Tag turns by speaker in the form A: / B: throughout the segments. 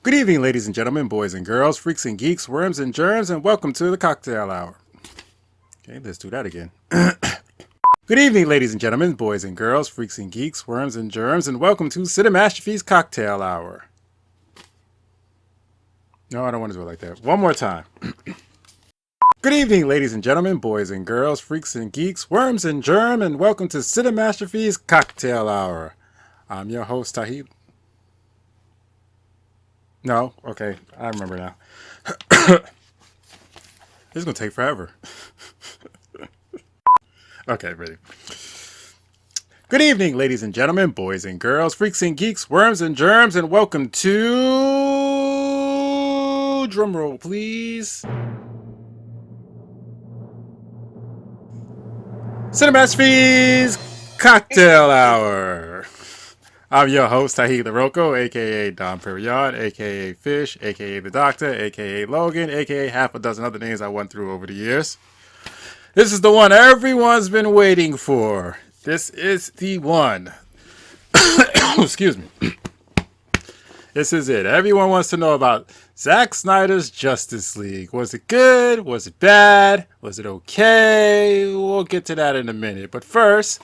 A: Good evening, ladies and gentlemen, boys and girls, freaks and geeks, worms and germs, and welcome to the cocktail hour. Okay, let's do that again. Good evening, ladies and gentlemen, boys and girls, freaks and geeks, worms and germs, and welcome to Cinemastrophe'S cocktail hour. No, I don't want to do it like that. One more time. Good evening, ladies and gentlemen, boys and girls, freaks and geeks, worms and germs, and welcome to Cinemastrophe'S cocktail hour. I'm your host, Tahid. No? Okay, I remember now. This is going to take forever. Okay, ready. Good evening, ladies and gentlemen, boys and girls, freaks and geeks, worms and germs, and welcome to... Drumroll, please. Cinemastrophe'S Cocktail Hour. I'm your host, Tahid LaRocco, a.k.a. Don Perignon, a.k.a. Fish, a.k.a. The Doctor, a.k.a. Logan, a.k.a. half a dozen other names I went through over the years. This is the one everyone's been waiting for. This is the one. Excuse me. This is it. Everyone wants to know about Zack Snyder's Justice League. Was it good? Was it bad? Was it okay? We'll get to that in a minute. But first,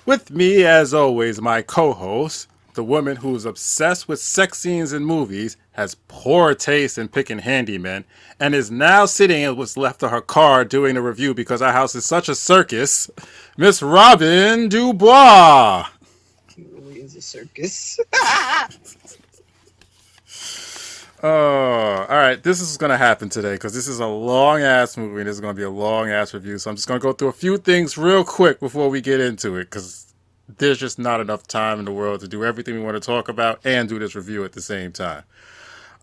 A: with me, as always, my co-host, the woman who's obsessed with sex scenes in movies, has poor taste in picking handymen, and is now sitting in what's left of her car doing a review because our house is such a circus, Miss Robin Dubois.
B: It really is a circus.
A: Oh, all right. This is going to happen today because this is a long-ass movie and this is going to be a long-ass review. So I'm just going to go through a few things real quick before we get into it because there's just not enough time in the world to do everything we want to talk about and do this review at the same time.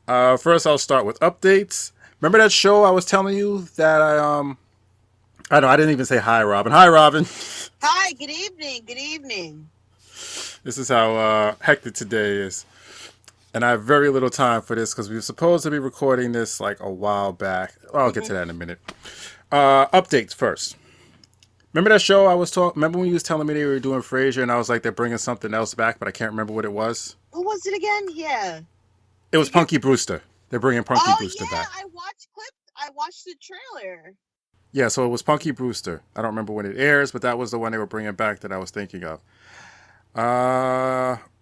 A: First, I'll start with updates. Remember that show I was telling you that I didn't even say hi, Robin. Hi, Robin.
B: Hi, good evening. Good evening.
A: This is how hectic today is. And I have very little time for this because we were supposed to be recording this like a while back. I'll get to that in a minute. Updates first. Remember that show I was talking? Remember when you was telling me they were doing Frasier and I was like, they're bringing something else back, but I can't remember what it was?
B: What was it again? Yeah.
A: It was Punky Brewster. They're bringing Punky Brewster back.
B: I watched clips. I watched the trailer.
A: Yeah, so it was Punky Brewster. I don't remember when it airs, but that was the one they were bringing back that I was thinking of.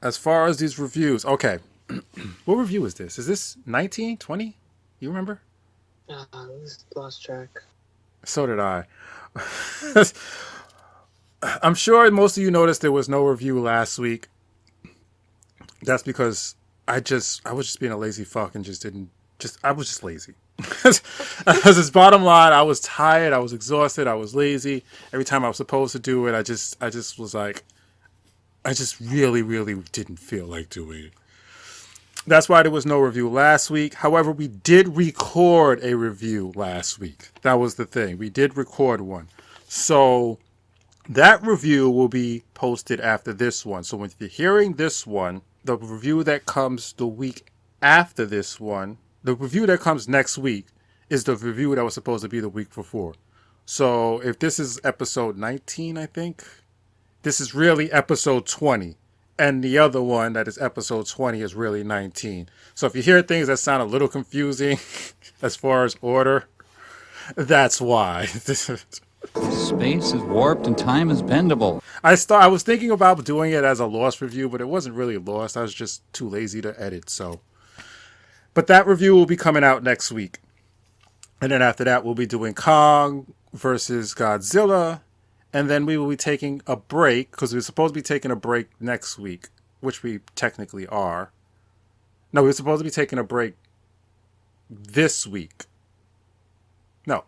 A: As far as these reviews, okay. What review is this? Is this 19, 20? You remember?
B: Lost track.
A: So did I. I'm sure most of you noticed there was no review last week. That's because I was just being a lazy fuck and I was just lazy. As its bottom line, I was tired, I was exhausted, I was lazy. Every time I was supposed to do it, I just was like, I just really, really didn't feel like doing it. That's why there was no review last week. However, we did record a review last week. That was the thing. We did record one. So that review will be posted after this one. So if you're hearing this one, the review that comes the week after this one, the review that comes next week is the review that was supposed to be the week before. So if this is episode 19, I think, this is really episode 20. And the other one that is episode 20 is really 19. So if you hear things that sound a little confusing as far as order, that's why.
C: Space is warped and time is bendable.
A: I was thinking about doing it as a Lost review, but it wasn't really Lost. I was just too lazy to edit. So, but that review will be coming out next week. And then after that, we'll be doing Kong versus Godzilla. And then we will be taking a break, because we're supposed to be taking a break next week, which we technically are. No, we're supposed to be taking a break this week. No.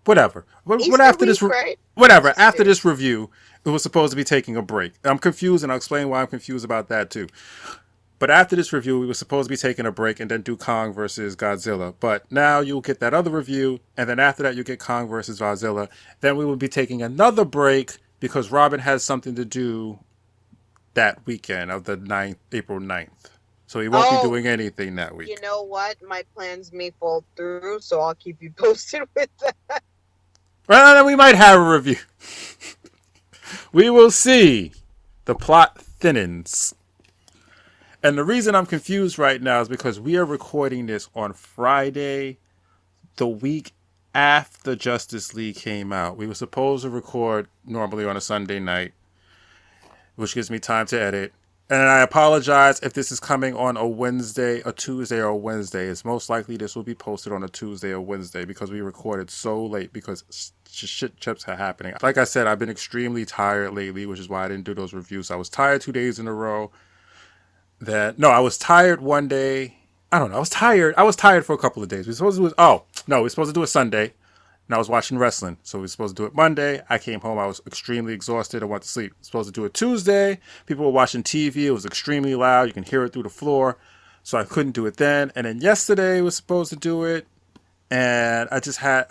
A: Whatever. What after this? Right? Whatever. After this review, it was supposed to be taking a break. I'm confused, and I'll explain why I'm confused about that, too. But after this review, we were supposed to be taking a break and then do Kong versus Godzilla. But now you'll get that other review, and then after that, you get Kong versus Godzilla. Then we will be taking another break because Robin has something to do that weekend of the 9th, April 9th. So he won't be doing anything that week.
B: You know what? My plans may fall through, so I'll keep you posted with that.
A: Well, then we might have a review. We will see. The plot thinnens. And the reason I'm confused right now is because we are recording this on Friday, the week after Justice League came out. We were supposed to record normally on a Sunday night, which gives me time to edit. And I apologize if this is coming on a Wednesday, a Tuesday, or a Wednesday. It's most likely this will be posted on a Tuesday or Wednesday because we recorded so late because shit chips are happening. Like I said, I've been extremely tired lately, which is why I didn't do those reviews. I was tired 2 days in a row. I was tired one day. I don't know. I was tired. I was tired for a couple of days. We were supposed to do we're supposed to do it Sunday. And I was watching wrestling. So we were supposed to do it Monday. I came home. I was extremely exhausted. I went to sleep. We were supposed to do it Tuesday. People were watching TV. It was extremely loud. You can hear it through the floor. So I couldn't do it then. And then yesterday we were supposed to do it. And I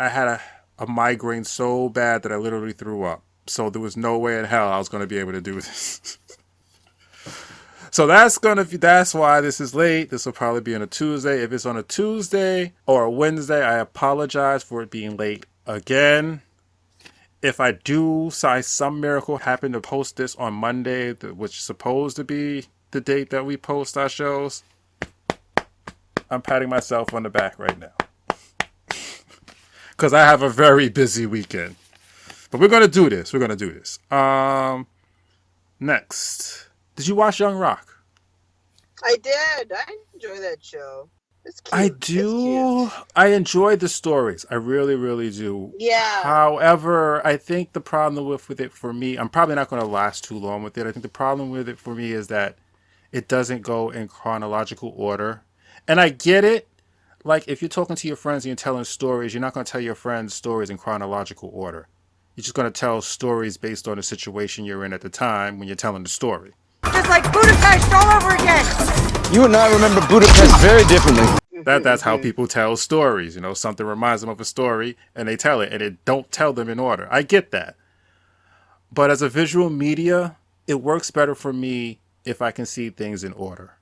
A: had a migraine so bad that I literally threw up. So there was no way in hell I was going to be able to do this. So that's why this is late. This will probably be on a Tuesday. If it's on a Tuesday or a Wednesday, I apologize for it being late again. If I do, some miracle happen to post this on Monday, which is supposed to be the date that we post our shows, I'm patting myself on the back right now. Because I have a very busy weekend. But we're going to do this. Next. Did you watch Young Rock?
B: I did. I enjoy that show. It's cute.
A: I do. I enjoy the stories. I really, really do.
B: Yeah.
A: However, I think the problem with it for me, I'm probably not going to last too long with it. I think the problem with it for me is that it doesn't go in chronological order. And I get it. Like, if you're talking to your friends and you're telling stories, you're not going to tell your friends stories in chronological order. You're just going to tell stories based on the situation you're in at the time when you're telling the story.
D: Just like Budapest all over again.
E: You and I remember Budapest very differently.
A: That's how people tell stories. Something reminds them of a story and they tell it and it don't tell them in order. I get that. But as a visual media, it works better for me if I can see things in order.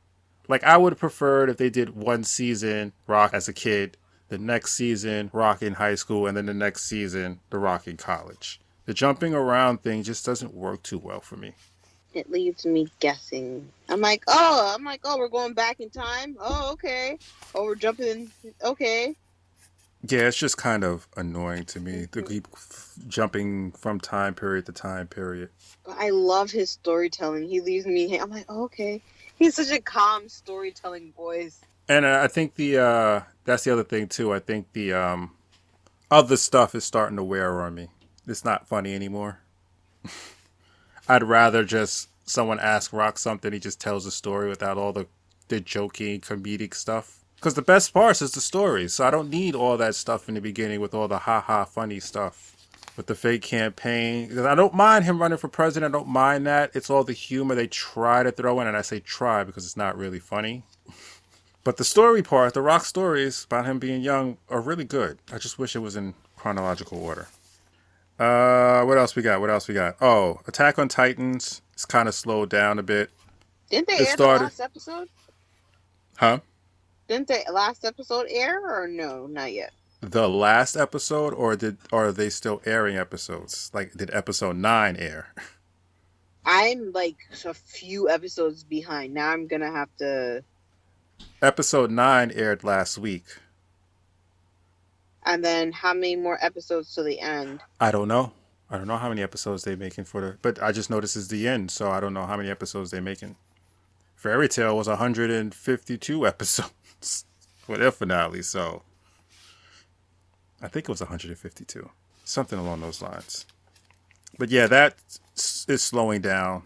A: Like, I would have preferred if they did one season Rock as a kid, the next season Rock in high school, and then the next season the Rock in college. The jumping around thing just doesn't work too well for me.
B: It leaves me guessing. I'm like, we're going back in time. Oh, okay. Oh, we're jumping. Okay.
A: Yeah, it's just kind of annoying to me to keep jumping from time period to time period.
B: I love his storytelling. He leaves me. I'm like, oh, okay. He's such a calm storytelling voice.
A: And I think that's the other thing too. I think the other stuff is starting to wear on me. It's not funny anymore. I'd rather just someone ask Rock something, he just tells a story without all the joking, comedic stuff. Because the best part is the story, so I don't need all that stuff in the beginning with all the ha-ha funny stuff. With the fake campaign. Because I don't mind him running for president, I don't mind that. It's all the humor they try to throw in, and I say try because it's not really funny. But the story part, the Rock stories about him being young are really good. I just wish it was in chronological order. What else we got? Oh, Attack on Titans. It's kind of slowed down a bit.
B: Didn't they air the last episode?
A: Huh?
B: Didn't the last episode air or no? Not yet.
A: The last episode, or are they still airing episodes? Like, did episode 9 air?
B: I'm like a few episodes behind. Now I'm gonna have to.
A: Episode 9 aired last week.
B: And then how many more episodes to the end?
A: I don't know. I don't know how many episodes they're making but I just noticed it's the end, so I don't know how many episodes they're making. Fairy Tail was 152 episodes for their finale, so I think it was 152. Something along those lines. But yeah, that is slowing down.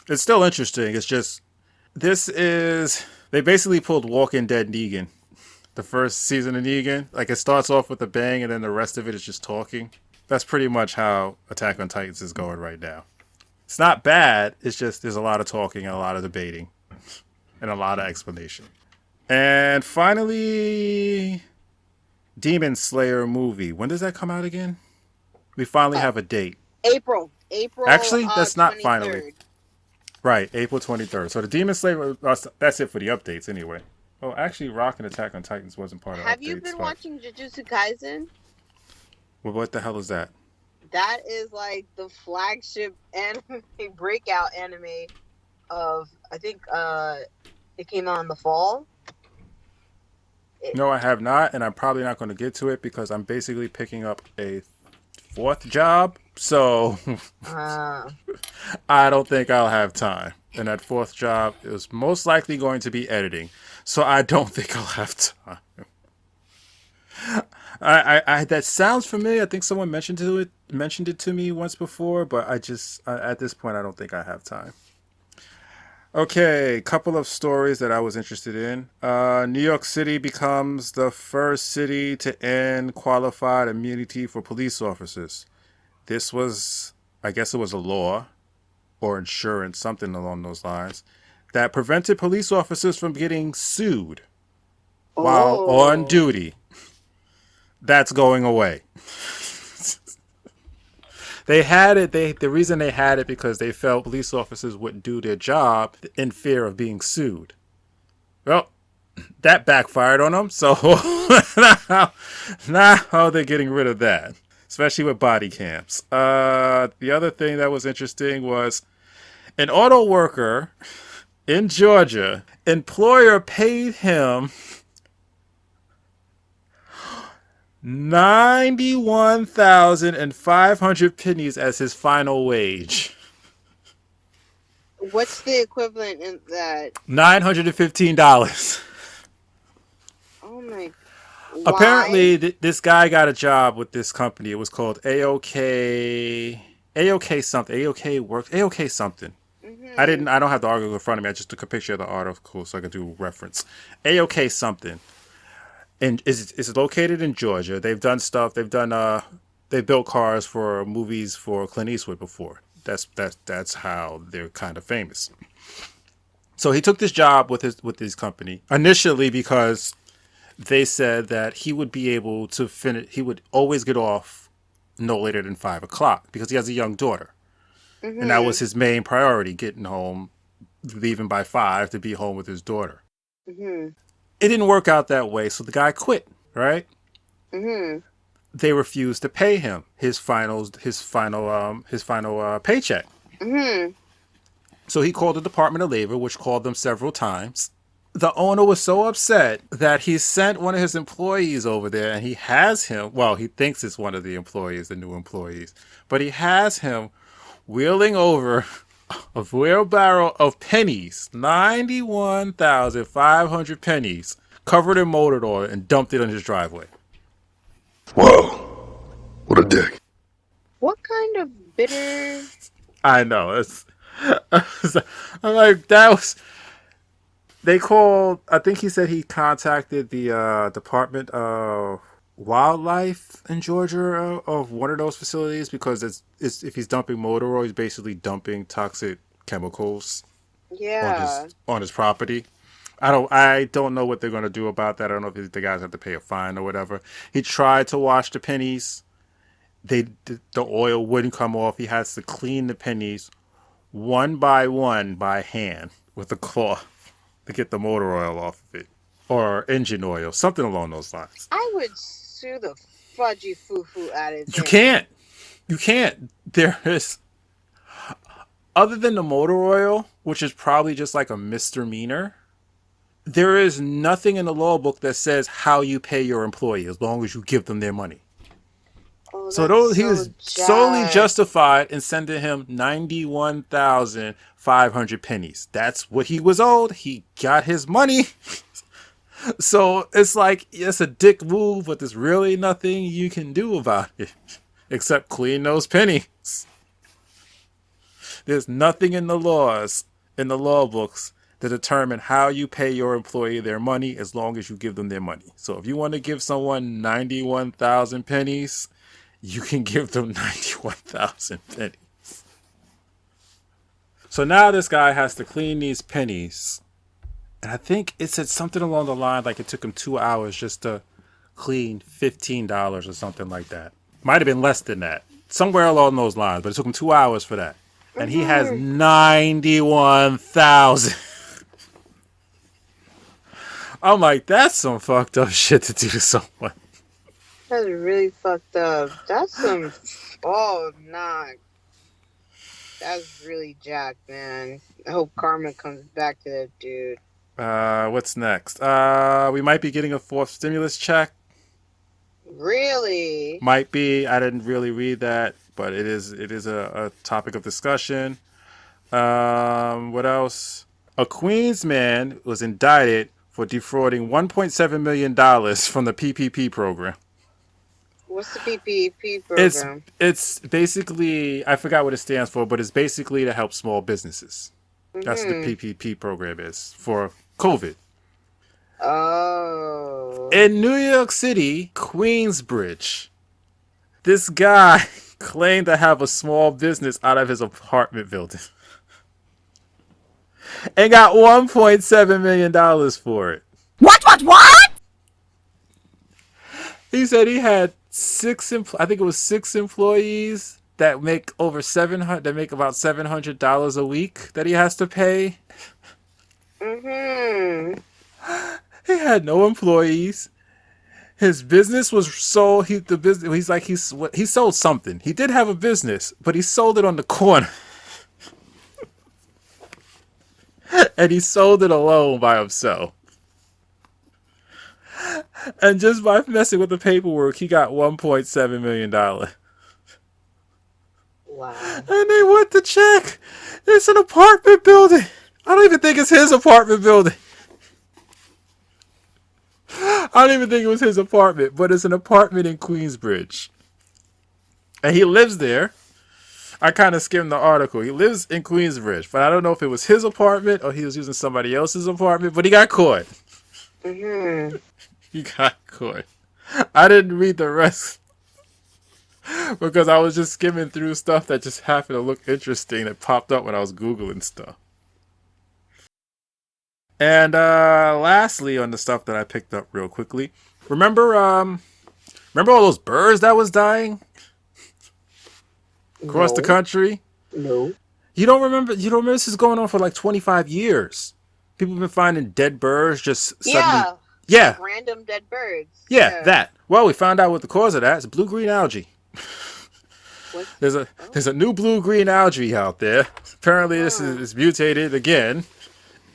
A: It's still interesting. It's just, they basically pulled Walking Dead Negan. The first season of Negan, like, it starts off with a bang and then the rest of it is just talking. That's pretty much how Attack on Titans is going right now. It's not bad, it's just there's a lot of talking and a lot of debating and a lot of explanation. And finally, Demon Slayer movie. When does that come out again? We finally have a date.
B: April.
A: Actually, that's not
B: 23rd.
A: finally. Right, April 23rd. So the Demon Slayer, that's it for the updates anyway. Oh, actually, Rock and Attack on Titans wasn't part of
B: Have
A: updates.
B: you been watching Jujutsu Kaisen?
A: Well, what the hell is that?
B: That is like the flagship anime, breakout anime of I think it came out in the fall.
A: No, I have not, and I'm probably not going to get to it because I'm basically picking up a fourth job. So
B: Uh,
A: I don't think I'll have time. And that fourth job is most likely going to be editing. So I don't think I'll have time. I that sounds familiar. I think someone mentioned it to me once before, but at this point I don't think I have time. Okay, couple of stories that I was interested in. New York City becomes the first city to end qualified immunity for police officers. This was, I guess it was a law or insurance, something along those lines, that prevented police officers from getting sued while on duty. That's going away. They had it. The reason they had it because they felt police officers wouldn't do their job in fear of being sued. Well, that backfired on them. So now they're getting rid of that, especially with body cams. The other thing that was interesting was an auto worker in Georgia. Employer paid him 91,500 pennies as his final wage.
B: what's the equivalent in that?
A: $915.
B: Oh my! Why?
A: Apparently, this guy got a job with this company. It was called AOK something. AOK works. AOK something.
B: Mm-hmm.
A: I don't have the article in front of me. I just took a picture of the article so I could do reference. AOK something. And it's located in Georgia. They've done stuff. They built cars for movies for Clint Eastwood before. That's how they're kind of famous. So he took this job with his company initially because they said that he would be able to finish. He would always get off no later than 5:00 because he has a young daughter, and that was his main priority: getting home, leaving by 5 to be home with his daughter.
B: Mm-hmm.
A: It didn't work out that way, so the guy quit, right?
B: Mm-hmm.
A: They refused to pay him his final paycheck.
B: Mm-hmm.
A: So he called the Department of Labor, which called them several times. The owner was so upset that he sent one of his employees over there, and he has him, well, he thinks it's one of the employees, the new employees, but he has him wheeling over a wheelbarrow of pennies, 91,500 pennies, covered in motor oil, and dumped it on his driveway.
F: Whoa, what a dick.
B: What kind of bitter?
A: I know. I'm like, that was... They called... I think he said he contacted the Department of Wildlife in Georgia of one of those facilities because it's if he's dumping motor oil, he's basically dumping toxic chemicals
B: Yeah.
A: on his property. I don't know what they're going to do about that. I don't know if the guys have to pay a fine or whatever. He tried to wash the pennies. The oil wouldn't come off. He has to clean the pennies one by hand with a cloth to get the motor oil off of it, or engine oil, something along those lines.
B: I would sue the fudgy foo-foo out of it.
A: You can't. There is, other than the motor oil, which is probably just like a misdemeanor, there is nothing in the law book that says how you pay your employee as long as you give them their money.
B: Oh,
A: So he was solely justified in sending him 91,500 pennies. That's what he was owed. He got his money. So it's like, it's a dick move, but there's really nothing you can do about it except clean those pennies. There's nothing in the law books to determine how you pay your employee their money as long as you give them their money. So if you want to give someone 91,000 pennies, you can give them 91,000 pennies. So now this guy has to clean these pennies. And I think it said something along the line like it took him 2 hours just to clean $15 or something like that. Might have been less than that. Somewhere along those lines, but it took him 2 hours for that. And he has 91,000. I'm like, that's some fucked up shit to do to someone.
B: That's really fucked up. That's some... Oh, nah. That's really jacked, man. I hope karma comes back to that dude.
A: What's next? We might be getting a fourth stimulus check.
B: Really?
A: Might be. I didn't really read that, but it is a topic of discussion. What else? A Queens man was indicted for defrauding $1.7 million from the PPP program.
B: What's the PPP
A: It's
B: program?
A: it's basically, I forgot what it stands for, but it's basically to help small businesses. That's what the PPP program is for COVID.
B: Oh.
A: In New York City, Queensbridge, this guy claimed to have a small business out of his apartment building and got $1.7 million for it.
D: What?
A: He said he had I think it was six employees that make over that make about $700 a week that he has to pay.
B: Mm-hmm.
A: He had no employees. His business was sold. He sold something. He did have a business, but he sold it on the corner. And he sold it alone by himself. And just by messing with the paperwork, he got $1.7 million.
B: Wow.
A: And they went to check. It's an apartment building. I don't even think it's his apartment building. I don't even think it was his apartment, but it's an apartment in Queensbridge. And he lives there. I kind of skimmed the article. He lives in Queensbridge, but I don't know if it was his apartment or he was using somebody else's apartment, but he got caught.
B: Mm-hmm.
A: He got caught. I didn't read the rest because I was just skimming through stuff that just happened to look interesting that popped up when I was Googling stuff. And lastly, on the stuff that I picked up real quickly, remember all those birds that was dying across the country?
B: No.
A: You don't remember this is going on for like 25 years. People have been finding dead birds just suddenly. Yeah.
B: Like random dead birds.
A: Yeah, that. Well, we found out what the cause of that is. Blue-green algae. There's a new blue-green algae out there. Apparently this is mutated again.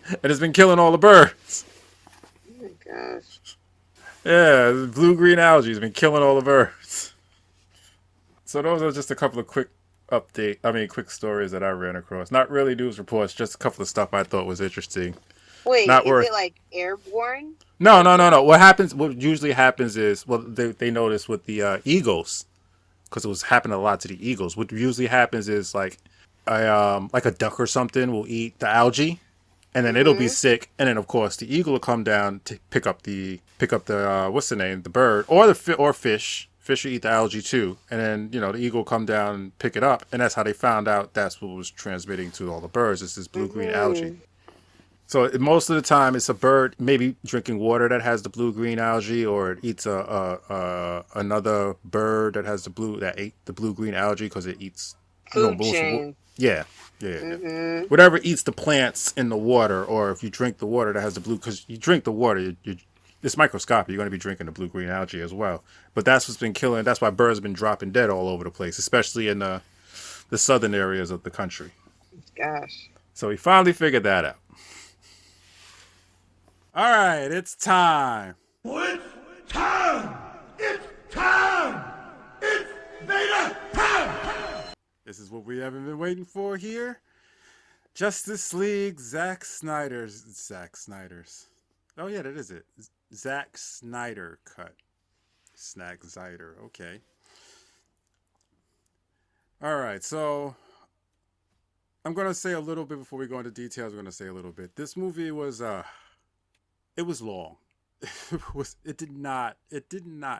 A: And it's been killing all the birds.
B: Oh my gosh.
A: Yeah, blue-green algae has been killing all the birds. So those are just a couple of quick stories that I ran across. Not really news reports, just a couple of stuff I thought was interesting.
B: Wait,
A: Not
B: is
A: worth...
B: it like airborne?
A: No. What usually happens is, well, they noticed with the eagles, because it was happening a lot to the eagles. What usually happens is like a duck or something will eat the algae, and then it'll be sick, and then of course the eagle will come down to pick up the what's the name, the bird or fish. Fish will eat the algae too, and then the eagle will come down and pick it up, and that's how they found out that's what was transmitting to all the birds. It's this blue-green algae. So most of the time, it's a bird maybe drinking water that has the blue-green algae, or it eats another bird that has ate the blue-green algae because it eats
B: Food chain.
A: Yeah. Whatever eats the plants in the water, or if you drink the water that has the blue, because you drink the water, it's microscopic. You're going to be drinking the blue-green algae as well. But that's what's been killing. That's why birds have been dropping dead all over the place, especially in the southern areas of the country.
B: Gosh.
A: So we finally figured that out. All right, it's time.
F: It's time! It's time! It's Vader time!
A: This is what we haven't been waiting for here. Justice League, Zack Snyder's. Oh yeah, that is it. Zack Snyder cut. Snack Snyder. Okay. All right, so I'm gonna say a little bit before we go into details. I'm gonna say a little bit. This movie was it was long. It did not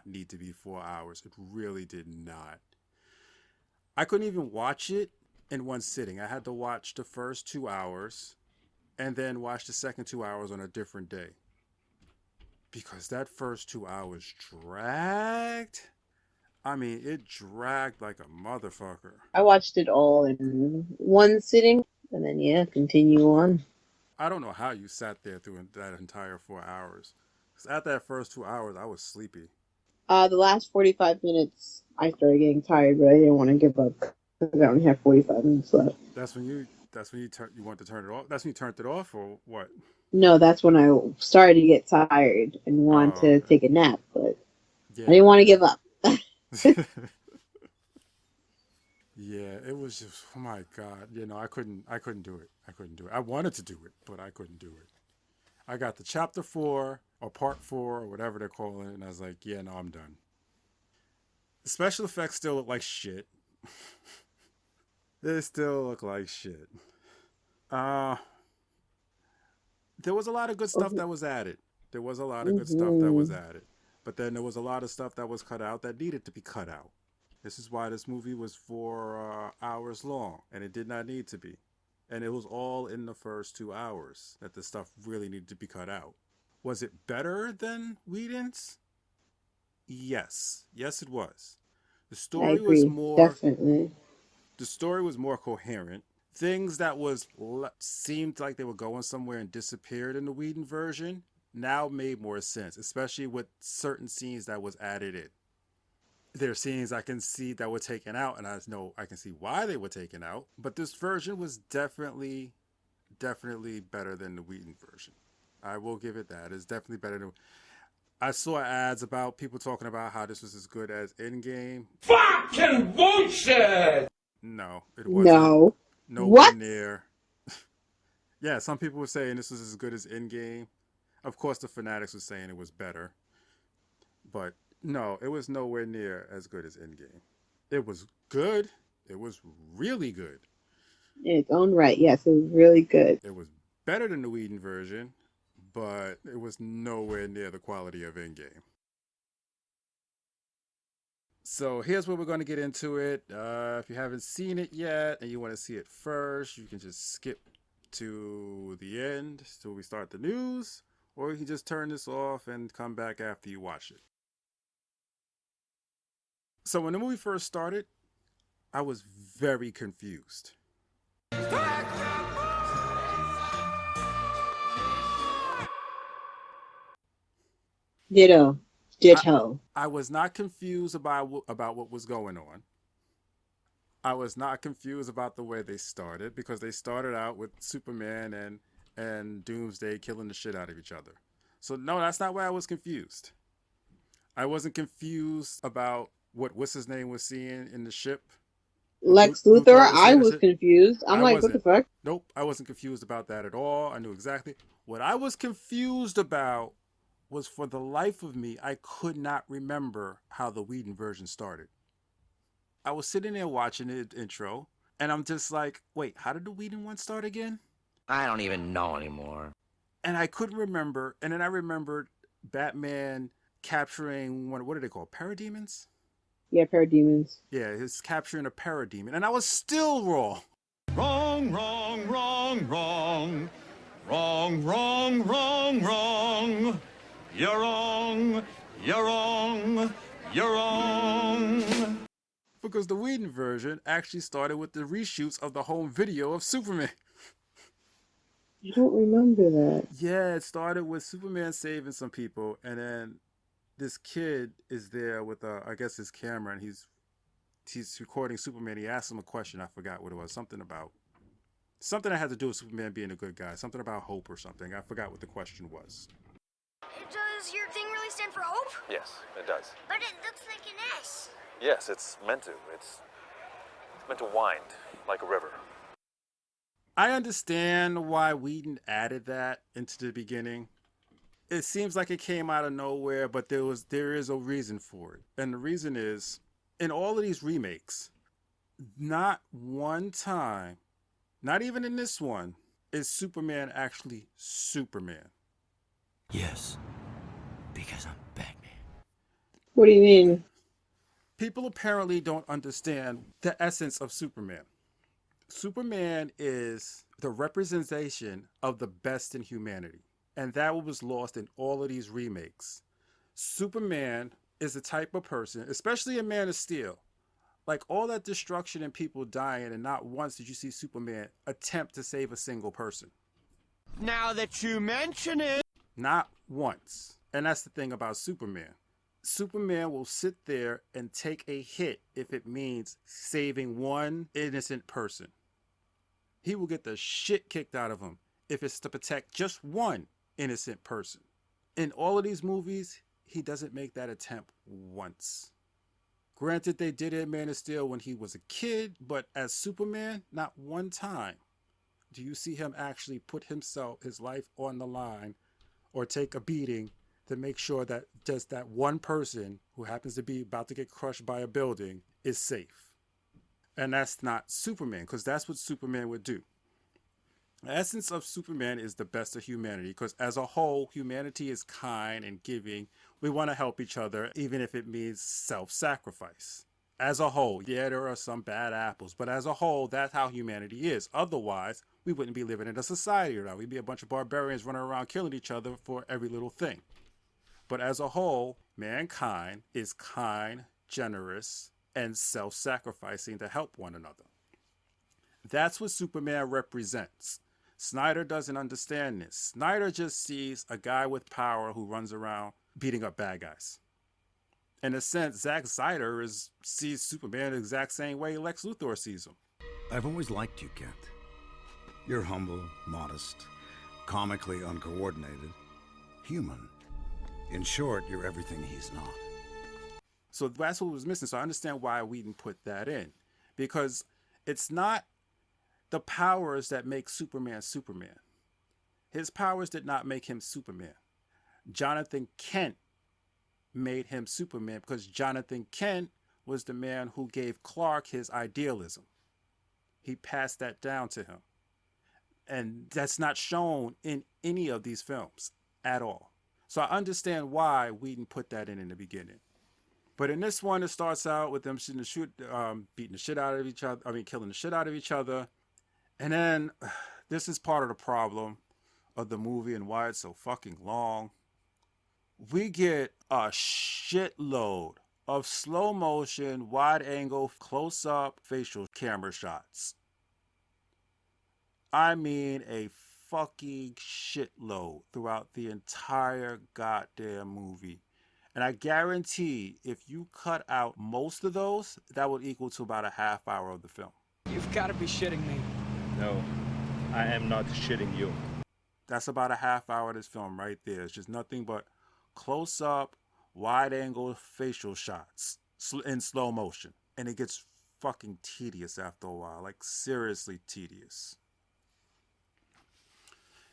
A: need to be 4 hours. It really did not. I couldn't even watch it in one sitting. I had to watch the first 2 hours and then watch the second 2 hours on a different day. Because that first 2 hours dragged. I mean, it dragged like a motherfucker.
B: I watched it all in one sitting, and then continue on.
A: I don't know how you sat there through that entire 4 hours. Because at that first 2 hours, I was sleepy.
B: The last 45 minutes, I started getting tired, but I didn't want to give up. I only have 45 minutes left.
A: That's when you want to turn it off. That's when you turned it off, or what?
B: No, that's when I started to get tired and wanted
A: Oh,
B: to take a nap, but I didn't
A: yeah,
B: want to give up.
A: yeah. Yeah, it was just, oh my God. I couldn't do it. I couldn't do it. I wanted to do it, but I couldn't do it. I got the chapter 4 or part 4 or whatever they're calling it, and I was like, yeah, no, I'm done. The special effects still look like shit. They still look like shit. Uh, there was a lot of good stuff that was added. There was a lot of good stuff that was
B: Mm-hmm.
A: added. But then there was a lot of stuff that was cut out that needed to be cut out. This is why this movie was 4 hours long, and it did not need to be. And it was all in the first 2 hours that the stuff really needed to be cut out. Was it better than Whedon's? Yes. Yes, it was. The
B: I
A: story was
B: agree,
A: more
B: definitely.
A: the story was more coherent. Things that seemed like they were going somewhere and disappeared in the Whedon version now made more sense, especially with certain scenes that was added in. There are scenes I can see that were taken out, and I can see why they were taken out. But this version was definitely better than the Whedon version. I will give it that. It's definitely better than. I saw ads about people talking about how this was as good as Endgame.
F: Fucking bullshit!
A: No, it wasn't.
B: No.
A: Nowhere
B: What?
A: near. Yeah, some people were saying this was as good as Endgame. Of course, the fanatics were saying it was better. But no, it was nowhere near as good as Endgame. It was good. It was really good.
B: In its own right, yes, it was really good.
A: It was better than the Whedon version, but it was nowhere near the quality of Endgame. So here's where we're going to get into it. If you haven't seen it yet and you want to see it first, you can just skip to the end till we start the news, or you can just turn this off and come back after you watch it. So when the movie first started, I was very confused.
B: Ditto.
A: I,
B: Ditto.
A: I was not confused about what was going on. I was not confused about the way they started, because they started out with Superman and Doomsday killing the shit out of each other. So no, that's not why I was confused. I wasn't confused about what's his name was seeing in the ship.
B: Lex
A: Luthor
B: Luthor,
A: was
B: I
A: seeing the
B: was
A: shit.
B: confused. I'm
A: I
B: like, what the
A: wasn't.
B: fuck?
A: Nope, I wasn't confused about that at all. I knew exactly. What I was confused about was, for the life of me, I could not remember how the Whedon version started. I was sitting there watching the intro, and I'm just like, wait, how did the Whedon one start again?
E: I don't even know anymore.
A: And I couldn't remember. And then I remembered Batman capturing what are they called? Parademons?
B: Yeah, parademons.
A: Yeah, he's capturing a parademon. And I was still wrong.
F: Wrong, wrong, wrong, wrong. Wrong, wrong, wrong, wrong. You're wrong, you're wrong, you're wrong.
A: Because the Whedon version actually started with the reshoots of the home video of Superman.
B: I don't remember that.
A: Yeah, it started with Superman saving some people, and then this kid is there with I guess his camera, and he's recording Superman. He asked him a question. I forgot what it was. Something that had to do with Superman being a good guy. Something about hope or something. I forgot what the question was.
G: Does your thing really stand for hope?
H: Yes, it does.
G: But it looks like an S.
H: Yes, it's meant to. It's meant to wind like a river.
A: I understand why Whedon added that into the beginning. It seems like it came out of nowhere, but there is a reason for it. And the reason is, in all of these remakes, not one time, not even in this one, is Superman actually Superman.
E: Yes, because I'm Batman.
B: What do you mean?
A: People apparently don't understand the essence of Superman. Superman is the representation of the best in humanity. And that was lost in all of these remakes. Superman is the type of person, especially in Man of Steel, like all that destruction and people dying, and not once did you see Superman attempt to save a single person.
E: Now that you mention it.
A: Not once. And that's the thing about Superman. Superman will sit there and take a hit if it means saving one innocent person. He will get the shit kicked out of him if it's to protect just one innocent person. In all of these movies, he doesn't make that attempt once. Granted, they did it in Man of Steel when he was a kid, but as Superman, not one time do you see him actually put his life on the line or take a beating to make sure that just that one person who happens to be about to get crushed by a building is safe. And that's not Superman, because that's what Superman would do. The essence of Superman is the best of humanity, because as a whole, humanity is kind and giving. We want to help each other, even if it means self-sacrifice. As a whole, yeah, there are some bad apples, but as a whole, that's how humanity is. Otherwise, we wouldn't be living in a society right now. We'd be a bunch of barbarians running around killing each other for every little thing. But as a whole, mankind is kind, generous, and self-sacrificing to help one another. That's what Superman represents. Snyder doesn't understand this. Snyder just sees a guy with power who runs around beating up bad guys. In a sense, Zack Snyder sees Superman the exact same way Lex Luthor sees him.
I: I've always liked you, Kent. You're humble, modest, comically uncoordinated, human. In short, you're everything he's not.
A: So that's what was missing. So I understand why Whedon put that in. Because it's not the powers that make Superman Superman. His powers did not make him Superman. Jonathan Kent made him Superman because Jonathan Kent was the man who gave Clark his idealism. He passed that down to him. And that's not shown in any of these films at all. So I understand why Whedon put that in the beginning. But in this one, it starts out with them beating the shit out of each other. Killing the shit out of each other. And then this is part of the problem of the movie and why it's so fucking long. We get a shitload of slow motion, wide angle, close up facial camera shots. I mean a fucking shitload throughout the entire goddamn movie. And I guarantee if you cut out most of those, that would equal to about a half hour of the film.
J: You've got to be shitting me.
H: No, I am not shitting you.
A: That's about a half hour of this film right there. It's just nothing but close up, wide angle facial shots in slow motion. And it gets fucking tedious after a while. Like seriously tedious.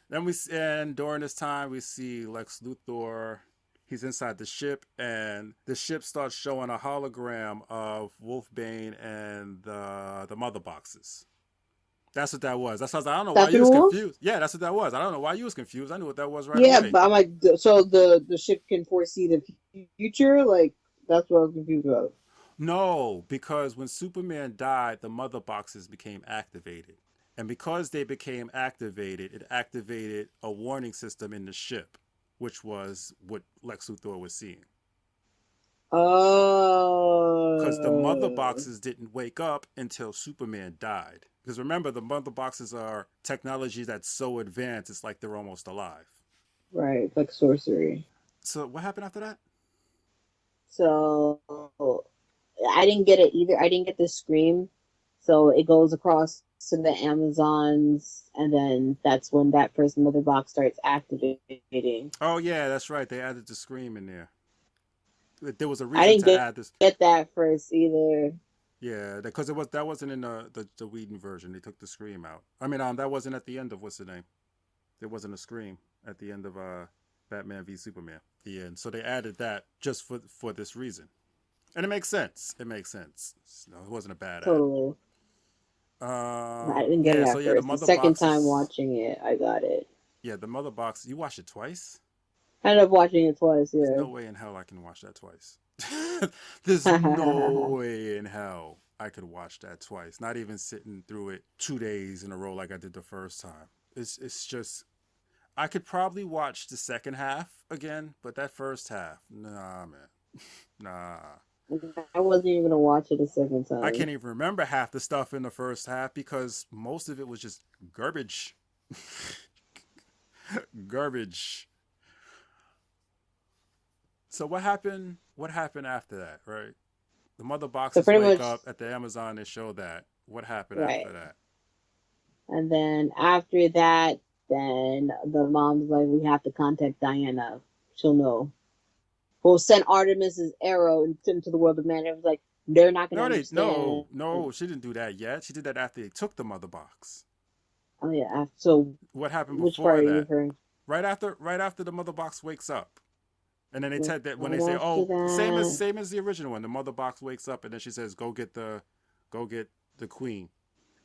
A: Then during this time we see Lex Luthor. He's inside the ship, and the ship starts showing a hologram of Wolfbane and the mother boxes. That's what that was. That's what I don't know why you was confused. Yeah, that's what that was. I don't know why you was confused. I knew what that was right away.
B: Yeah, but I'm like, so the ship can foresee the future? Like, that's what I was confused about.
A: No, because when Superman died, the mother boxes became activated. And because they became activated, it activated a warning system in the ship, which was what Lex Luthor was seeing.
B: Oh.
A: Because the mother boxes didn't wake up until Superman died. Because remember, the mother boxes are technology that's so advanced, it's like they're almost alive.
B: Right, like sorcery.
A: So what happened after that?
B: So I didn't get it either. I didn't get the scream. So it goes across to the Amazons, and then that's when that first mother box starts activating.
A: Oh yeah, that's right. They added the scream in there. There was a reason to add this.
B: I didn't get that first either.
A: Yeah, because that wasn't in the Whedon version. They took the scream out. I mean, that wasn't at the end of what's the name. There wasn't a scream at the end of Batman v Superman. The end. So they added that just for this reason, and it makes sense. It makes sense. No, it wasn't a bad
B: Totally. I didn't get it at first. The second time watching it, I got it.
A: Yeah, the mother box. You watched it twice?
B: I ended up watching it twice, yeah.
A: There's no way in hell I can watch that twice. There's no way in hell I could watch that twice. Not even sitting through it 2 days in a row like I did the first time. It's just, I could probably watch the second half again, but that first half, nah, man. Nah.
B: I wasn't even going to watch it a second time.
A: I can't even remember half the stuff in the first half because most of it was just garbage. Garbage. So what happened? What happened after that? Right. The mother
B: So
A: boxes
B: pretty
A: wake
B: much,
A: up at the Amazon. They show that. What happened
B: right.
A: after that?
B: And then after that, then the mom's like, we have to contact Diana. She'll know. We'll send Artemis's arrow into the world of man. It was like, they're not going to
A: No,
B: understand.
A: no. She didn't do that yet. She did that after they took the mother box.
B: Oh, yeah. So,
A: What happened
B: which part
A: before
B: are you
A: that?
B: referring?
A: Right after the mother box wakes up. And then they tell that when they
B: Right
A: say,
B: after
A: "Oh, same
B: that.
A: as the original one." The mother box wakes up, and then she says, go get the queen."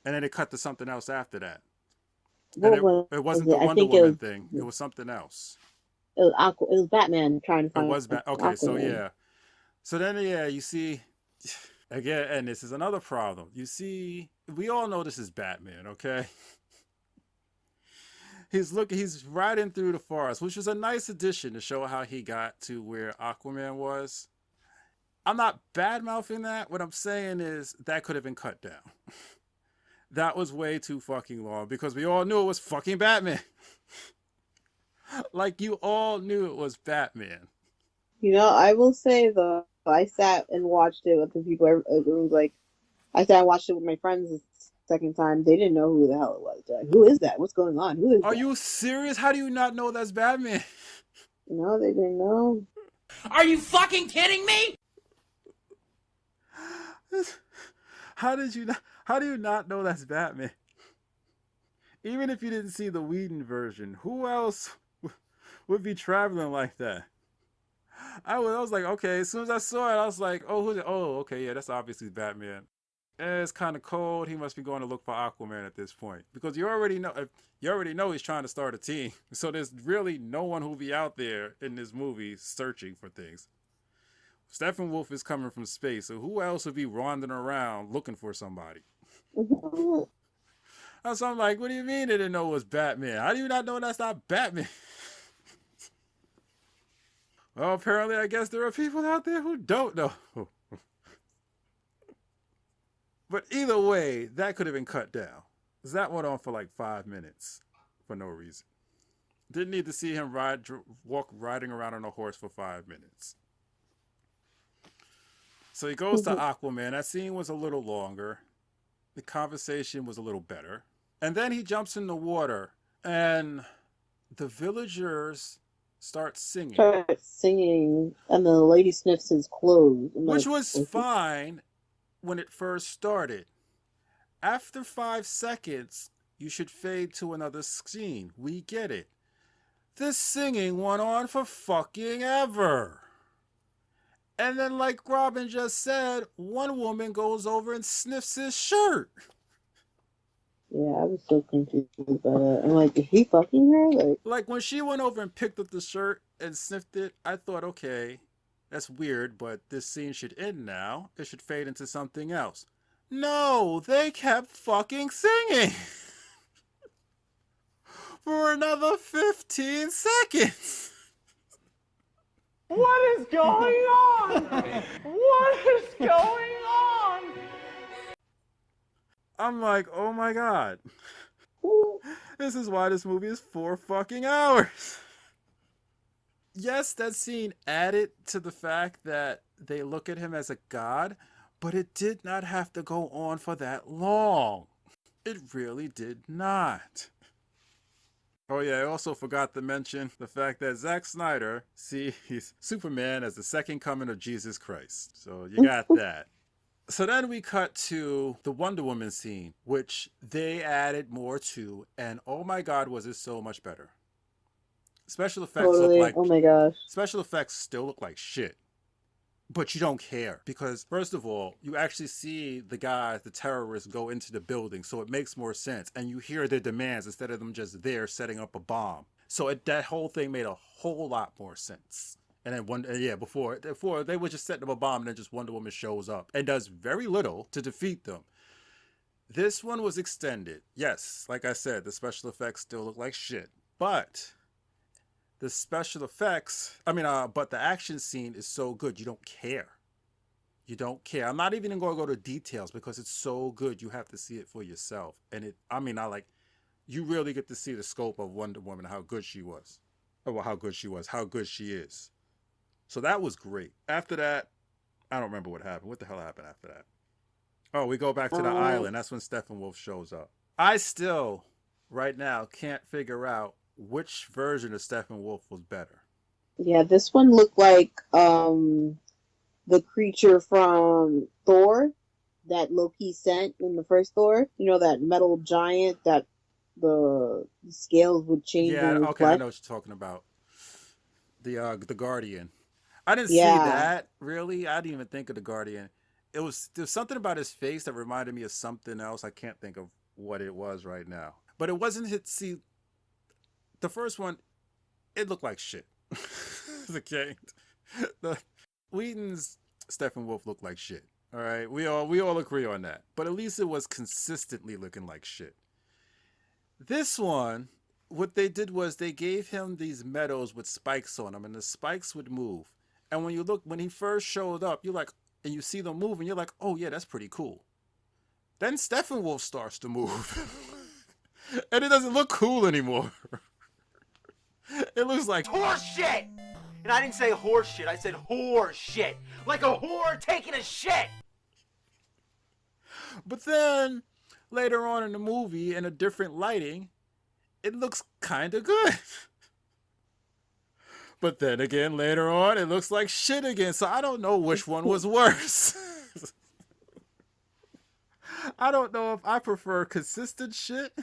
A: And then they cut to something else after that. And
B: What was
A: it wasn't
B: it?
A: the
B: I
A: Wonder
B: think it
A: Woman
B: was,
A: thing. It was something else.
B: It was Batman trying to
A: It
B: find
A: was bad. Okay, so
B: Aquaman.
A: yeah. So then you see again, and this is another problem. You see, we all know this is Batman, okay? He's riding through the forest, which was a nice addition to show how he got to where Aquaman was. I'm not bad mouthing that. What I'm saying is that could have been cut down. That was way too fucking long because we all knew it was fucking Batman. Like you all knew it was Batman.
B: I will say though, I sat and watched it with the people. It was like I sat and watched it with my friends the second time. They didn't know who the hell it was. They're like, who is that? What's going on? Who is
A: Are
B: that?
A: you serious? How do you not know that's Batman?
B: No, they didn't know.
D: Are you fucking kidding me?
A: How do you not know that's Batman? Even if you didn't see the Whedon version, who else would be traveling like that? I was like, okay, as soon as I saw it, I was like, oh, who's it? Oh, okay, yeah, that's obviously Batman. It's kind of cold. He must be going to look for Aquaman at this point because you already know he's trying to start a team. So there's really no one who'll be out there in this movie searching for things. Steppenwolf is coming from space, so who else would be wandering around looking for somebody? So I'm like, what do you mean they didn't know it was Batman? How do you not know that's not Batman? Well, apparently, I guess there are people out there who don't know. But either way, that could have been cut down. Because that went on for like 5 minutes for no reason. Didn't need to see him riding around on a horse for 5 minutes. So he goes to Aquaman. That scene was a little longer. The conversation was a little better. And then he jumps in the water. And the villagers start singing.
B: And the lady sniffs his clothes.
A: Which was fine when it first started. After 5 seconds, you should fade to another scene. We get it. This singing went on for fucking ever. And then, like Robin just said, one woman goes over and sniffs his shirt.
B: Yeah, I was so confused by that. I'm like, is he fucking her?
A: Like when she went over and picked up the shirt and sniffed it, I thought, okay, that's weird, but this scene should end now. It should fade into something else. No, they kept fucking singing for another 15 seconds.
J: What is going on? What is going on?
A: I'm like, oh my god. This is why this movie is 4 fucking hours. Yes, that scene added to the fact that they look at him as a god, but it did not have to go on for that long. It really did not. Oh yeah, I also forgot to mention the fact that Zack Snyder sees Superman as the second coming of Jesus Christ. So you got that. So then we cut to the Wonder Woman scene, which they added more to, and oh my god, was it so much better. Special effects
B: Totally.
A: look like,
B: oh my gosh.
A: Special effects still look like shit. But you don't care because, first of all, you actually see the guys, the terrorists, go into the building, so it makes more sense. And you hear their demands instead of them just there setting up a bomb. So that whole thing made a whole lot more sense. And then before they were just setting up a bomb and then just Wonder Woman shows up and does very little to defeat them. This one was extended. Yes, like I said, the special effects still look like shit. But the special effects, but the action scene is so good, you don't care. You don't care. I'm not even going to go to details because it's so good. You have to see it for yourself. And you really get to see the scope of Wonder Woman, how good she was. How good she is. So that was great. After that, I don't remember what happened. What the hell happened after that? Oh, we go back to the island. That's when Steppenwolf shows up. I still, right now, can't figure out which version of Steppenwolf was better.
B: Yeah, this one looked like the creature from Thor that Loki sent in the first Thor. You know, that metal giant that the scales would change
A: Yeah,
B: and
A: okay, I
B: reflect.
A: know what you're talking about. The Guardian. I didn't see
B: Yeah.
A: that really. I didn't even think of the Guardian. There's something about his face that reminded me of something else. I can't think of what it was right now. But it wasn't hit. See, the first one, it looked like shit. Okay, the Whedon's Steppenwolf looked like shit. All right, we all agree on that. But at least it was consistently looking like shit. This one, what they did was they gave him these meadows with spikes on them, and the spikes would move. And when he first showed up, you're like, and you see them move, and you're like, oh yeah, that's pretty cool. Then Steppenwolf starts to move, and it doesn't look cool anymore. It looks like
D: Horse shit! And I didn't say horse shit, I said whore shit. Like a whore taking a shit!
A: But then later on in the movie, in a different lighting, it looks kind of good. But then again, later on, it looks like shit again. So I don't know which one was worse. I don't know if I prefer consistent shit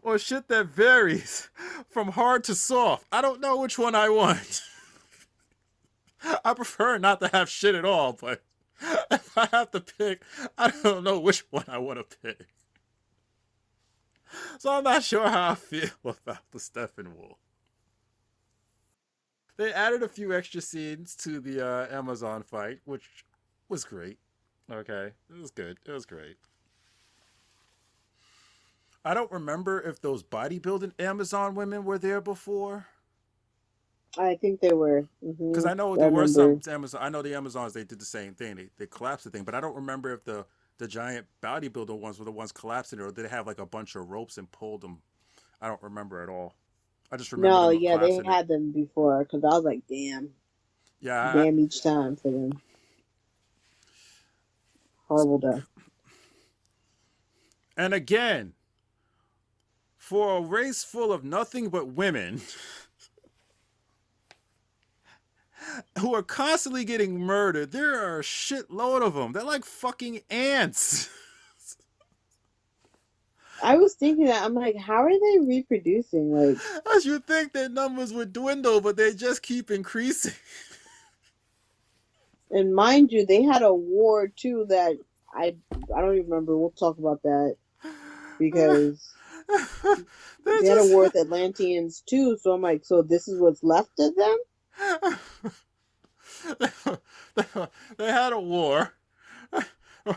A: or shit that varies from hard to soft. I don't know which one I want. I prefer not to have shit at all, but if I have to pick, I don't know which one I want to pick. So I'm not sure how I feel about the Steppenwolf. They added a few extra scenes to the Amazon fight, which was great. Okay, it was good. It was great. I don't remember if those bodybuilding Amazon women were there before.
B: I think they were.
A: Because I know there were some Amazon. I know the Amazons, they did the same thing. They collapsed the thing, but I don't remember if the giant bodybuilder ones were the ones collapsing it, or did they have like a bunch of ropes and pulled them? I don't remember at all. I just remember
B: No,
A: them
B: yeah, they
A: collapsing it.
B: had them before because I was like, damn.
A: Yeah.
B: Damn each time for them. Horrible death.
A: And again, for a race full of nothing but women who are constantly getting murdered, there are a shitload of them. They're like fucking ants.
B: I was thinking that. I'm like, how are they reproducing? Like,
A: As you think their numbers would dwindle, but they just keep increasing.
B: and mind you, they had a war too that I don't even remember. We'll talk about that because they had a war with Atlanteans too. So I'm like, so this is what's left of them?
A: They had a war. A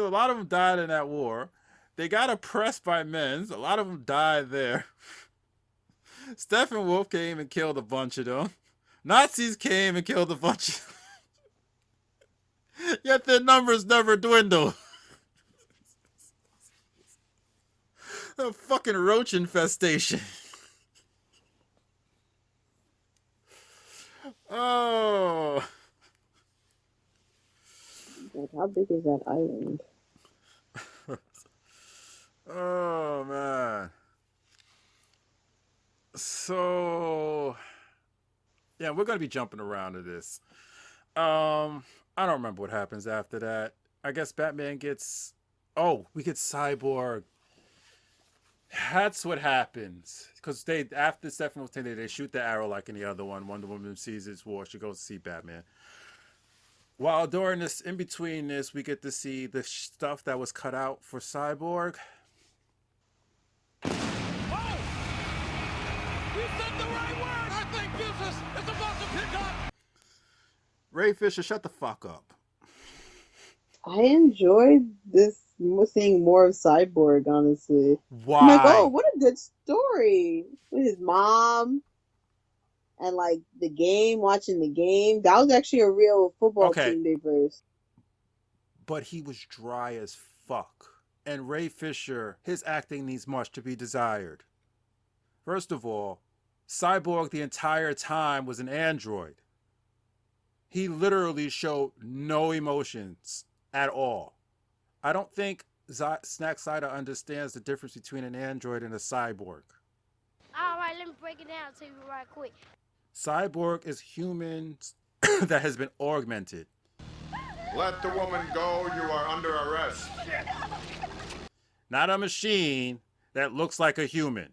A: lot of them died in that war. They got oppressed by men. A lot of them died there. Steppenwolf came and killed a bunch of them. Nazis came and killed a bunch of them. Yet their numbers never dwindle. A fucking roach infestation. Oh.
B: Like, how big is that island?
A: Oh man. So yeah, we're gonna be jumping around to this. I don't remember what happens after that. I guess Batman gets we get Cyborg. That's what happens. Because after Steppenwolf thing, they shoot the arrow like in the other one. Wonder Woman sees his war, she goes to see Batman. While during this, in between this, we get to see the stuff that was cut out for Cyborg.
F: You said the right word! I think business is about to pick up!
A: Ray Fisher, shut the fuck up.
B: I enjoyed seeing more of Cyborg, honestly.
A: Why?
B: I'm like, oh, what a good story. With his mom and like the game, watching the game. That was actually a real football team they versed.
A: But he was dry as fuck. And Ray Fisher, his acting needs much to be desired. First of all, Cyborg the entire time was an android. He literally showed no emotions at all. I don't think Snack Cider understands the difference between an android and a cyborg.
G: All right, let me break it down to you right quick.
A: Cyborg is humans that has been augmented.
K: Let the woman go. You are under arrest.
A: Not a machine that looks like a human.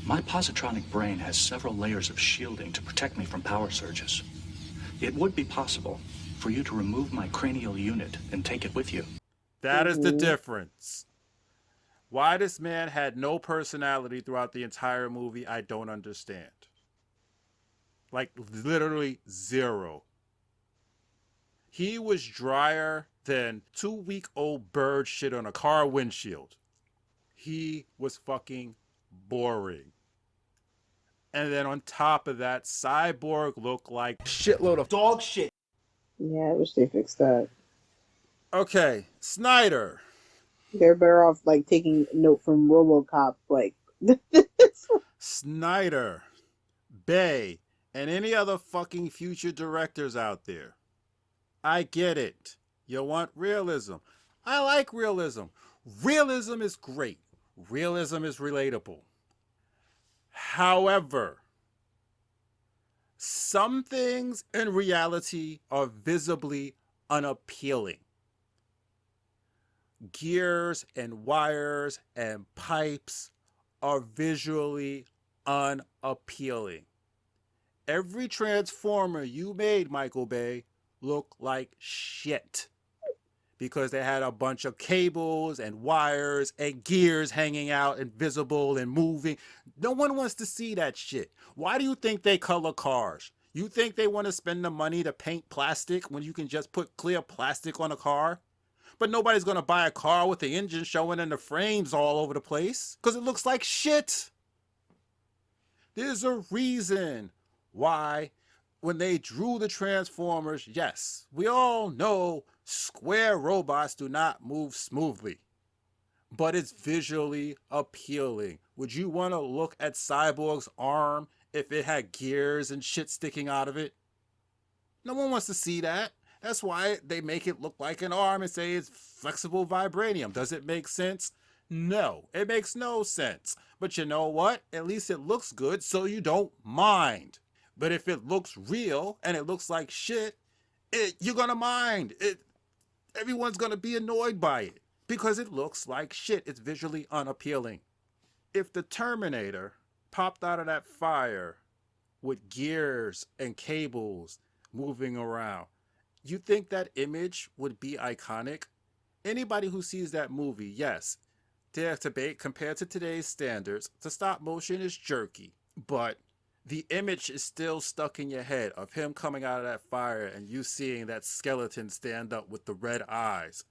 L: My positronic brain has several layers of shielding to protect me from power surges. It would be possible for you to remove my cranial unit and take it with you.
A: That is the difference. Why this man had no personality throughout the entire movie, I don't understand. Like, literally zero. He was drier than 2-week-old bird shit on a car windshield. He was fucking boring. And then on top of that, Cyborg looked like shitload of dog shit.
B: Yeah, I wish they fixed that.
A: Okay, Snyder.
B: They're better off like taking note from RoboCop, like
A: Snyder, Bay, and any other fucking future directors out there. I get it. You want realism. I like realism. Realism is great. Realism is relatable. However, some things in reality are visibly unappealing. Gears and wires and pipes are visually unappealing. Every transformer you made, Michael Bay, looked like shit. Because they had a bunch of cables and wires and gears hanging out and visible and moving. No one wants to see that shit. Why do you think they color cars? You think they want to spend the money to paint plastic when you can just put clear plastic on a car? But nobody's going to buy a car with the engine showing and the frames all over the place because it looks like shit. There's a reason why when they drew the Transformers, yes, we all know square robots do not move smoothly, but it's visually appealing. Would you want to look at Cyborg's arm if it had gears and shit sticking out of it? No one wants to see that. That's why they make it look like an arm and say it's flexible vibranium. Does it make sense? No, it makes no sense. But you know what? At least it looks good, so you don't mind. But if it looks real and it looks like shit, you're gonna mind. Everyone's gonna be annoyed by it because it looks like shit. It's visually unappealing. If the Terminator popped out of that fire with gears and cables moving around, you think that image would be iconic? Anybody who sees that movie, yes, their debate compared to today's standards, the stop motion is jerky, but the image is still stuck in your head of him coming out of that fire and you seeing that skeleton stand up with the red eyes.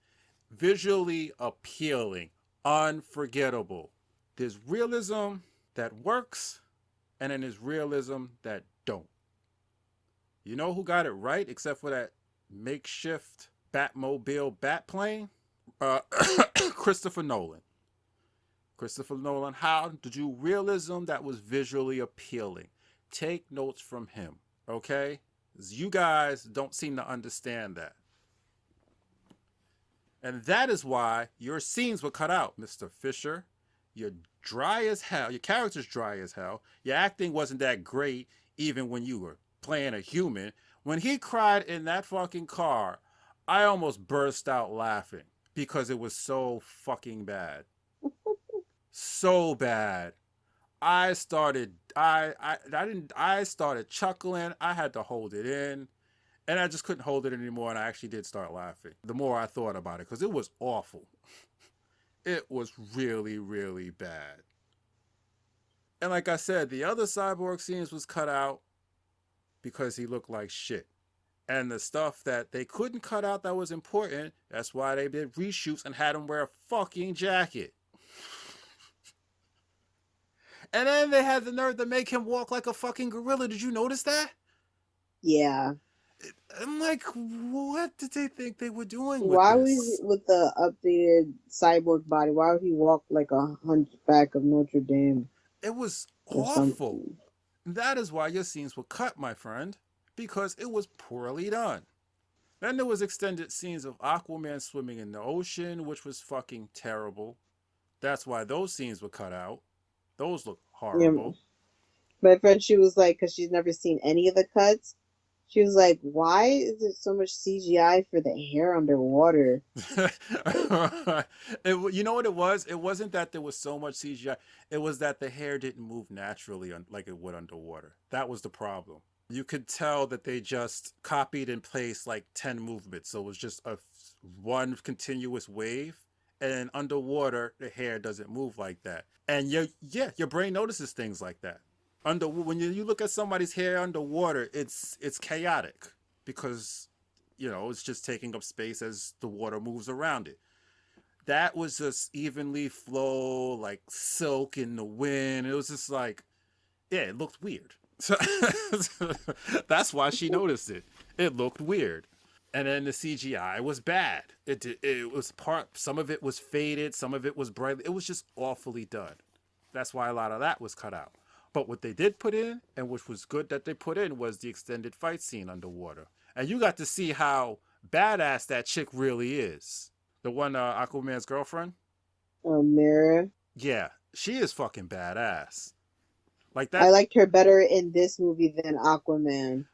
A: Visually appealing, unforgettable. There's realism that works, and then there's realism that don't. You know who got it right except for that makeshift Batmobile Batplane? Christopher Nolan. Christopher Nolan, how to do realism that was visually appealing. Take notes from him, okay? You guys don't seem to understand that. And that is why your scenes were cut out, Mr. Fisher. You're dry as hell. Your character's dry as hell. Your acting wasn't that great even when you were playing a human. When he cried in that fucking car, I almost burst out laughing because it was so fucking bad. So bad. I started chuckling. I had to hold it in. And I just couldn't hold it anymore, and I actually did start laughing the more I thought about it, because it was awful. It was really, really bad. And like I said, the other Cyborg scenes was cut out because he looked like shit. And the stuff that they couldn't cut out that was important, that's why they did reshoots and had him wear a fucking jacket. And then they had the nerve to make him walk like a fucking gorilla. Did you notice that?
B: Yeah.
A: I'm like, what did they think they were doing with
B: Why
A: this?
B: was with the updated cyborg body? Why would he walk like a hunchback of Notre Dame?
A: It was awful. That is why your scenes were cut, my friend, because it was poorly done. Then there was extended scenes of Aquaman swimming in the ocean, which was fucking terrible. That's why those scenes were cut out. Those look
B: Yeah,
A: horrible.
B: my friend, she was like, because she's never seen any of the cuts, she was like, why is there so much CGI for the hair underwater?
A: You know what it was? It wasn't that there was so much CGI. It was that the hair didn't move naturally like it would underwater. That was the problem. You could tell that they just copied and pasted like 10 movements. So it was just one continuous wave. And underwater, the hair doesn't move like that. And your brain notices things like that. When you look at somebody's hair underwater, it's chaotic because it's just taking up space as the water moves around it. That was just evenly flow, like silk in the wind. It was just like, yeah, it looked weird. So that's why she noticed it. It looked weird. And then the CGI was bad. It was some of it was faded, some of it was bright. It was just awfully done. That's why a lot of that was cut out. But what they did put in, and which was good that they put in, was the extended fight scene underwater. And you got to see how badass that chick really is. The one, Aquaman's girlfriend?
B: Mira.
A: Yeah, she is fucking badass. Like that.
B: I liked her better in this movie than Aquaman.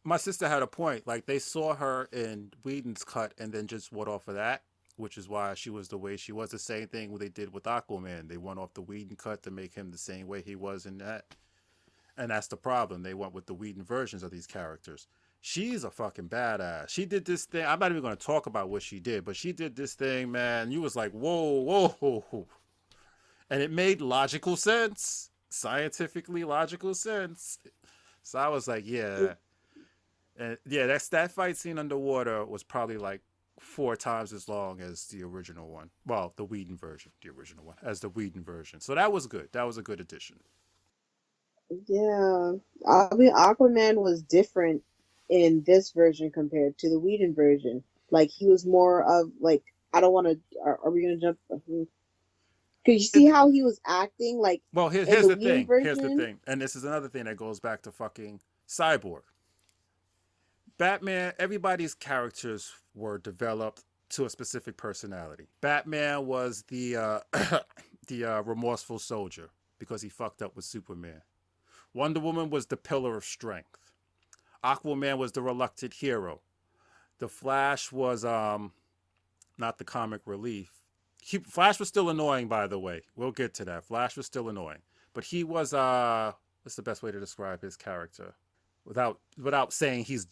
A: My sister had a point. Like, they saw her in Whedon's cut and then just went off of that, which is why she was the way she was. The same thing they did with Aquaman. They went off the Whedon cut to make him the same way he was in that. And that's the problem. They went with the Whedon versions of these characters. She's a fucking badass. She did this thing. I'm not even going to talk about what she did, but she did this thing, man. You was like, whoa, whoa. And it made logical sense. Scientifically logical sense. So I was like, yeah. And yeah, that fight scene underwater was probably like 4 times as long as the original one. Well, the Whedon version, the original one, as the Whedon version. So that was good. That was a good addition.
B: Yeah, I mean, Aquaman was different in this version compared to the Whedon version. Like, he was more of like, I don't want to. Are we gonna jump? Could you see how he was acting? Like,
A: well, here's the thing. Here's the thing, and this is another thing that goes back to fucking Cyborg. Batman, everybody's characters were developed to a specific personality. Batman was the remorseful soldier because he fucked up with Superman. Wonder Woman was the pillar of strength. Aquaman was the reluctant hero. The Flash was not the comic relief. Flash was still annoying, by the way. We'll get to that. Flash was still annoying. But he was what's the best way to describe his character? Without saying he's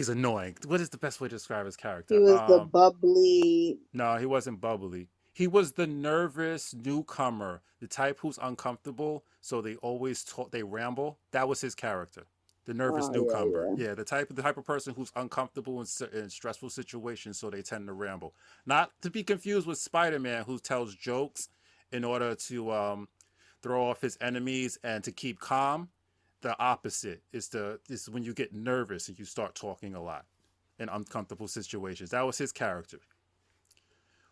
A: annoying. What is the best way to describe his character?
B: He was the bubbly.
A: No, he wasn't bubbly. He was the nervous newcomer, the type who's uncomfortable, so they always they ramble. That was his character. The nervous newcomer. Yeah, the type of person who's uncomfortable in stressful situations, so they tend to ramble. Not to be confused with Spider-Man, who tells jokes in order to throw off his enemies and to keep calm. The opposite is when you get nervous and you start talking a lot in uncomfortable situations. That was his character.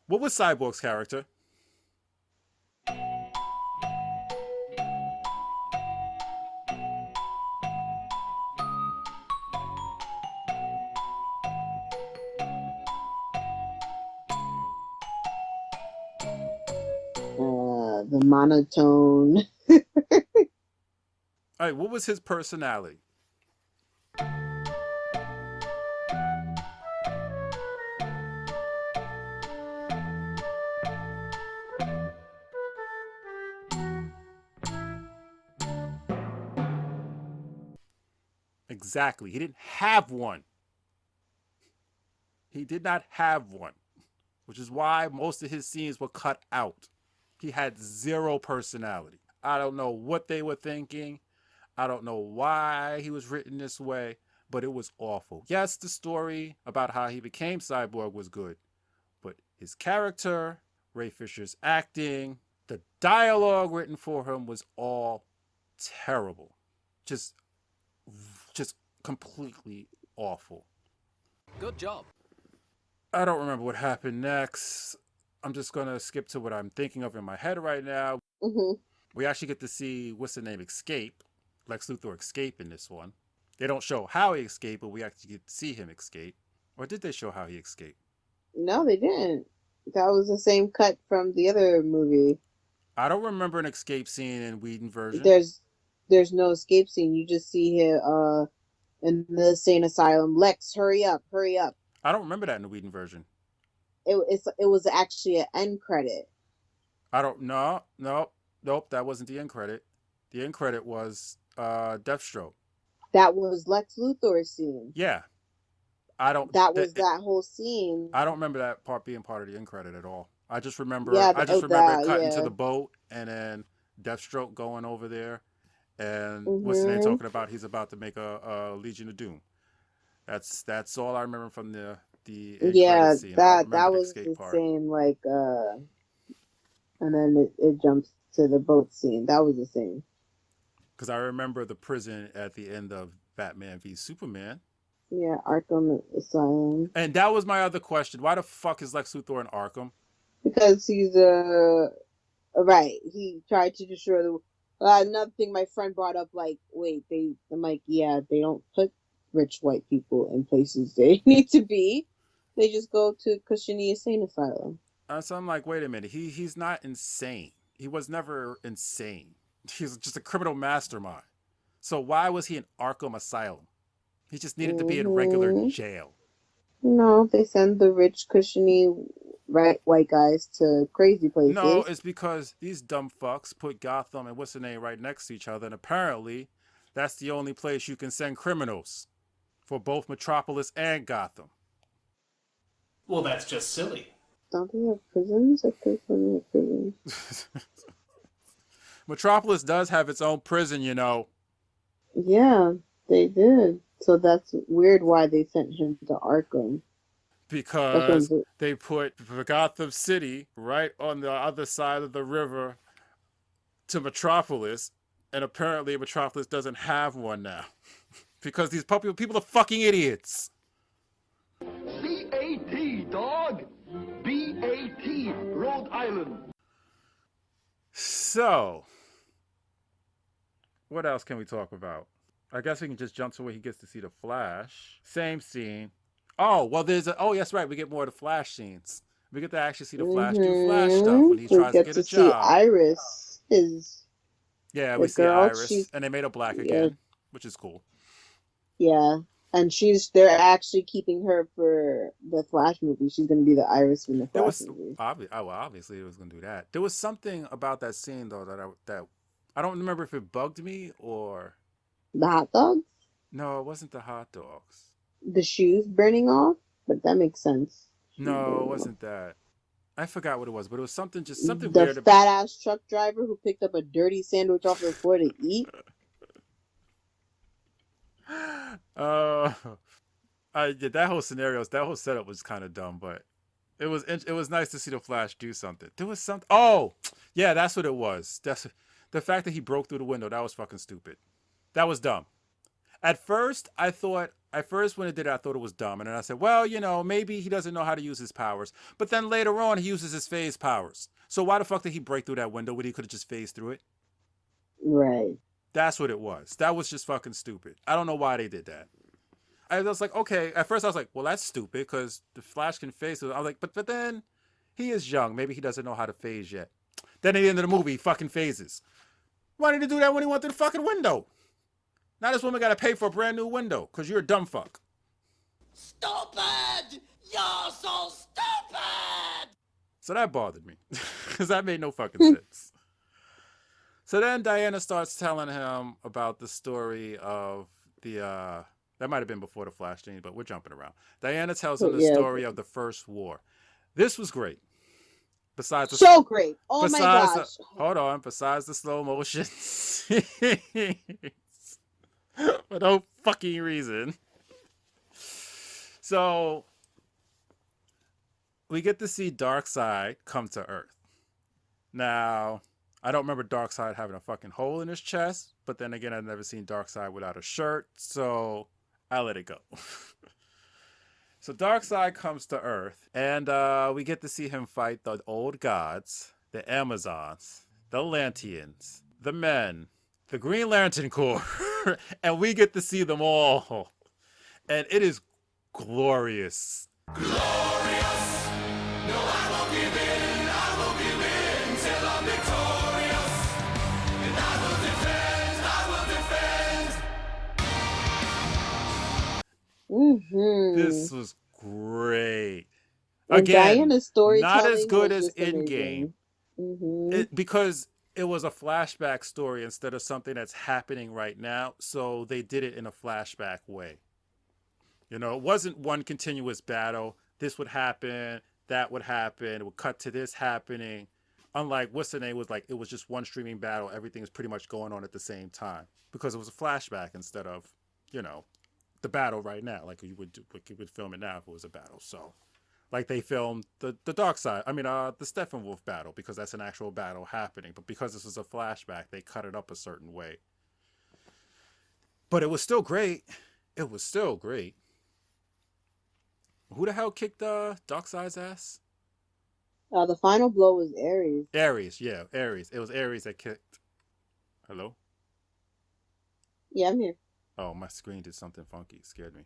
A: What was Cyborg's character?
B: The monotone.
A: All right, what was his personality? Exactly. He didn't have one. He did not have one, which is why most of his scenes were cut out. He had zero personality. I don't know what they were thinking. I don't know why he was written this way, but it was awful. Yes, the story about how he became Cyborg was good, but his character, Ray Fisher's acting, the dialogue written for him was all terrible. Just completely awful.
C: Good job.
A: I don't remember what happened next. I'm just going to skip to what I'm thinking of in my head right now.
B: Mm-hmm.
A: We actually get to see, what's the name, escape. Lex Luthor escape in this one. They don't show how he escaped, but we actually get to see him escape. Or did they show how he escaped?
B: No, they didn't. That was the same cut from the other movie.
A: I don't remember an escape scene in Whedon version.
B: There's no escape scene. You just see him in the insane asylum. Lex, hurry up, hurry up.
A: I don't remember that in the Whedon version.
B: It was actually an end credit.
A: I don't know. Nope, that wasn't the end credit. The end credit was Deathstroke.
B: That was Lex Luthor's scene.
A: Yeah.
B: That whole scene.
A: I don't remember that part being part of the end credit at all. I just remember
B: remember
A: it cutting to the boat and then Deathstroke going over there and what's the name talking about he's about to make a Legion of Doom. That's all I remember from the end scene.
B: that was the same and then it jumps to the boat scene. That was the same.
A: Because I remember the prison at the end of Batman v Superman.
B: Yeah, Arkham Asylum.
A: And that was my other question. Why the fuck is Lex Luthor in Arkham?
B: Because he's right. He tried to destroy the. Another thing my friend brought up, I'm like, yeah, they don't put rich white people in places they need to be. They just go to cushiony insane asylum.
A: So I'm like, wait a minute. He's not insane. He was never insane. He's just a criminal mastermind. So why was he in Arkham Asylum? He just needed to be in regular jail.
B: No, they send the rich, cushiony, white guys to crazy places.
A: No, it's because these dumb fucks put Gotham and what's the name right next to each other, and apparently that's the only place you can send criminals for both Metropolis and Gotham.
M: Well, that's just silly.
B: Don't they have prisons? I think they have prisons.
A: Metropolis does have its own prison, you know.
B: Yeah, they did. So that's weird why they sent him to Arkham.
A: Because they put Gotham City right on the other side of the river to Metropolis, and apparently Metropolis doesn't have one now. Because these people are fucking idiots.
F: B-A-T, dog. B-A-T, Rhode Island.
A: So, what else can we talk about? I guess we can just jump to where he gets to see the Flash. Same scene. Oh, well, that's right. We get more of the Flash scenes. We get to actually see the Flash do Flash stuff when he tries to get a job.
B: See Iris,
A: we see Iris, and they made her black again, which is cool.
B: Yeah, and they're actually keeping her for the Flash movie. She's going to be the Iris in the Flash movie.
A: Obviously, it was going to do that. There was something about that scene though that I don't remember if it bugged me or
B: the hot dogs.
A: No, it wasn't the hot dogs.
B: The shoes burning off, but that makes sense.
A: No, it wasn't that. I forgot what it was, but it was something weird.
B: The fat ass truck driver who picked up a dirty sandwich off the floor to eat.
A: That whole scenario, that whole setup was kind of dumb, but it was nice to see the Flash do something. There was something. Oh, yeah, that's what it was. That's the fact that he broke through the window. That was fucking stupid. That was dumb. At first when it did it, I thought it was dumb. And then I said, well, maybe he doesn't know how to use his powers. But then later on, he uses his phase powers. So why the fuck did he break through that window when he could have just phased through it?
B: Right.
A: That's what it was. That was just fucking stupid. I don't know why they did that. I was like, okay. At first, I was like, well, that's stupid because the Flash can phase through. I was like, but then he is young. Maybe he doesn't know how to phase yet. Then at the end of the movie, he fucking phases. Why did he do that when he went through the fucking window? Now this woman got to pay for a brand new window because you're a dumb fuck.
F: Stupid! You're so stupid!
A: So that bothered me because that made no fucking sense. So then Diana starts telling him about the story of the, that might have been before the Flash scene, but we're jumping around. Diana tells him the story of the First War. This was great. Besides the
B: great. Oh my gosh.
A: Hold on. Besides the slow motion for no fucking reason. So we get to see Darkseid come to Earth. Now, I don't remember Darkseid having a fucking hole in his chest, but then again, I've never seen Darkseid without a shirt, so I let it go. So Darkseid comes to Earth, and we get to see him fight the old gods, the Amazons, the Lanteans, the men, the Green Lantern Corps, and we get to see them all, and it is glorious.
F: Glorious. No, I won't give in. I won't give in till I'm victorious. And I will defend.
A: This was great.
B: And
A: Again,
B: Diana's
A: not as
B: storytelling
A: good
B: was
A: as
B: just
A: Endgame,
B: amazing.
A: because it was a flashback story instead of something that's happening right now. So they did it in a flashback way. You know, it wasn't one continuous battle. This would happen, that would happen. It would cut to this happening. Unlike what's the name was like, it was just one streaming battle. Everything is pretty much going on at the same time because it was a flashback instead of, you know, the battle right now. Like you would film it now if it was a battle. So, like they filmed the Dark Side. I mean, the Steppenwolf battle because that's an actual battle happening. But because this was a flashback, they cut it up a certain way. But it was still great. It was still great. Who the hell kicked Darkseid's ass?
B: The final blow was Ares.
A: Ares, yeah, Ares. It was Ares that kicked. Hello?
B: Yeah, I'm here.
A: Oh, my screen did something funky. It scared me.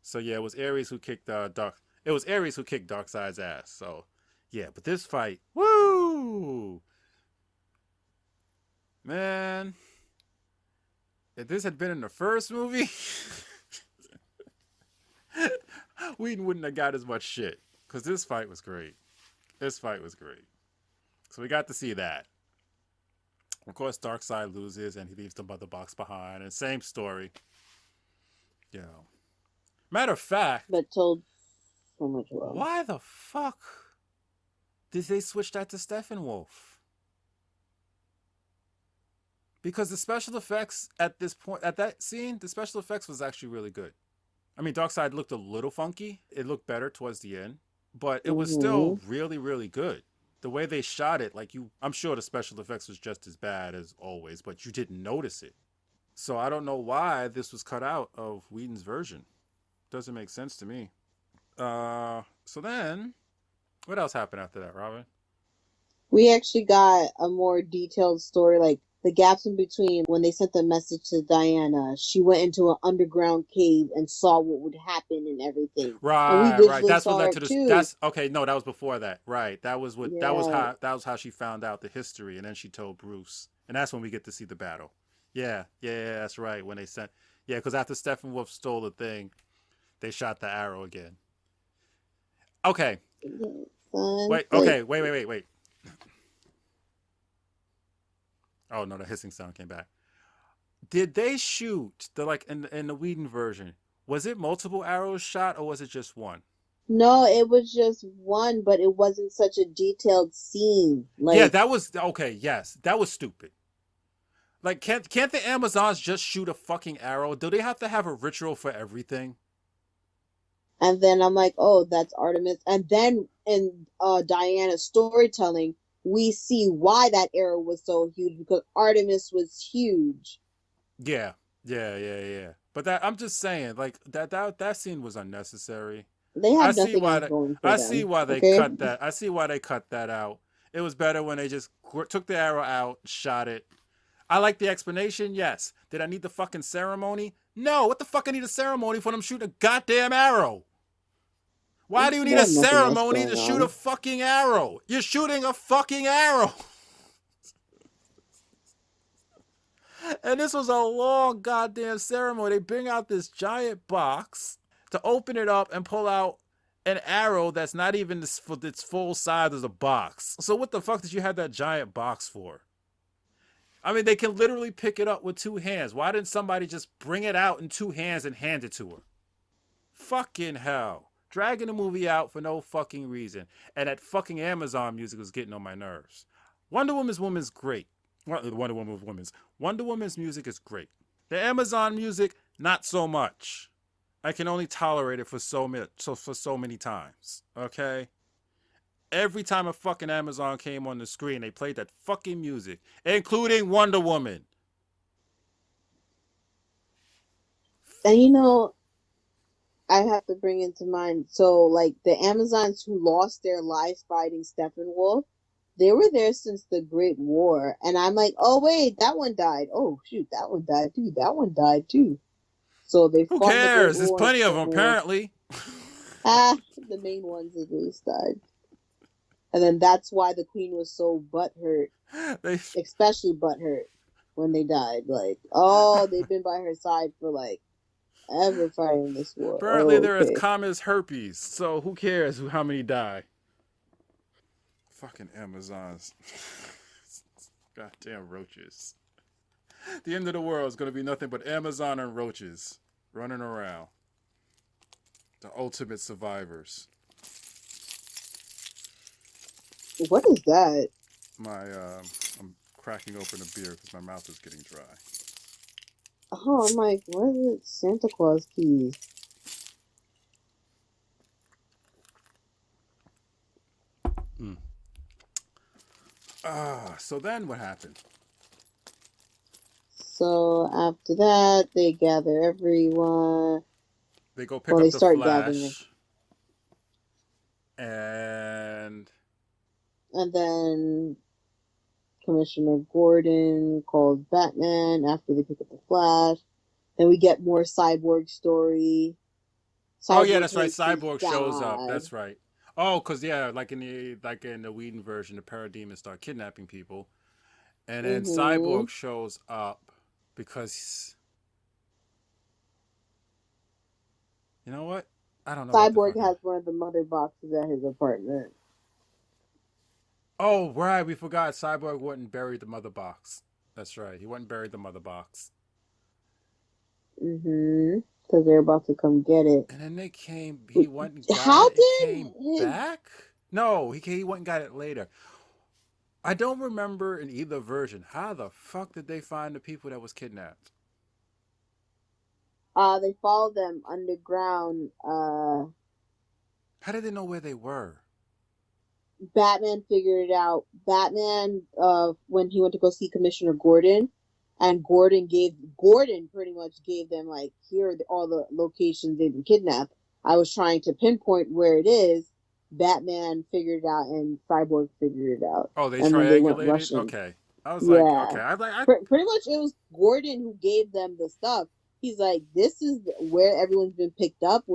A: So yeah, it was Ares who kicked Darkseid's ass. So yeah, but this fight, woo! Man, if this had been in the first movie, Whedon wouldn't have got as much shit. Because this fight was great. So we got to see that. Of course, Darkseid loses and he leaves the mother box behind. And same story. You know. Matter of fact.
B: But told so much well.
A: Why the fuck did they switch that to Steppenwolf? Because the special effects at this point, at that scene, the special effects was actually really good. I mean, Darkseid looked a little funky. It looked better towards the end. But it was still really, really good. The way they shot it, like I'm sure the special effects was just as bad as always, but you didn't notice it. So I don't know why this was cut out of Whedon's version. Doesn't make sense to me. So then, what else happened after that, Robin?
B: We actually got a more detailed story, like the gaps in between when they sent the message to Diana. She went into an underground cave and saw what would happen and everything.
A: Right,
B: and we
A: right. That's what led to
B: this.
A: That's okay. No, that was before that. Right. That was what.
B: Yeah.
A: That was how she found out the history, and then she told Bruce, and that's when we get to see the battle. Yeah. That's right. When they sent. Yeah, because after Steppenwolf stole the thing, they shot the arrow again. Okay. Wait. Okay. Wait. Oh no, the hissing sound came back. Did they shoot in the Whedon version? Was it multiple arrows shot or was it just one?
B: No, it was just one, but it wasn't such a detailed scene.
A: Yeah, that was okay. Yes, that was stupid. Like, can't the Amazons just shoot a fucking arrow? Do they have to have a ritual for everything?
B: And then I'm like, oh, that's Artemis. And then in Diana's storytelling, we see why that arrow was so huge because Artemis was huge.
A: Yeah. But I'm just saying, like that scene was unnecessary.
B: They had nothing else going for them.
A: I see why they cut that. I see why they cut that out. It was better when they just took the arrow out, shot it. I like the explanation. Yes. Did I need the fucking ceremony? No. What the fuck I need a ceremony for them shooting a goddamn arrow? Why do you need a ceremony to shoot a fucking arrow? You're shooting a fucking arrow. And this was a long goddamn ceremony. They bring out this giant box to open it up and pull out an arrow that's not even its full size as a box. So what the fuck did you have that giant box for? I mean, they can literally pick it up with two hands. Why didn't somebody just bring it out in two hands and hand it to her? Fucking hell. Dragging the movie out for no fucking reason. And that fucking Amazon music was getting on my nerves. Wonder Woman's great. Wonder Woman's music is great. The Amazon music, not so much. I can only tolerate it for so many times. Okay? Every time a fucking Amazon came on the screen, they played that fucking music, including Wonder Woman.
B: And you know, I have to bring into mind, so like the Amazons who lost their lives fighting Steppenwolf, they were there since the Great War, and I'm like, oh wait, that one died. Oh shoot, that one died too. That one died too. So they
A: Who
B: fought in the Great
A: cares? There's
B: War.
A: plenty of them, apparently.
B: The main ones at least died. And then that's why the queen was so butthurt, especially butthurt when they died. Like, oh, they've been by her side for like ever fighting this war.
A: Apparently, they're as
B: Okay.
A: common as herpes, so who cares how many die? Fucking Amazons. Goddamn roaches. The end of the world is going to be nothing but Amazon and roaches running around. The ultimate survivors.
B: What is that?
A: I'm cracking open a beer because my mouth is getting dry.
B: Oh, I'm like, what is it? Santa Claus keys.
A: So then what happened?
B: So after that, they gather everyone.
A: They go pick up the
B: start
A: Flash.
B: gathering. And then Commissioner Gordon calls Batman after they pick up the Flash. Then we get more Cyborg story.
A: Oh yeah, that's right. Cyborg shows up. That's right. Oh, cause yeah, like in the Whedon version, the Parademons start kidnapping people, and then Cyborg shows up because you know what? I don't know.
B: Cyborg has one of the mother boxes at his apartment.
A: Oh right, we forgot. Cyborg went and buried the mother box. That's right. He went and buried the mother box.
B: Because they're about to come get it.
A: And then they came. He went and got it. Came back? No, he went and got it later. I don't remember in either version. How the fuck did they find the people that was kidnapped?
B: They followed them underground.
A: How did they know where they were?
B: Batman figured it out. Batman, when he went to go see Commissioner Gordon, and Gordon pretty much gave them like, here are all the locations they've been kidnapped. I was trying to pinpoint where it is. Batman figured it out, and Cyborg figured it out.
A: Oh, they
B: and
A: triangulated. Okay, I was like, okay,
B: pretty much it was Gordon who gave them the stuff. He's like, this is where everyone's been picked up.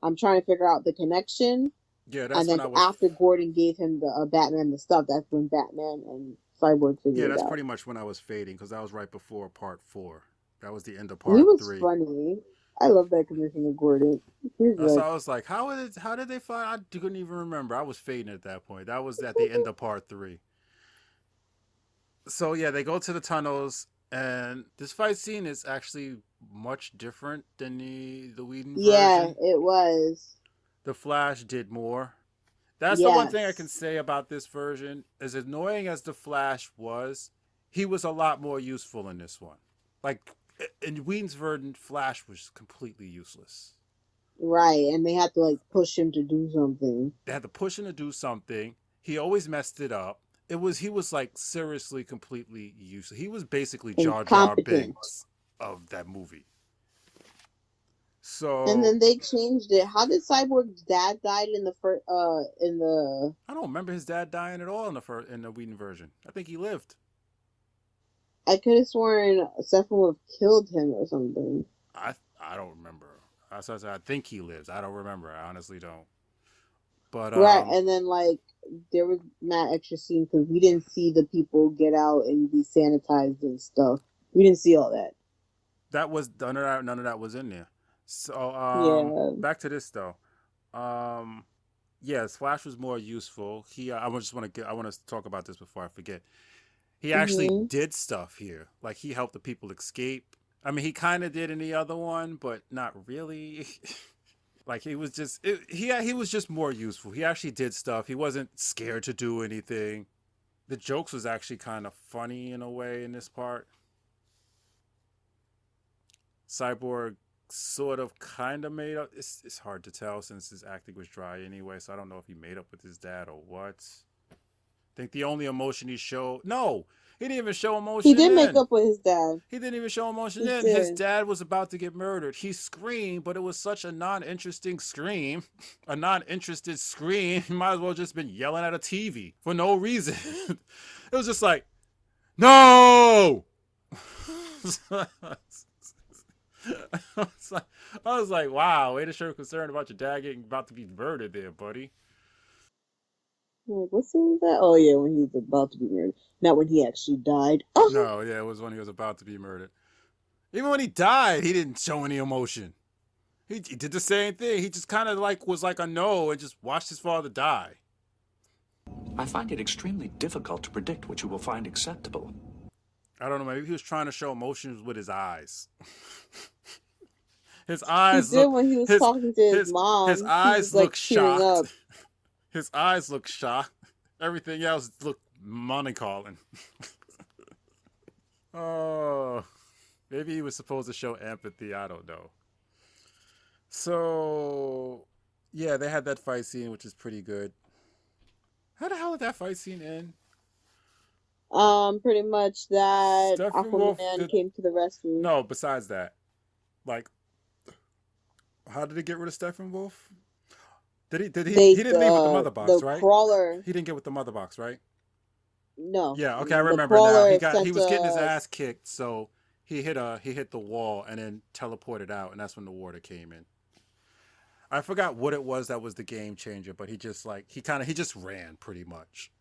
B: I'm trying to figure out the connection.
A: Yeah, that's
B: and then after Gordon gave him the Batman the stuff, that's when Batman and Cyborg figured it out.
A: Yeah, that's pretty much when I was fading because that was right before part 4. That was the end of part 3.
B: He was funny. I love that Commissioner Gordon.
A: So I was like, how did they find? I couldn't even remember. I was fading at that point. That was at the end of part 3. So yeah, they go to the tunnels, and this fight scene is actually much different than the Whedon version.
B: Yeah, it was.
A: The Flash did more. That's the one thing I can say about this version. As annoying as the Flash was, he was a lot more useful in this one. Like, in Whedon's version, Flash was completely useless.
B: Right, and they had to like push him to do something.
A: They had to push him to do something. He always messed it up. He was like seriously completely useless. He was basically Jar Jar Binks of that movie. So
B: and then they changed it. How did Cyborg's dad died in the first?
A: I don't remember his dad dying at all in the Whedon version. I think he lived.
B: I could have sworn Stephen killed him or something.
A: I don't remember. I think he lives. I don't remember. I honestly don't. But
B: right, and then like there was mad extra scene because we didn't see the people get out and be sanitized and stuff. We didn't see all that.
A: That was none of that was in there. So back to this though. Yes, Flash was more useful. I want to talk about this before I forget. He actually did stuff here. Like he helped the people escape. I mean, he kind of did in the other one, but not really. Like he was just he was just more useful. He actually did stuff. He wasn't scared to do anything. The jokes was actually kind of funny in a way in this part. Cyborg sort of kind of made up. It's hard to tell since his acting was dry anyway, so I don't know if he made up with his dad or what. I think the only emotion he showed... No! He didn't even show emotion.
B: He did make up with his dad.
A: He didn't even show emotion.
B: He
A: In
B: did.
A: his dad was about to get murdered. He screamed, but it was such a non-interesting scream, a non-interested scream. He might as well just been yelling at a TV for no reason. It was just like, no. I was like, wow, way to show concern about your dad getting about to be murdered there, buddy.
B: Like, what's in that? Oh yeah, when he was about to be murdered, not when he actually died. Oh.
A: No, yeah, it was when he was about to be murdered. Even when he died, he didn't show any emotion. He did the same thing. He just kind of like was like a no and just watched his father die.
L: I find it extremely difficult to predict what you will find acceptable.
A: I don't know, maybe he was trying to show emotions with his eyes. His eyes
B: He did when he was talking to his mom.
A: His eyes
B: like,
A: look shocked. His eyes look shocked. Everything else looked money calling. Oh, maybe he was supposed to show empathy. I don't know. So, yeah, they had that fight scene, which is pretty good. How the hell did that fight scene end?
B: Pretty much that
A: Steppenwolf
B: Aquaman came to the rescue.
A: No, besides that, like, how did he get rid of Steppenwolf? Did he? He didn't leave with the mother box, right?
B: Crawler.
A: He didn't get with the mother box, right?
B: No.
A: Yeah. Okay, I remember now. He was getting his ass kicked, so he hit the wall and then teleported out, and that's when the water came in. I forgot what it was that was the game changer, but he just ran pretty much.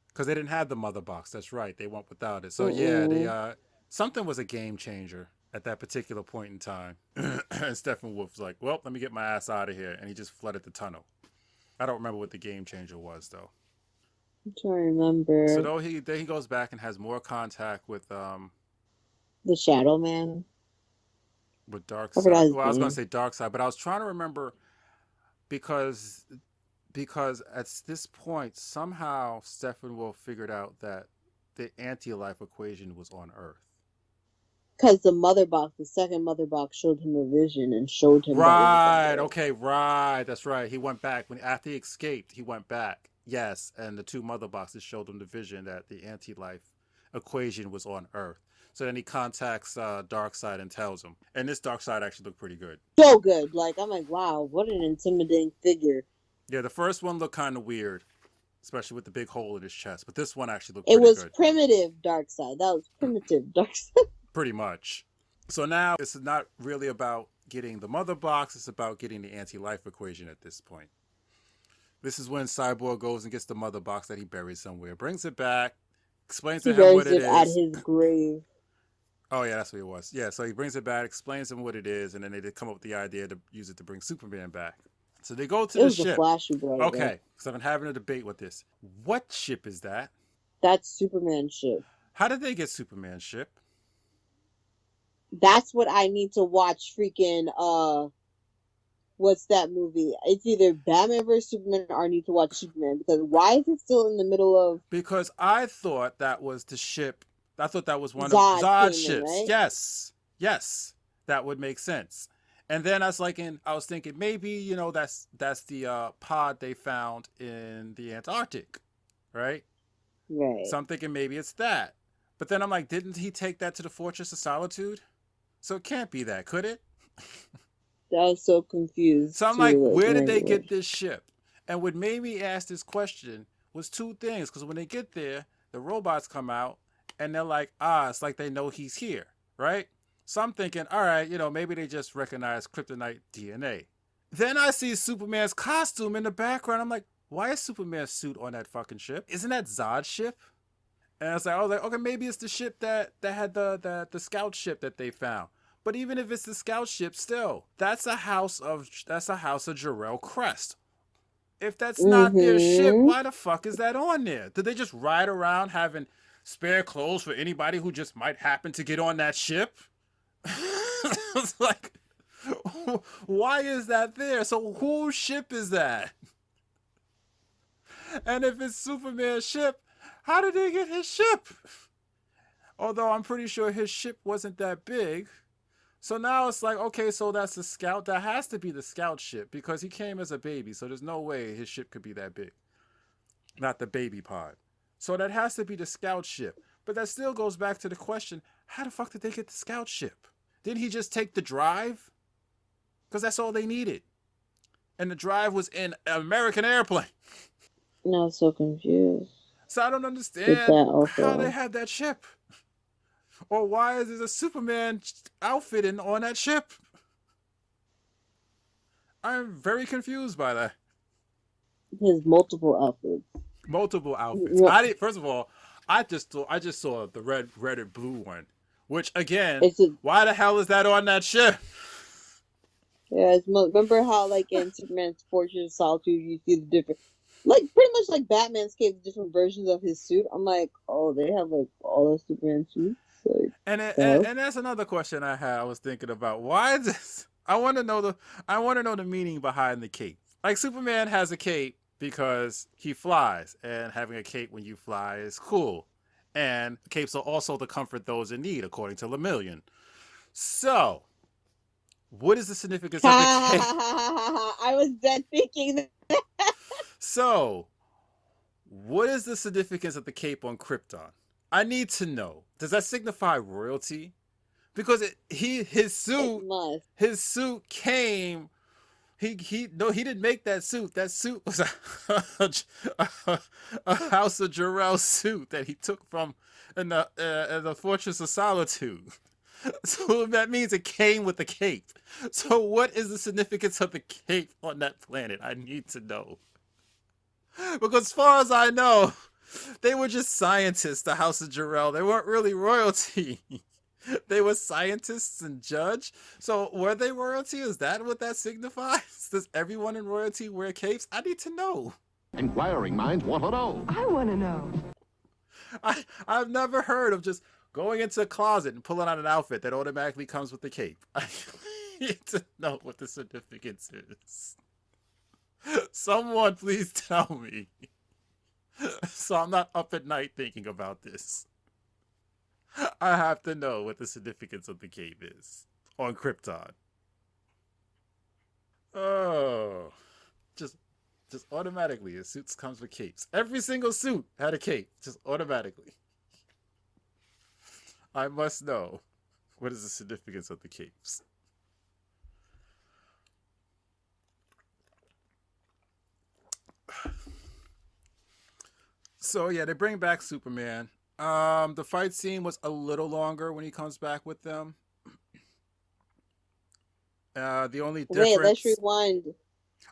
A: Because they didn't have the mother box. That's right. They went without it. So yeah, something was a game changer at that particular point in time. And Steppenwolf was like, well, let me get my ass out of here. And he just flooded the tunnel. I don't remember what the game changer was, though.
B: I'm trying to remember.
A: So then he goes back and has more contact with
B: the Shadow Man.
A: With Darkseid. Well, I was going to say Darkseid, but I was trying to remember because at this point, somehow Steppenwolf figured out that the anti-life equation was on Earth.
B: Because the second mother box showed him a vision and showed him.
A: Right, okay, right. That's right. He went back. After he escaped, he went back. Yes, and the two mother boxes showed him the vision that the anti-life equation was on Earth. So then he contacts Darkseid and tells him. And this Darkseid actually looked pretty good.
B: So good. Like, I'm like, wow, what an intimidating figure.
A: Yeah, the first one looked kind of weird, especially with the big hole in his chest. But this one actually looked pretty good.
B: It was primitive Darkseid. That was primitive Darkseid.
A: Pretty much. So now this is not really about getting the mother box. It's about getting the anti-life equation at this point. This is when Cyborg goes and gets the mother box that he buried somewhere. Brings it back. Explains to him what it is.
B: At his grave.
A: Oh, yeah, that's what it was. Yeah, so he brings it back, explains to him what it is, and then they come up with the idea to use it to bring Superman back. So they go to the ship. Okay, because I've been having a debate with this. What ship is that?
B: That's Superman's ship.
A: How did they get Superman's ship?
B: That's what I need to watch freaking, what's that movie? It's either Batman vs. Superman or I need to watch Superman, because why is it still in the middle of...
A: Because I thought that was the ship... I thought that was one of Zod's ships. Right? Yes, that would make sense. And then I was thinking maybe that's the pod they found in the Antarctic, right?
B: Right.
A: So I'm thinking maybe it's that. But then I'm like, didn't he take that to the Fortress of Solitude? So it can't be that, could it?
B: I was so confused.
A: So I'm like, where did they get this ship? And what made me ask this question was two things, because when they get there, the robots come out. And they're like, it's like they know he's here, right? So I'm thinking, all right, maybe they just recognize kryptonite DNA. Then I see Superman's costume in the background. I'm like, why is Superman's suit on that fucking ship? Isn't that Zod's ship? And I was like, okay, maybe it's the ship that had the scout ship that they found. But even if it's the scout ship, still, that's a house of Jor-El Crest. If that's not their ship, why the fuck is that on there? Did they just ride around having spare clothes for anybody who just might happen to get on that ship? It's like, why is that there? So whose ship is that? And if it's Superman's ship, how did they get his ship? Although I'm pretty sure his ship wasn't that big. So now it's like, okay, so that's the scout. That has to be the scout ship because he came as a baby. So there's no way his ship could be that big. Not the baby pod. So that has to be the scout ship. But that still goes back to the question, how the fuck did they get the scout ship? Didn't he just take the drive? Because that's all they needed. And the drive was in an American airplane.
B: Now I'm so confused.
A: So I don't
B: With
A: understand
B: that also.
A: how they had that ship. Or why is there a Superman outfit on that ship? I'm very confused by that.
B: His multiple outfits.
A: Multiple outfits. First of all, I just saw the red and blue one. Which again, why the hell is that on that ship?
B: Yeah, remember how like in Superman's Fortress of Solitude you see the different, like pretty much like Batman's cape, different versions of his suit. I'm like, oh, they have like all the Superman suits. Like,
A: and that's another question I had. I was thinking about why is this. I want to know the meaning behind the cape. Like Superman has a cape because he flies, and having a cape when you fly is cool. And capes are also to comfort those in need, according to Lemillion. So, what is the significance of the cape?
B: I was dead thinking that.
A: So, what is the significance of the cape on Krypton? I need to know. Does that signify royalty? Because his suit came. He didn't make that suit. That suit was a House of Jor-El suit that he took from in the Fortress of Solitude. So that means it came with the cape. So what is the significance of the cape on that planet? I need to know. Because as far as I know, they were just scientists, the House of Jor-El. They weren't really royalty. They were scientists and judge. So were they royalty? Is that what that signifies? Does everyone in royalty wear capes? I need to know.
N: Inquiring minds want to know.
J: I want to know.
A: I've never heard of just going into a closet and pulling out an outfit that automatically comes with the cape. I need to know what the significance is. Someone please tell me. So I'm not up at night thinking about this. I have to know what the significance of the cape is on Krypton. Oh, just automatically, his suits comes with capes. Every single suit had a cape, just automatically. I must know what is the significance of the capes. So yeah, they bring back Superman. The fight scene was a little longer when he comes back with them. The only difference.
B: Wait, let's rewind.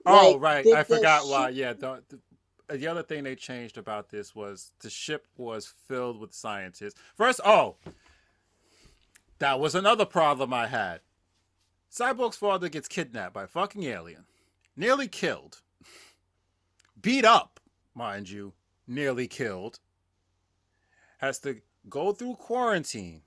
A: Oh, right. I forgot why. Yeah, the other thing they changed about this was the ship was filled with scientists. First, that was another problem I had. Cyborg's father gets kidnapped by a fucking alien. Nearly killed. Beat up, mind you. Nearly killed. Has to go through quarantine,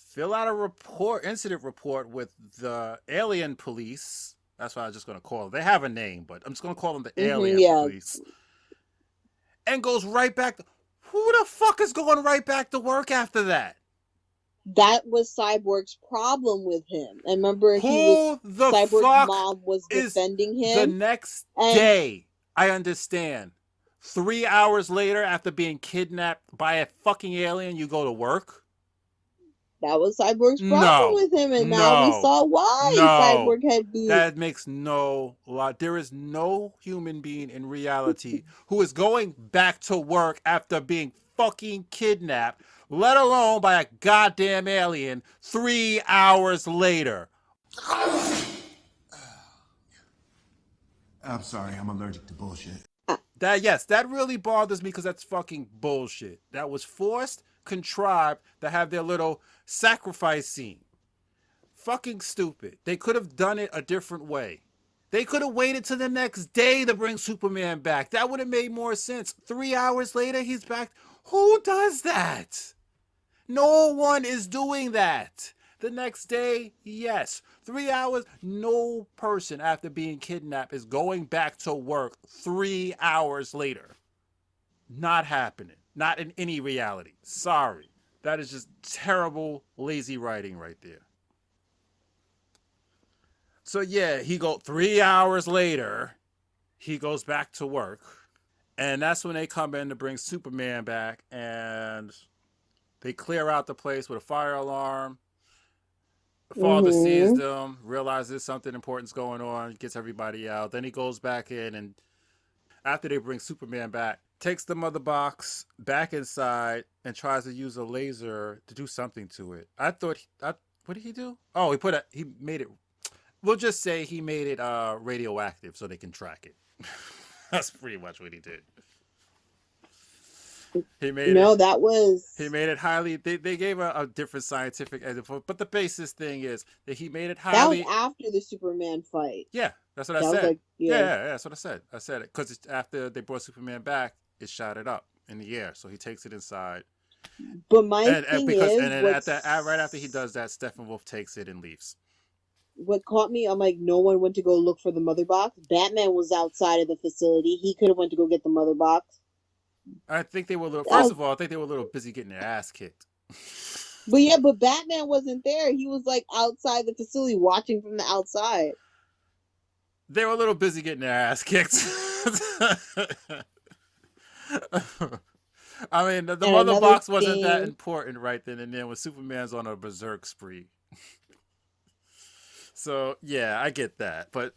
A: fill out a incident report with the alien police. That's what I was just going to call them. They have a name, but I'm just going to call them the alien police. And goes right back. Who the fuck is going right back to work after that?
B: That was Cyborg's problem with him. And remember, Cyborg's mom was defending him.
A: The next day, I understand. 3 hours later, after being kidnapped by a fucking alien, you go to work?
B: That was Cyborg's problem with him, and now we saw why Cyborg had been.
A: That makes no lot. There is no human being in reality who is going back to work after being fucking kidnapped, let alone by a goddamn alien 3 hours later.
O: I'm sorry, I'm allergic to bullshit.
A: That really bothers me because that's fucking bullshit. That was forced, contrived to have their little sacrifice scene. Fucking stupid. They could have done it a different way. They could have waited till the next day to bring Superman back. That would have made more sense. 3 hours later, he's back. Who does that? No one is doing that. The next day, yes. 3 hours, no person after being kidnapped is going back to work 3 hours later. Not happening. Not in any reality. Sorry. That is just terrible, lazy writing right there. So yeah, 3 hours later, he goes back to work. And that's when they come in to bring Superman back, and they clear out the place with a fire alarm. The father sees them, realizes something important's going on, gets everybody out. Then he goes back in, and after they bring Superman back, takes the mother box back inside and tries to use a laser to do something to it. What did he do? Oh, he made it. We'll just say he made it radioactive so they can track it. That's pretty much what he did. He made it highly. They gave a different scientific, but the basis thing is that he made it highly.
B: That was after the Superman fight.
A: Yeah, that's what I said. Yeah, that's what I said. I said it because after they brought Superman back, it shot it up in the air, so he takes it inside.
B: But right
A: after he does that, Steppenwolf takes it and leaves.
B: What caught me, I'm like, no one went to go look for the mother box. Batman was outside of the facility. He could have went to go get the mother box.
A: I think they were a little. First of all, I think they were a little busy getting their ass kicked.
B: But Batman wasn't there. He was like outside the facility, watching from the outside.
A: They were a little busy getting their ass kicked. I mean, the mother box wasn't that important right then and there when Superman's on a berserk spree. So yeah, I get that, but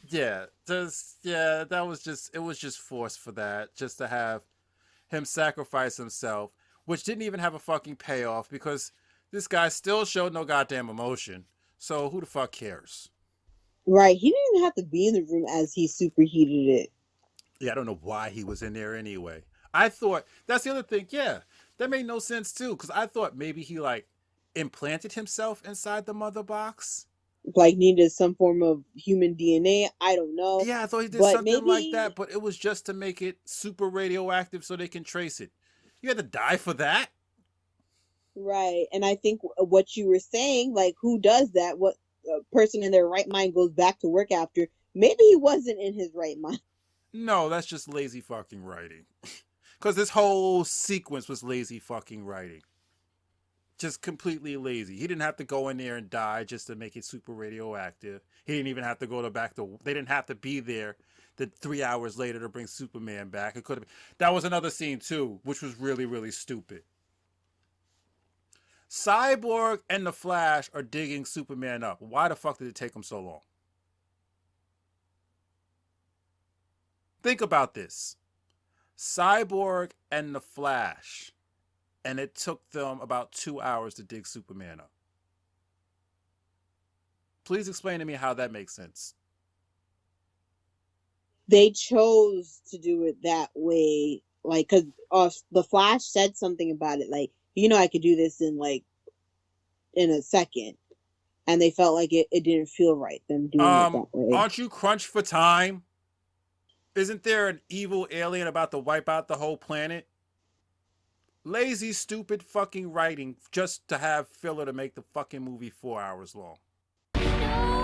A: yeah, it was just forced for that, just to have him sacrifice himself, which didn't even have a fucking payoff because this guy still showed no goddamn emotion. So who the fuck cares?
B: Right, he didn't even have to be in the room as he superheated it.
A: Yeah, I don't know why he was in there anyway. I thought that's the other thing. Yeah, that made no sense too, because I thought maybe he like implanted himself inside the mother box.
B: Like needed some form of human DNA. I don't know.
A: Yeah, I thought he did something like that, but it was just to make it super radioactive so they can trace it. You had to die for that?
B: Right, and I think what you were saying, like, who does that? What person in their right mind goes back to work after? Maybe he wasn't in his right mind.
A: No, that's just lazy fucking writing. Because this whole sequence was lazy fucking writing. Just completely lazy. He didn't have to go in there and die just to make it super radioactive. He didn't even have to go they didn't have to be there 3 hours later to bring Superman back. It could have. That was another scene too, which was really, really stupid. Cyborg and the Flash are digging Superman up. Why the fuck did it take them so long? Think about this. Cyborg and the Flash. And it took them about 2 hours to dig Superman up. Please explain to me how that makes sense.
B: They chose to do it that way, like, because the Flash said something about it, like, I could do this in a second, and they felt like it didn't feel right them doing it that way.
A: Aren't you crunched for time? Isn't there an evil alien about to wipe out the whole planet? Lazy, stupid fucking writing just to have filler to make the fucking movie 4 hours long.
G: Buttercup.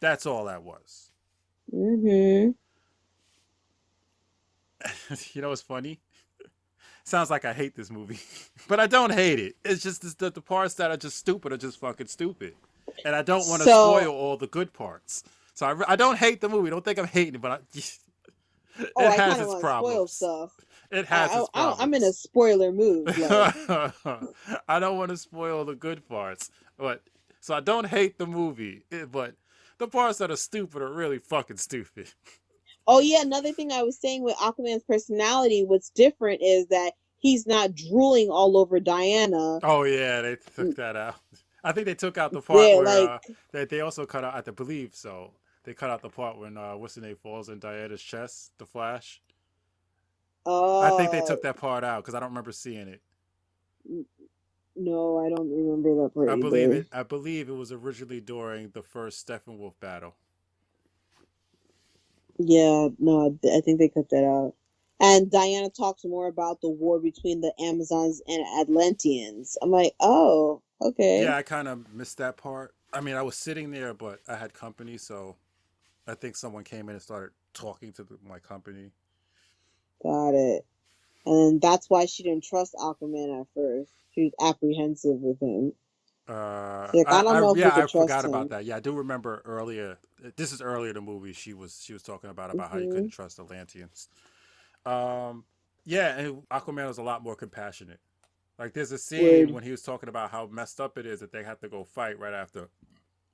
A: That's all that was.
B: Mm-hmm.
A: You know what's funny? Sounds like I hate this movie, but I don't hate it. It's just the parts that are just stupid are just fucking stupid, and I don't want to spoil all the good parts. So I don't hate the movie. Don't think I'm hating it, but it has its problems.
B: Spoil stuff.
A: It has its problems.
B: I'm in a spoiler mood. Like.
A: I don't want to spoil the good parts, so I don't hate the movie, but the parts that are stupid are really fucking stupid.
B: Oh yeah, another thing I was saying with Aquaman's personality, what's different is that he's not drooling all over Diana.
A: Oh yeah, they took that out. I think they took out the part where they also cut out, I believe so. They cut out the part when what's the name falls in Diana's chest, the Flash. I think they took that part out because I don't remember seeing it.
B: No, I don't remember that part.
A: I believe it was originally during the first Steppenwolf battle.
B: Yeah, no, I think they cut that out. And Diana talks more about the war between the Amazons and Atlanteans. I'm like, oh, okay.
A: Yeah, I kind of missed that part. I mean, I was sitting there, but I had company, so I think someone came in and started talking to my company.
B: Got it. And that's why she didn't trust Aquaman at first. She was apprehensive with him. She's like, I don't know if we
A: I
B: could trust
A: forgot about
B: him.
A: that. Yeah, I do remember earlier. This is earlier in the movie. She was talking about how you couldn't trust Atlanteans. Yeah, and Aquaman was a lot more compassionate. Like, there's a scene when he was talking about how messed up it is that they have to go fight right after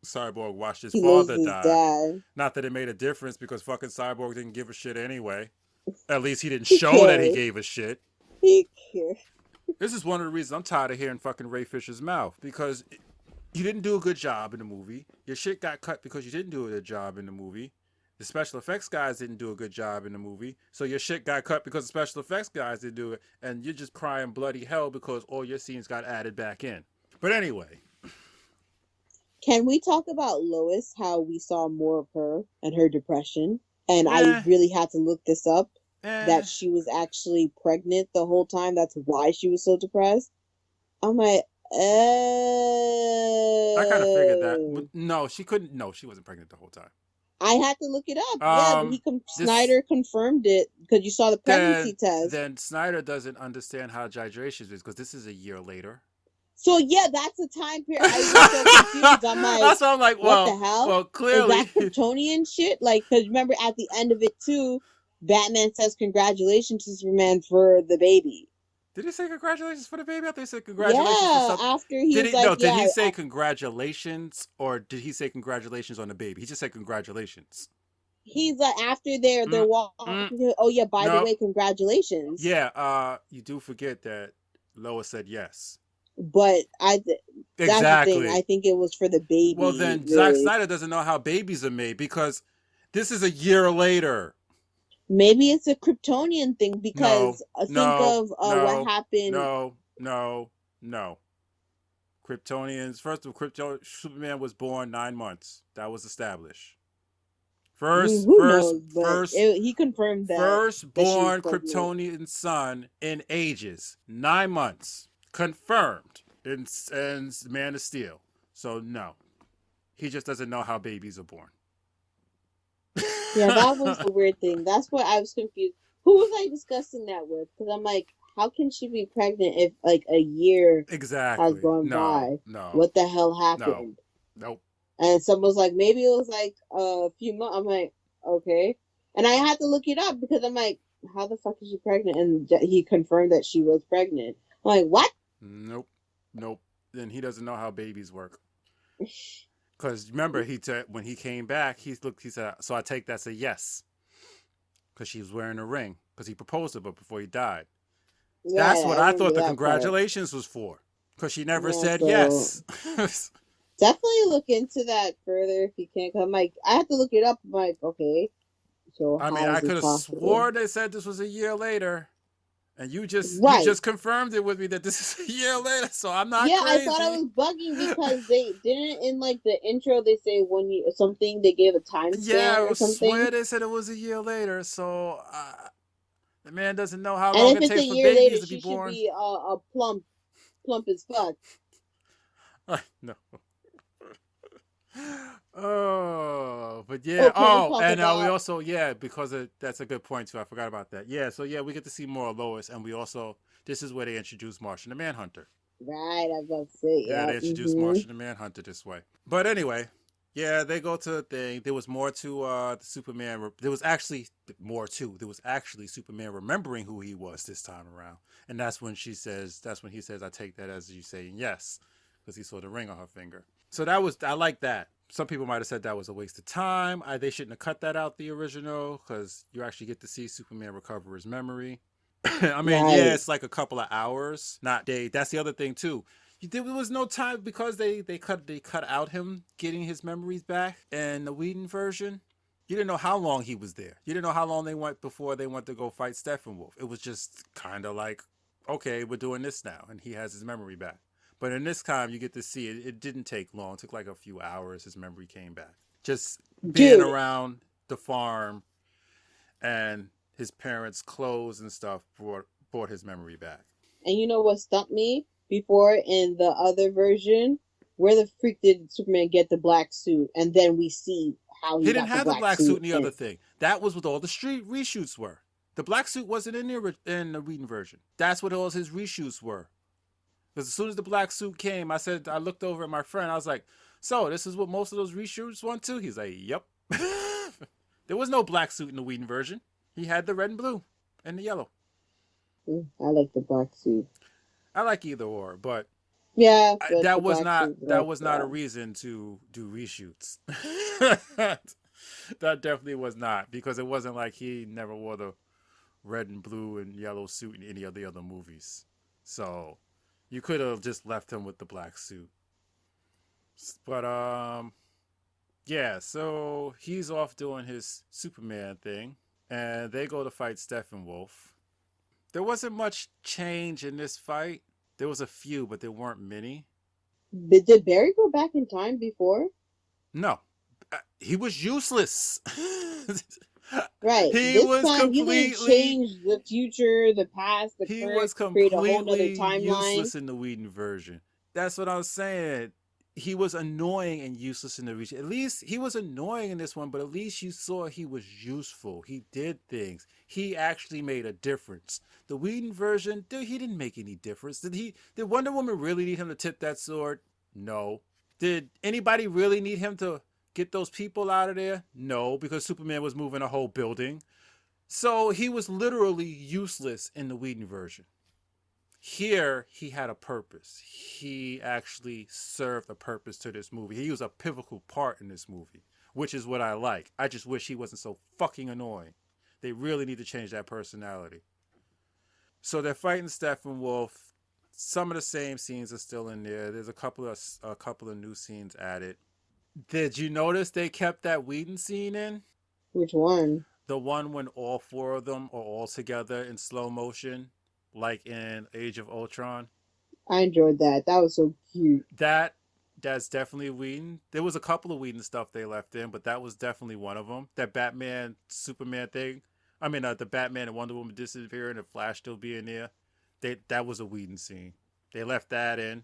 A: Cyborg watched his father die.
B: Dad.
A: Not that it made a difference because fucking Cyborg didn't give a shit anyway. At least he didn't show that he gave a shit.
B: He cared.
A: This is one of the reasons I'm tired of hearing fucking Ray Fisher's mouth, because you didn't do a good job in the movie. Your shit got cut because you didn't do a good job in the movie. The special effects guys didn't do a good job in the movie, so your shit got cut because the special effects guys didn't do it, and you're just crying bloody hell because all your scenes got added back in. But anyway.
B: Can we talk about Lois, how we saw more of her and her depression? And I really had to look this up, that she was actually pregnant the whole time. That's why she was so depressed. I'm like,
A: I kind of figured that. No, she couldn't. No, she wasn't pregnant the whole time.
B: I had to look it up. But Snyder confirmed it because you saw the pregnancy test.
A: Then Snyder doesn't understand how gydration is, because this is a year later.
B: So yeah, that's the time period. I was so confused. I'm like,
A: that's why I'm like,
B: what the hell?
A: Well, clearly,
B: is that Kryptonian shit? Like, because remember at the end of it too, Batman says congratulations to Superman for the baby.
A: Did he say congratulations for the baby? I thought he said congratulations for something.
B: After he was like,
A: no, did he say congratulations, or did he say congratulations on the baby? He just said congratulations.
B: He's like, after they're walking. Oh yeah, by the way, congratulations.
A: Yeah, you do forget that Lois said yes.
B: But that's the thing. I think it was for the baby.
A: Well, then Zack Snyder doesn't know how babies are made, because this is a year later.
B: Maybe it's a Kryptonian thing, because think of what happened.
A: No. Kryptonians. First of all, Superman was born 9 months. That was established.
B: He confirmed that.
A: Firstborn Kryptonian son in ages. 9 months. Confirmed. In Man of Steel. So no. He just doesn't know how babies are born.
B: Yeah, that was the weird thing. That's why I was confused. Who was I discussing that with? Because I'm like, how can she be pregnant if like a year has gone by?
A: No.
B: What the hell happened?
A: Nope.
B: And someone was like, maybe it was like a few months. I'm like, okay. And I had to look it up because I'm like, how the fuck is she pregnant? And he confirmed that she was pregnant. I'm like, what?
A: Nope. Then he doesn't know how babies work. Because remember, when he came back, he said, so I take that's a yes. Because she was wearing a ring. Because he proposed to her before he died. Yeah, that's what I thought the congratulations was for. Because she never said yes.
B: Definitely look into that further if you can. Cause I'm like, I have to look it up. I'm like, okay. So
A: I mean, I could have swore they said this was a year later. And you just confirmed it with me that this is a year later, so I'm not crazy.
B: I thought I was bugging because they didn't, in like the intro, they say 1 year something, they gave a time stamp or something.
A: I swear they said it was a year later, so the man doesn't know how long it takes for babies to be born.
B: And if it's a year later, she should be plump as fuck.
A: No. Oh, but yeah. And we also, because that's a good point too. I forgot about that. Yeah, so we get to see more of Lois, and we also, this is where they introduce Martian the Manhunter.
B: Right, I was about to say.
A: Yeah, they introduced Martian the Manhunter this way. But anyway, they go to the thing. There was more to the Superman. There was actually more too. There was actually Superman remembering who he was this time around, and that's when he says, "I take that as you saying yes," because he saw the ring on her finger. So I like that. Some people might have said that was a waste of time. They shouldn't have cut that out the original, because you actually get to see Superman recover his memory. I mean, it's like a couple of hours, not days. That's the other thing too. There was no time because they cut out him getting his memories back in the Whedon version. You didn't know how long he was there. You didn't know how long they went before they went to go fight Steppenwolf. It was just kind of like, okay, we're doing this now, and he has his memory back. But in this time, you get to see it. It didn't take long. It took like a few hours. His memory came back. Just being around the farm and his parents' clothes and stuff brought his memory back.
B: And you know what stumped me before in the other version? Where the freak did Superman get the black suit? And then we see how he
A: didn't have the black suit in the other thing. That was what all the street reshoots were. The black suit wasn't in the Whedon version. That's what all his reshoots were. Because as soon as the black suit came, I looked over at my friend. I was like, so this is what most of those reshoots want to? He's like, yep. There was no black suit in the Whedon version. He had the red and blue and the yellow.
B: I like the black suit.
A: I like either or, but
B: yeah, but
A: that was not a reason to do reshoots. That definitely was not, because it wasn't like he never wore the red and blue and yellow suit in any of the other movies. So you could have just left him with the black suit. But yeah, so he's off doing his Superman thing, and they go to fight Steppenwolf. There wasn't much change in this fight. There was a few, but there weren't many.
B: Did Barry go back in time before?
A: No. He was useless.
B: Right.
A: He was completely...
B: He didn't change the future, the past, the current. He was
A: completely useless in the Whedon version. That's what I was saying. He was annoying and useless in the region. At least he was annoying in this one, but at least you saw he was useful. He did things. He actually made a difference. The Whedon version, dude, he didn't make any difference. Did Wonder Woman really need him to tip that sword? No. Did anybody really need him to get those people out of there? No, because Superman was moving a whole building. So he was literally useless in the Whedon version. Here, he had a purpose. He actually served a purpose to this movie. He was a pivotal part in this movie, which is what I like. I just wish he wasn't so fucking annoying. They really need to change that personality. So they're fighting Steppenwolf. Some of the same scenes are still in there. There's a couple of new scenes added. Did you notice they kept that Whedon scene in?
B: Which one?
A: The one when all four of them are all together in slow motion, like in Age of Ultron.
B: I enjoyed that. That was so cute.
A: That's definitely Whedon. There was a couple of Whedon stuff they left in, but that was definitely one of them. That Batman Superman thing. I mean, the Batman and Wonder Woman disappearing and Flash still being there. That was a Whedon scene. They left that in.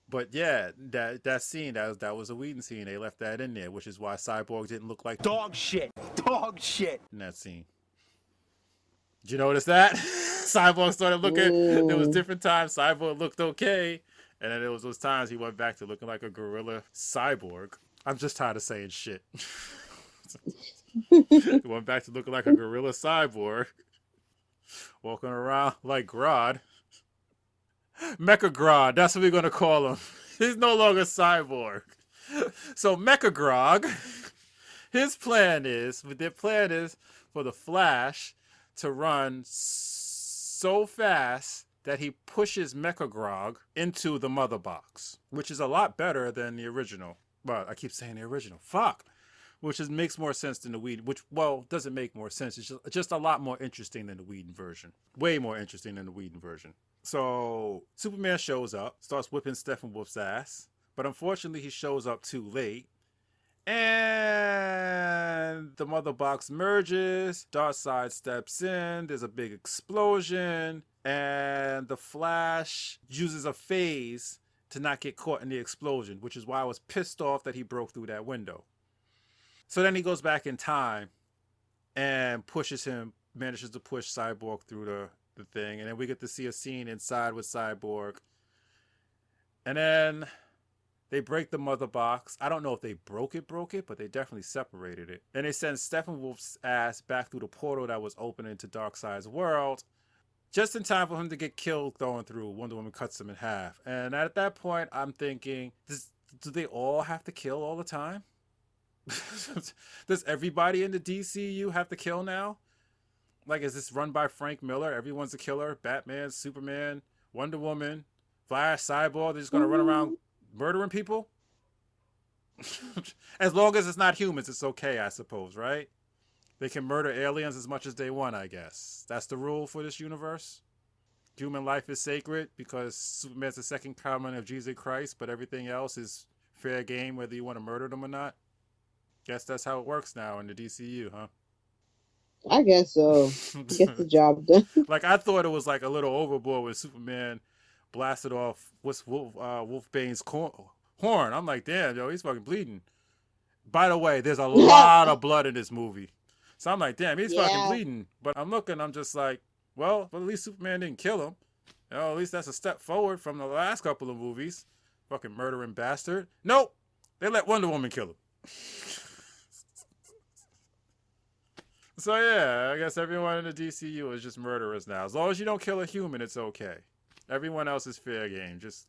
A: But yeah, that scene, that was a Whedon scene. They left that in there, which is why Cyborg didn't look like
D: dog shit
A: in that scene. Did you notice that? Cyborg started looking. There was different times Cyborg looked okay, and then there was those times he went back to looking like a gorilla cyborg. I'm just tired of saying shit. He went back to looking like a gorilla cyborg, walking around like Grodd. Mecha Grodd, that's what we're going to call him. He's no longer Cyborg. So Mecha Grodd, their plan is for the Flash to run so fast that he pushes Mecha Grodd into the mother box, which is a lot better than the original. Well, I keep saying the original. Fuck. Which makes more sense than the Whedon, doesn't make more sense. It's just a lot more interesting than the Whedon version. Way more interesting than the Whedon version. So Superman shows up, starts whipping Steppenwolf's ass, but unfortunately he shows up too late. And the mother box merges, Darkseid steps in, there's a big explosion, and the Flash uses a phase to not get caught in the explosion, which is why I was pissed off that he broke through that window. So then he goes back in time and manages to push Cyborg through the thing, and then we get to see a scene inside with Cyborg. And then they break the mother box. I don't know if they broke it, but they definitely separated it. Then they send Steppenwolf's ass back through the portal that was open into Darkseid's world, just in time for him to get killed going through. Wonder Woman cuts him in half. And at that point, I'm thinking, do they all have to kill all the time? Does everybody in the DCU have to kill now? Like, is this run by Frank Miller? Everyone's a killer. Batman, Superman, Wonder Woman, Flash, Cyborg. They're just going to run around murdering people? As long as it's not humans, it's okay, I suppose, right? They can murder aliens as much as they want, I guess. That's the rule for this universe. Human life is sacred because Superman's the second coming of Jesus Christ, but everything else is fair game, whether you want to murder them or not. Guess that's how it works now in the DCU, huh?
B: I guess so. Get the job done.
A: Like, I thought it was like a little overboard when Superman blasted off Wolfbane's horn. I'm like, damn, yo, he's fucking bleeding. By the way, there's a lot of blood in this movie. So I'm like, damn, he's fucking
B: Yeah.
A: bleeding. But I'm looking, I'm just like, well, at least Superman didn't kill him. You know, at least that's a step forward from the last couple of movies. Fucking murdering bastard. Nope. They let Wonder Woman kill him. So yeah, I guess everyone in the DCU is just murderers now. As long as you don't kill a human, it's okay. Everyone else is fair game. Just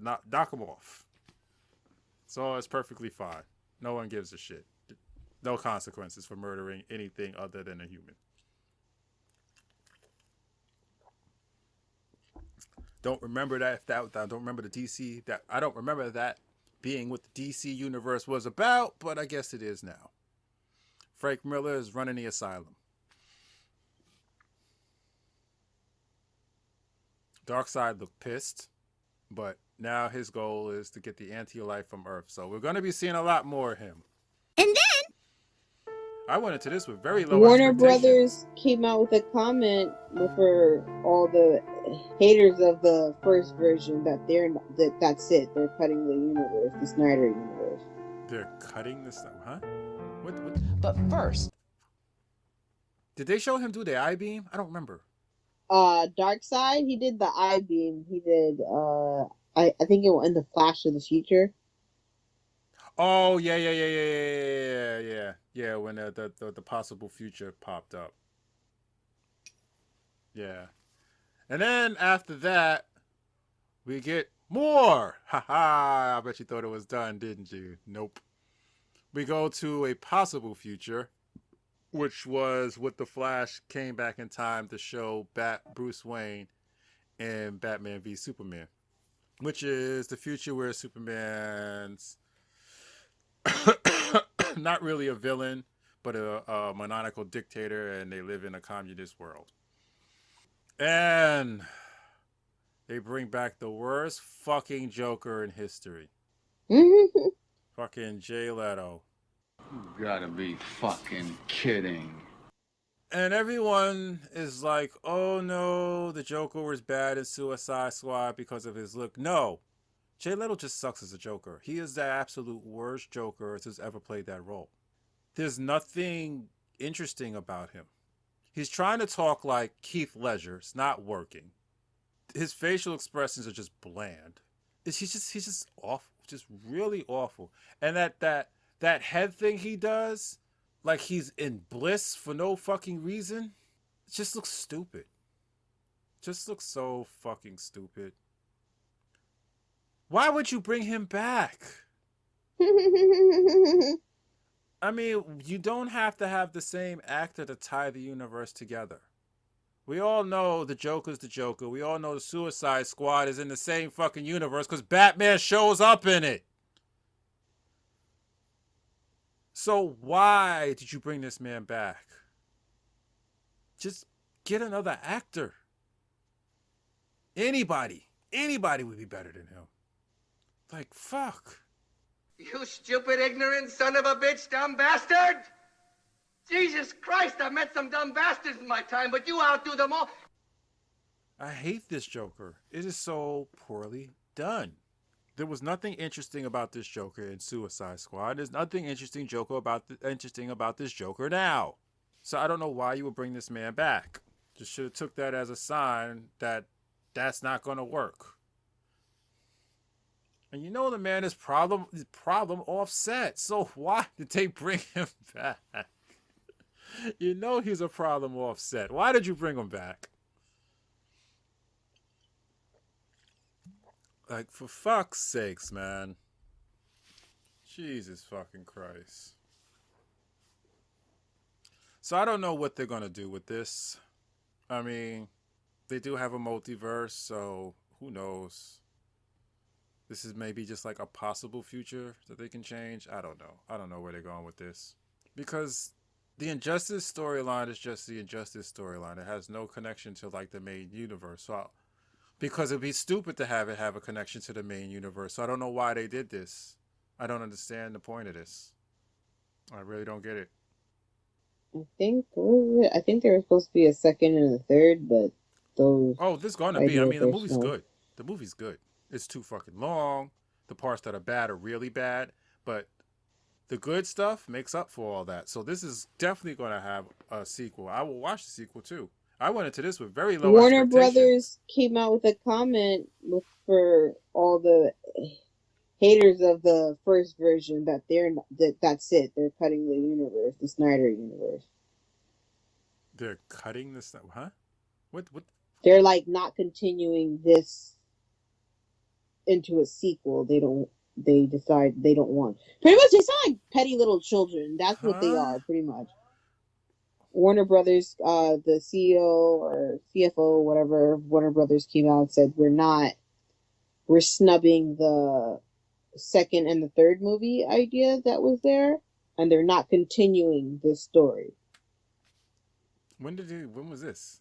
A: knock them off. So it's perfectly fine. No one gives a shit. No consequences for murdering anything other than a human. Don't remember that. I don't remember the DC. I don't remember that being what the DC universe was about, but I guess it is now. Frank Miller is running the asylum. Darkseid looked pissed, but now his goal is to get the anti-life from Earth. So we're going to be seeing a lot more of him.
B: And then
A: I went into this with very low
B: Warner
A: expectations.
B: Brothers came out with a comment for all the haters of the first version that that's it. They're cutting the universe, the Snyder universe.
A: They're cutting this, huh? What?
P: But first,
A: did they show him do the I-beam? I don't remember.
B: Darkseid, he did the I-beam. He did I think it was in the Flash of the Future.
A: Oh yeah. When the possible future popped up. Yeah, and then after that, we get more. Haha! I bet you thought it was done, didn't you? Nope. We go to a possible future, which was what the Flash came back in time to show Bruce Wayne in Batman v Superman, which is the future where Superman's not really a villain, but a maniacal dictator, and they live in a communist world. And they bring back the worst fucking Joker in history. Fucking Jay Leto.
Q: You gotta be fucking kidding.
A: And everyone is like, oh no, the Joker was bad in Suicide Squad because of his look. No. Jay Leto just sucks as a Joker. He is the absolute worst Joker who's ever played that role. There's nothing interesting about him. He's trying to talk like Heath Ledger. It's not working. His facial expressions are just bland. He's just awful. Just really awful. And that head thing he does, like he's in bliss for no fucking reason, it just looks stupid. Just looks so fucking stupid. Why would you bring him back? I mean, you don't have to have the same actor to tie the universe together. We all know the Joker's the Joker. We all know the Suicide Squad is in the same fucking universe because Batman shows up in it. So why did you bring this man back? Just get another actor. Anybody would be better than him. Like, fuck.
R: You stupid, ignorant son of a bitch, dumb bastard! Jesus Christ, I've met some dumb bastards in my time, but you outdo them all.
A: I hate this Joker. It is so poorly done. There was nothing interesting about this Joker in Suicide Squad. There's nothing interesting about this Joker now. So I don't know why you would bring this man back. Just should have took that as a sign that that's not going to work. And you know the man is problem offset. So why did they bring him back? You know he's a problem offset. Why did you bring him back? Like, for fuck's sakes, man. Jesus fucking Christ. So I don't know what they're going to do with this. I mean, they do have a multiverse, so who knows? This is maybe just like a possible future that they can change. I don't know. I don't know where they're going with this. Because the Injustice storyline is just the Injustice storyline. It has no connection to like the main universe. So because it'd be stupid to have it have a connection to the main universe. So I don't know why they did this. I don't understand the point of this. I really don't get it.
B: I think there was supposed to be a second and a third, but those.
A: Oh, there's gonna be. I mean, the movie's good. The movie's good. It's too fucking long. The parts that are bad are really bad. But the good stuff makes up for all that. So this is definitely going to have a sequel. I will watch the sequel too. I went into this with very low
B: Warner
A: expectations.
B: Brothers came out with a comment for all the haters of the first version that that's it. They're cutting the universe, the Snyder universe.
A: They're cutting this, huh? What?
B: They're like not continuing this into a sequel. They decide they don't want. Pretty much, they sound like petty little children. That's what they are, pretty much. Warner Brothers, the CEO or CFO, whatever, Warner Brothers came out and said, we're snubbing the second and the third movie idea that was there, and they're not continuing this story.
A: When was this?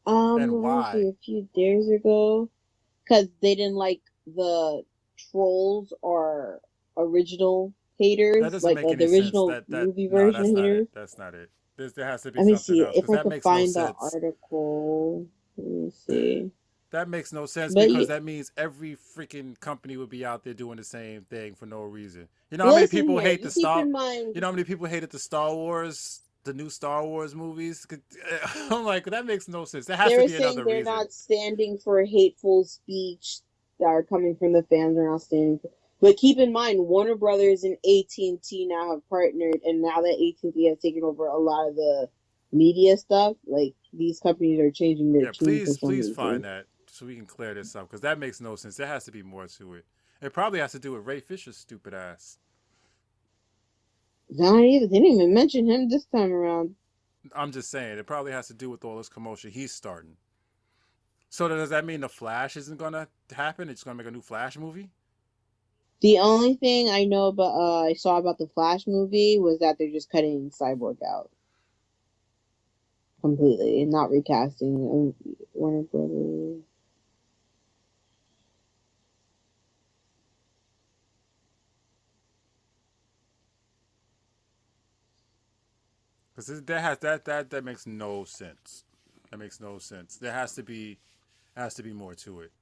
B: And why? A few days ago, because they didn't like the trolls or original haters, like the original movie version haters.
A: That's not it. There has to be
B: Let me
A: something
B: see
A: else.
B: if I
A: that
B: can
A: makes
B: find
A: no
B: the
A: sense.
B: article. Let me see.
A: That makes no sense
B: But
A: because that means every freaking company would be out there doing the same thing for no reason. You know how many people hate the Star? You know how many people hated the Star Wars, the new Star Wars movies? I'm like, that makes no sense. There has to be another reason.
B: They're not standing for hateful speech that are coming from the fans. They're not standing for. But keep in mind, Warner Brothers and AT&T now have partnered, and now that AT&T has taken over a lot of the media stuff, like these companies are changing their tune for some reason.
A: Please find that so we can clear this up because that makes no sense. There has to be more to it. It probably has to do with Ray Fisher's stupid ass.
B: They didn't even mention him this time around.
A: I'm just saying, it probably has to do with all this commotion he's starting. So does that mean the Flash isn't gonna happen? It's gonna make a new Flash movie?
B: The only thing I know about, I saw about the Flash movie was that they're just cutting Cyborg out completely and not recasting Warner Brothers.
A: Because that makes no sense. That makes no sense. There has to be more to it.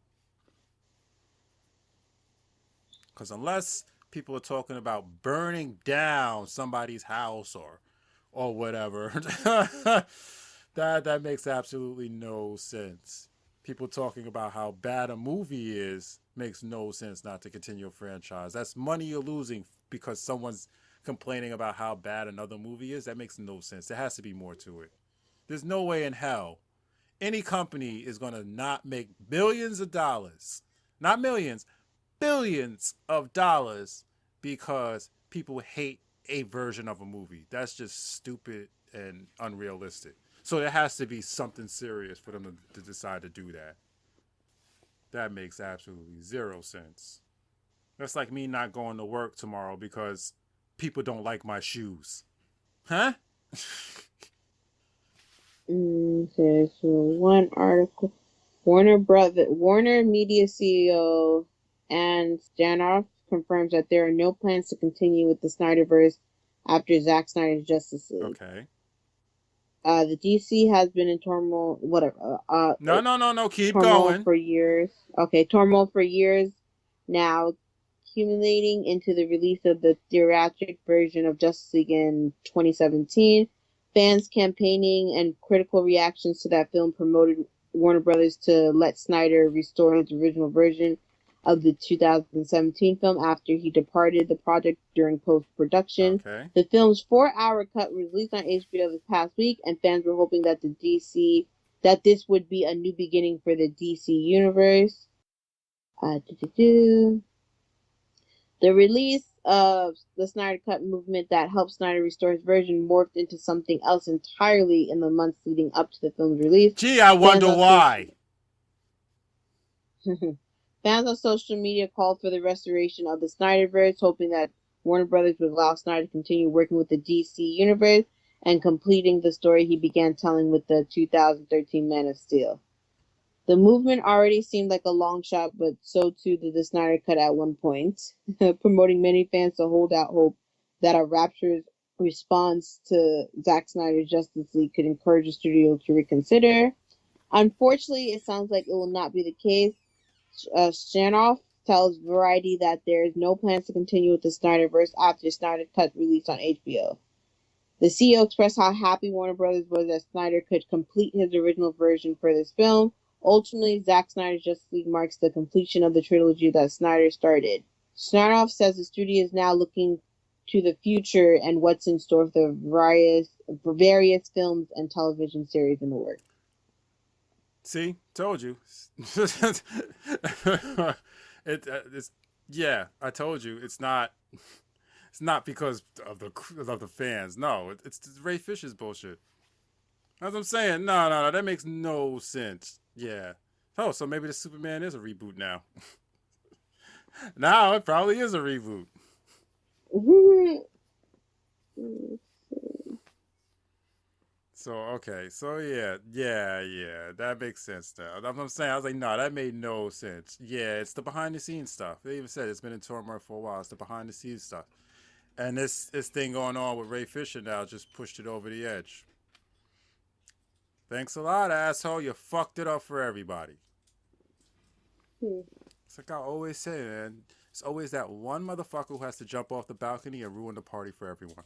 A: Because unless people are talking about burning down somebody's house or whatever, that makes absolutely no sense. People talking about how bad a movie is makes no sense not to continue a franchise. That's money you're losing because someone's complaining about how bad another movie is. That makes no sense. There has to be more to it. There's no way in hell any company is going to not make billions of dollars, not millions, billions of dollars because people hate a version of a movie. That's just stupid and unrealistic. So there has to be something serious for them to decide to do that. That makes absolutely zero sense. That's like me not going to work tomorrow because people don't like my shoes. Huh?
B: Okay, so one article. Warner Media CEO and Stanoff confirms that there are no plans to continue with the Snyderverse after Zack Snyder's Justice League.
A: Okay.
B: The DC has been in turmoil. Whatever.
A: No. Keep
B: turmoil
A: going.
B: For years. Okay, turmoil for years now, accumulating into the release of the theatrical version of Justice League in 2017. Fans campaigning and critical reactions to that film promoted Warner Brothers to let Snyder restore his original version of the 2017 film after he departed the project during post-production.
A: Okay.
B: The film's 4-hour cut was released on HBO this past week, and fans were hoping that this would be a new beginning for the DC universe. The release of the Snyder Cut movement that helped Snyder restore his version morphed into something else entirely in the months leading up to the film's release.
A: Gee, I wonder why.
B: Fans on social media called for the restoration of the Snyderverse, hoping that Warner Brothers would allow Snyder to continue working with the DC universe and completing the story he began telling with the 2013 Man of Steel. The movement already seemed like a long shot, but so too did the Snyder Cut at one point, promoting many fans to hold out hope that a rapturous response to Zack Snyder's Justice League could encourage the studio to reconsider. Unfortunately, it sounds like it will not be the case. Stanoff, tells Variety that there is no plans to continue with the Snyderverse after Snyder Cut released on HBO. The CEO expressed how happy Warner Brothers was that Snyder could complete his original version for this film. Ultimately, Zack Snyder's Justice League marks the completion of the trilogy that Snyder started. Snyder'S says the studio is now looking to the future and what's in store for various films and television series in the works.
A: See, told you. It's yeah, I told you. It's not because of the fans. No, it's Ray Fisher's bullshit. That's what I'm saying. No, that makes no sense. Yeah. Oh, so maybe the Superman is a reboot now. Now it probably is a reboot. So okay, so yeah, that makes sense now. That's what I'm saying. I was like, no, that made no sense. Yeah, it's the behind the scenes stuff. They even said it's been in turmoil for a while. It's the behind the scenes stuff, and this thing going on with Ray Fisher now just pushed it over the edge. Thanks a lot, asshole. You fucked it up for everybody. It's like I always say, man. It's always that one motherfucker who has to jump off the balcony and ruin the party for everyone.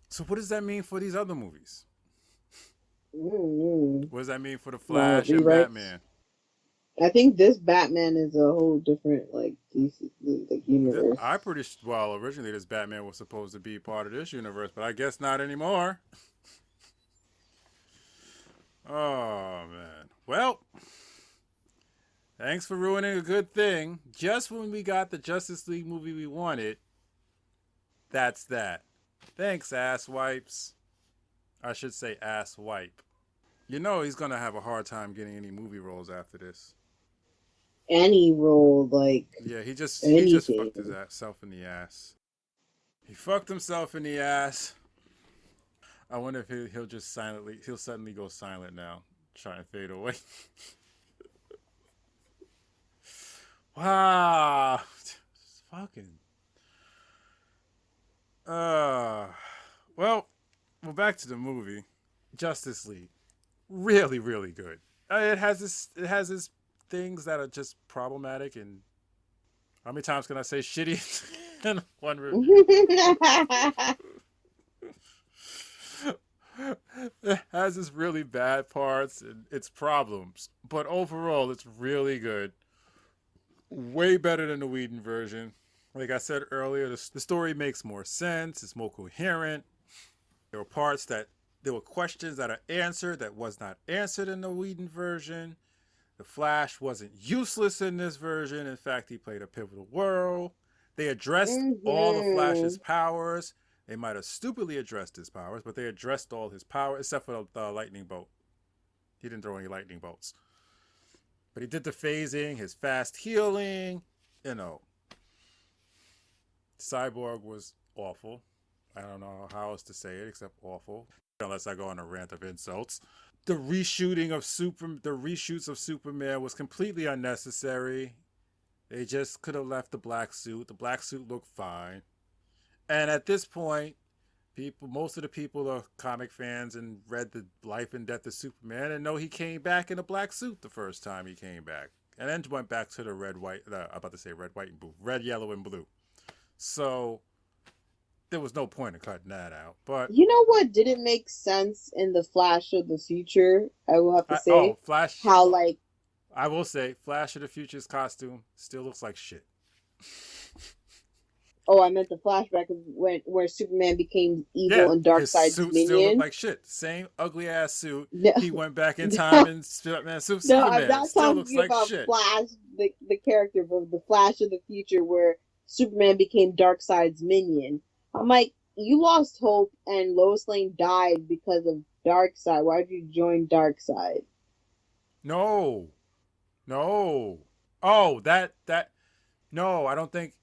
A: So what does that mean for these other movies? What does that mean for The Flash and Batman?
B: I think this Batman is a whole different DC universe.
A: Originally this Batman was supposed to be part of this universe, but I guess not anymore. Oh man. Well, thanks for ruining a good thing. Just when we got the Justice League movie we wanted, that's that. Thanks, ass wipes. I should say ass wipe. You know he's going to have a hard time getting any movie roles after this.
B: Any role,
A: Yeah, he just
B: anything.
A: fucked himself in the ass. He fucked himself in the ass. I wonder if he'll suddenly go silent now, trying to fade away. Wow. Fucking. Well, back to the movie. Justice League. Really, really good. It has its things that are just problematic, and how many times can I say shitty in one review? It has its really bad parts and its problems, but overall it's really good. Way better than the Whedon version. Like I said earlier, the story makes more sense. It's more coherent. There were questions that are answered that was not answered in the Whedon version. The Flash wasn't useless in this version. In fact, he played a pivotal role. They addressed all the Flash's powers. They might have stupidly addressed his powers, but they addressed all his powers, except for the lightning bolt. He didn't throw any lightning bolts. But he did the phasing, his fast healing, Cyborg was awful. I don't know how else to say it except awful, unless I go on a rant of insults. The reshoots of Superman was completely unnecessary. They just could have left the black suit. The black suit looked fine. And at this point, most of the people are comic fans and read the Life and Death of Superman and know he came back in a black suit the first time he came back. And then went back to the red, yellow, and blue. So there was no point in cutting that out. But
B: you know what didn't make sense in the Flash of the Future? I will have to say,
A: Flash.
B: How
A: I will say, Flash of the Future's costume still looks like shit.
B: Oh, I meant the flashback of where Superman became evil and Darkseid's
A: suit
B: minion.
A: Still looked like shit. Same ugly ass suit. No, he went back in time and Superman.
B: No, I'm not talking about shit. Flash, the character, but the Flash of the Future, where Superman became Darkseid's minion. I'm like, you lost hope, and Lois Lane died because of Darkseid. Why did you join Darkseid?
A: No. Oh, that. No, I don't think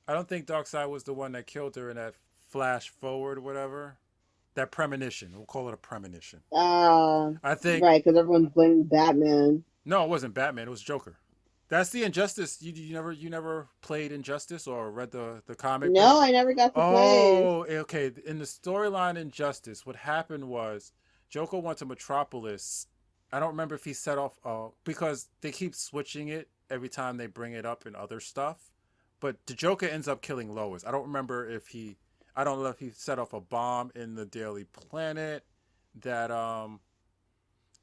A: Darkseid was the one that killed her in that flash forward or whatever. That premonition. We'll call it a premonition. I think.
B: Right, because everyone's blaming Batman.
A: No, it wasn't Batman. It was Joker. That's the Injustice. You never played Injustice or read the comic?
B: No, I never got to play.
A: Oh, okay. In the storyline Injustice, what happened was Joker went to Metropolis. I don't remember if he set off because they keep switching it every time they bring it up in other stuff. But the Joker ends up killing Lois. I don't remember if he, I don't know if he set off a bomb in the Daily Planet that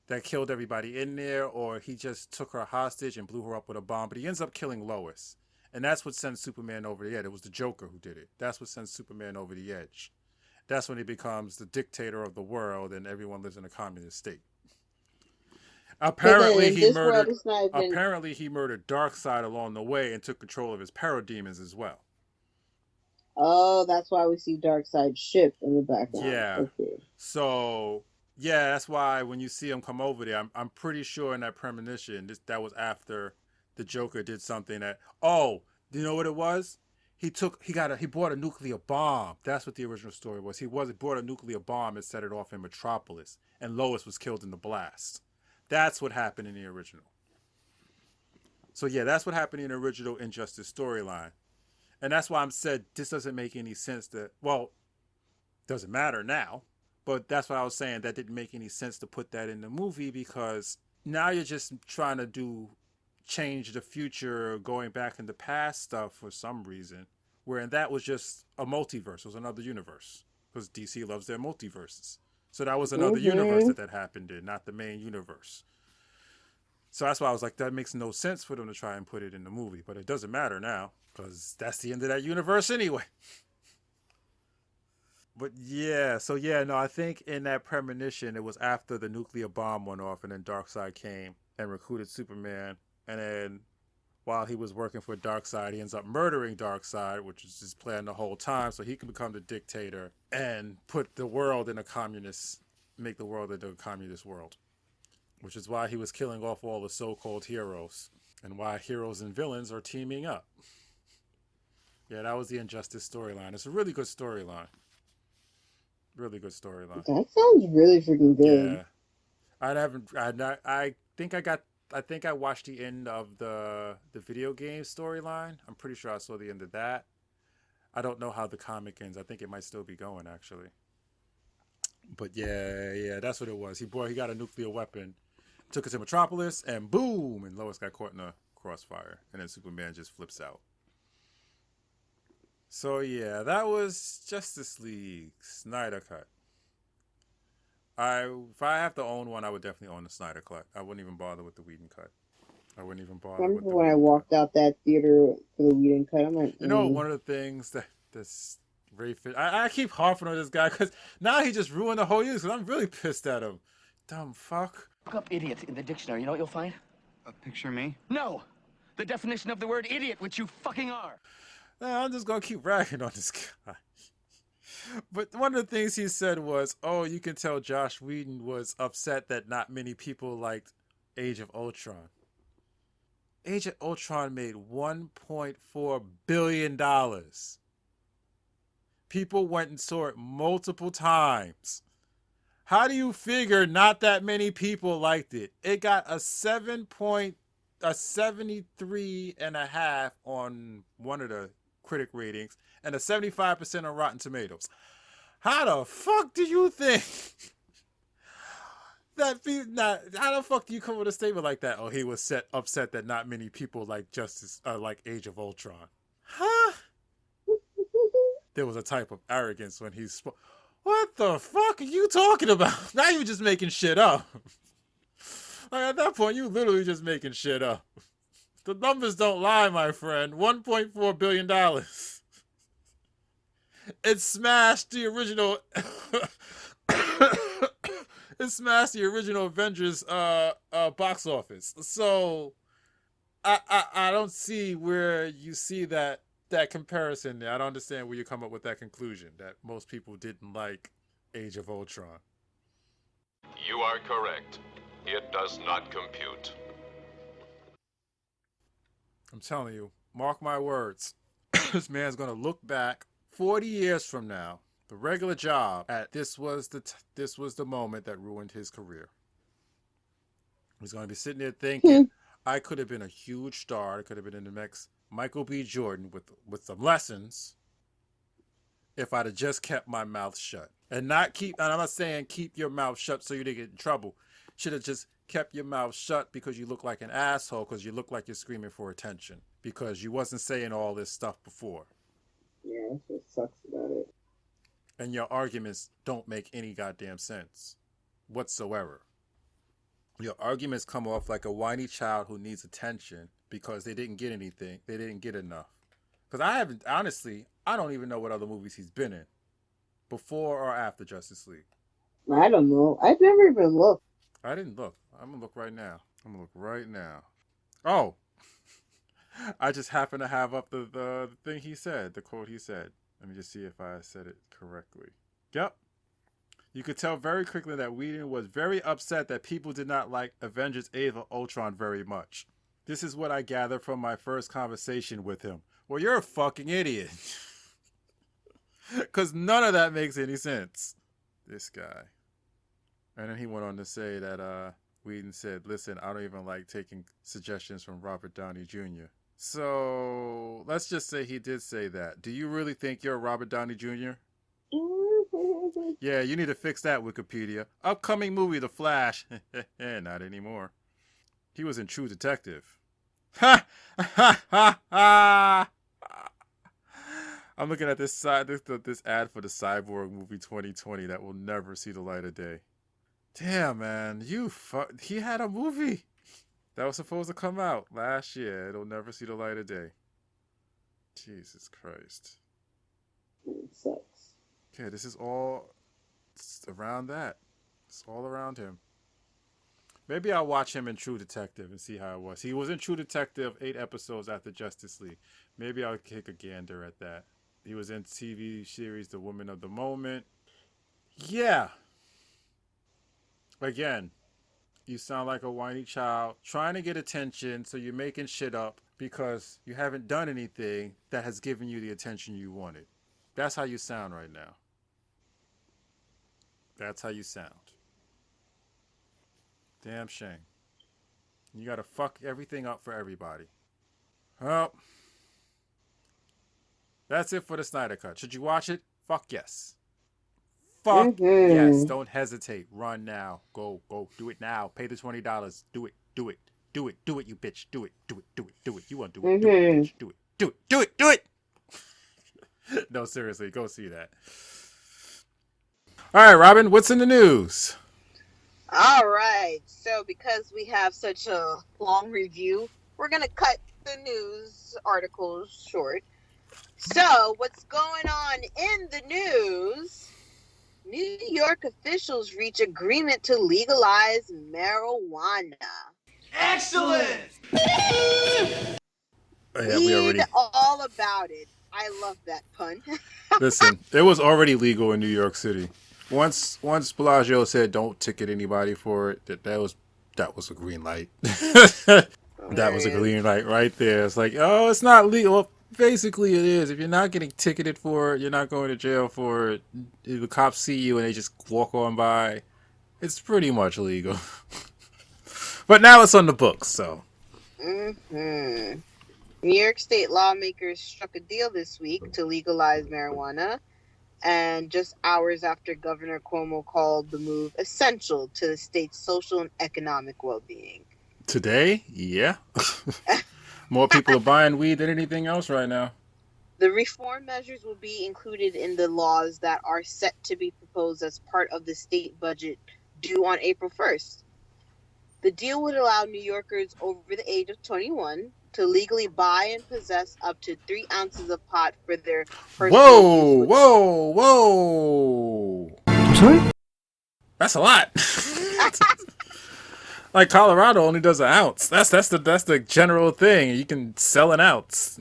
A: that killed everybody in there, or he just took her hostage and blew her up with a bomb. But he ends up killing Lois, and that's what sends Superman over the edge. It was the Joker who did it. That's what sends Superman over the edge. That's when he becomes the dictator of the world, and everyone lives in a communist state. Apparently, he murdered. Apparently, he murdered Darkseid along the way and took control of his parademons as well.
B: Oh, that's why we see Darkseid's ship in the background.
A: Yeah.
B: Okay.
A: So yeah, that's why when you see him come over there, I'm pretty sure in that premonition that was after the Joker did something that. Oh, do you know what it was? He bought a nuclear bomb. That's what the original story was. He bought a nuclear bomb and set it off in Metropolis, and Lois was killed in the blast. That's what happened in the original. So yeah, that's what happened in the original Injustice storyline. And that's why I'm said this doesn't make any sense doesn't matter now. But that's why I was saying that didn't make any sense to put that in the movie, because now you're just trying to change the future, going back in the past stuff for some reason. Wherein that was just a multiverse. It was another universe. Because DC loves their multiverses. So that was another universe that happened in, not the main universe. So that's why I was like, that makes no sense for them to try and put it in the movie. But it doesn't matter now, because that's the end of that universe anyway. But yeah, so yeah, no, I think in that premonition, it was after the nuclear bomb went off and then Darkseid came and recruited Superman. And then while he was working for Darkseid, he ends up murdering Darkseid, which is his plan the whole time, so he can become the dictator and put the world in make the world into a communist world. Which is why he was killing off all the so-called heroes, and why heroes and villains are teaming up. Yeah, that was the Injustice storyline. It's a really good storyline. Really good storyline.
B: That sounds really freaking good.
A: Yeah. I think I watched the end of the video game storyline. I'm pretty sure I saw the end of that. I don't know how the comic ends. I think it might still be going, actually. But yeah, that's what it was. He got a nuclear weapon, took it to Metropolis, and boom, and Lois got caught in a crossfire, and then Superman just flips out. So yeah, that was Justice League Snyder Cut. If I have to own one, I would definitely own the Snyder Cut. I wouldn't even bother with the Whedon Cut. I wouldn't even bother.
B: I remember when I walked out that theater for the Whedon Cut. I'm like,
A: one of the things that's very fit. I keep harping on this guy because now he just ruined the whole use. Because I'm really pissed at him. Dumb fuck.
P: Look up idiot in the dictionary. You know what you'll find?
S: Picture me?
P: No! The definition of the word idiot, which you fucking are.
A: Nah, I'm just going to keep ragging on this guy. But one of the things he said was, oh, you can tell Josh Whedon was upset that not many people liked Age of Ultron. Age of Ultron made $1.4 billion. People went and saw it multiple times. How do you figure not that many people liked it? It got a 73.5 on one of the critic ratings and a 75% on Rotten Tomatoes. How the fuck do you think how the fuck do you come with a statement like that? Oh, he was upset that not many people like Age of Ultron. Huh? There was a type of arrogance when he spoke. What the fuck are you talking about? Now you're just making shit up. Like at that point, you literally just making shit up. The numbers don't lie, my friend. $1.4 billion. It smashed the original. It smashed the original Avengers box office. So I don't see where you see that comparison there. I don't understand where you come up with that conclusion that most people didn't like Age of Ultron.
T: You are correct. It does not compute.
A: I'm telling you, mark my words. This man's going to look back 40 years from now, the regular job, at this was the moment that ruined his career. He's going to be sitting there thinking, I could have been a huge star. I could have been in the next Michael B. Jordan with some lessons if I'd have just kept my mouth shut. And I'm not saying keep your mouth shut so you didn't get in trouble. should have just kept your mouth shut because you look like an asshole, because you look like you're screaming for attention, because you wasn't saying all this stuff before.
B: Yeah, that's what sucks about it.
A: And your arguments don't make any goddamn sense whatsoever. Your arguments come off like a whiny child who needs attention because they didn't get anything. They didn't get enough. Because I don't even know what other movies he's been in before or after Justice League.
B: I don't know. I've never even looked.
A: I didn't look. I'm going to look right now. Oh, I just happen to have up the thing he said, the quote he said. Let me just see if I said it correctly. Yep. You could tell very quickly that Whedon was very upset that people did not like Avengers Age of Ultron very much. This is what I gathered from my first conversation with him. Well, you're a fucking idiot. Because none of that makes any sense. This guy. And then he went on to say that Whedon said, listen, I don't even like taking suggestions from Robert Downey Jr. So let's just say he did say that. Do you really think you're Robert Downey Jr.? Yeah, you need to fix that, Wikipedia. Upcoming movie, The Flash. Not anymore. He was in True Detective. Ha! Ha! Ha! Ha! I'm looking at this ad for the Cyborg movie 2020 that will never see the light of day. Damn, man. He had a movie that was supposed to come out last year. It'll never see the light of day. Jesus Christ.
B: It sucks.
A: Okay, this is all around that. It's all around him. Maybe I'll watch him in True Detective and see how it was. He was in True Detective 8 episodes after Justice League. Maybe I'll take a gander at that. He was in TV series The Woman of the Moment. Yeah. Again, you sound like a whiny child trying to get attention, so you're making shit up because you haven't done anything that has given you the attention you wanted. That's how you sound right now. That's how you sound. Damn shame. You gotta fuck everything up for everybody. Well, that's it for the Snyder Cut. Should you watch it? Fuck yes. Fuck yes. Don't hesitate. Run now. Go. Do it now. Pay the $20. Do it. Do it, you bitch. Do it. You want to do it. Do it, bitch. Do it. No, seriously. Go see that. All right, Robin, what's in the news?
S: All right. So because we have such a long review, we're going to cut the news articles short. So what's going on in the news? New York officials reach agreement to legalize marijuana.
D: Excellent!
S: Read all about it. I love that pun.
A: Listen, it was already legal in New York City. Once Bellagio said don't ticket anybody for it, that was a green light. That was a green light right there. It's like, oh, it's not legal. Well, basically, it is. If you're not getting ticketed for it, you're not going to jail for it. If the cops see you and they just walk on by, it's pretty much legal. But now it's on the books, so.
S: New York State lawmakers struck a deal this week to legalize marijuana, and just hours after Governor Cuomo called the move essential to the state's social and economic well-being.
A: Today? Yeah. More people are buying weed than anything else right now.
S: The reform measures will be included in the laws that are set to be proposed as part of the state budget due on April 1st. The deal would allow New Yorkers over the age of 21 to legally buy and possess up to 3 ounces of pot for their personal use.
A: Whoa! I'm sorry? That's a lot. Like Colorado only does an ounce. That's the general thing. You can sell an ounce.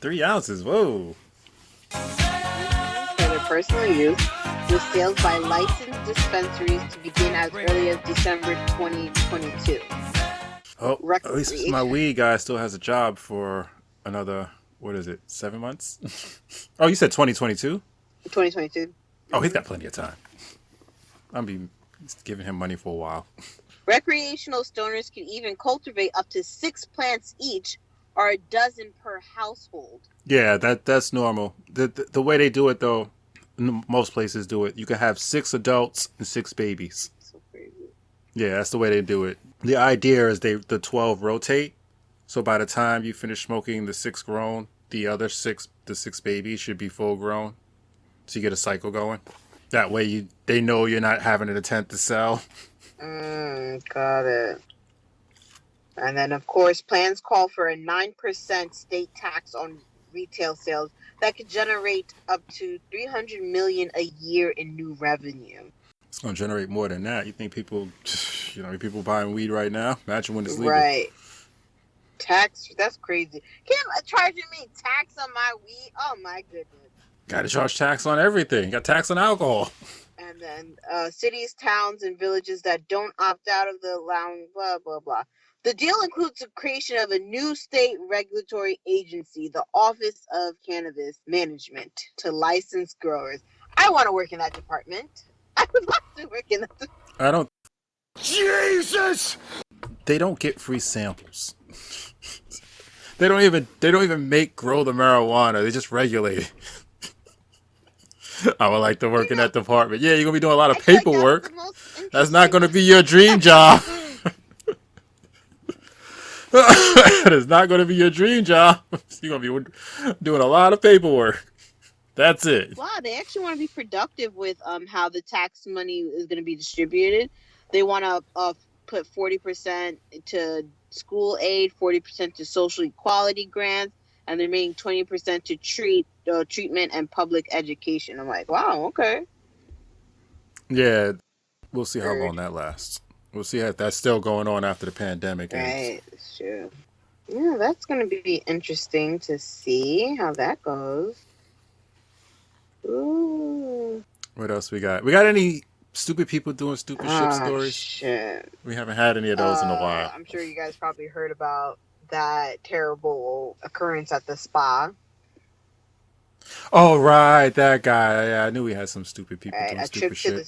A: 3 ounces. Whoa.
S: For their personal use, with sales by licensed dispensaries to begin as early as December 2022.
A: Oh, at least my weed guy still has a job for another, 7 months? Oh, you said 2022?
S: 2022.
A: Oh, he's got plenty of time. I'll be giving him money for a while.
S: Recreational stoners can even cultivate up to 6 plants each, or a dozen per household.
A: Yeah, that's normal. The way they do it, though, most places do it. You can have 6 adults and 6 babies.
S: So crazy.
A: Yeah, that's the way they do it. The idea is the 12 rotate. So by the time you finish smoking the 6 grown, the 6 babies should be full grown. So you get a cycle going. That way they know you're not having an intent to sell.
S: Got it. And then, of course, plans call for a 9% state tax on retail sales that could generate up to $300 million a year in new revenue.
A: It's going to generate more than that. You think people buying weed right now? Imagine when it's legal.
S: Right. Tax, that's crazy. Can't charging me tax on my weed? Oh, my goodness.
A: Got to charge tax on everything. Got tax on alcohol.
S: And then cities, towns, and villages that don't opt out of the allowing, blah, blah, blah. The deal includes the creation of a new state regulatory agency, the Office of Cannabis Management, to license growers. I want to work in that department. I would love to work in that department.
A: I don't...
F: Jesus!
A: They don't get free samples. They don't even grow the marijuana. They just regulate it. I would like to work in that department. Yeah, you're going to be doing a lot of paperwork. That's not going to be your dream job. That is not going to be your dream job. You're going to be doing a lot of paperwork. That's it.
S: Wow, they actually want to be productive with how the tax money is going to be distributed. They want to put 40% to school aid, 40% to social equality grants, and the remaining 20% to treatment and public education. I'm like, wow, okay.
A: Yeah, we'll see how long that lasts. We'll see if that's still going on after the pandemic ends.
S: Right, it's true. Yeah, that's going to be interesting to see how that goes. Ooh.
A: What else we got? We got any stupid people doing stupid ship stories?
S: Shit.
A: We haven't had any of those in a while.
S: I'm sure you guys probably heard about that terrible occurrence at the spa.
A: Oh, right, that guy. Yeah, I knew we had some stupid people doing stupid shit.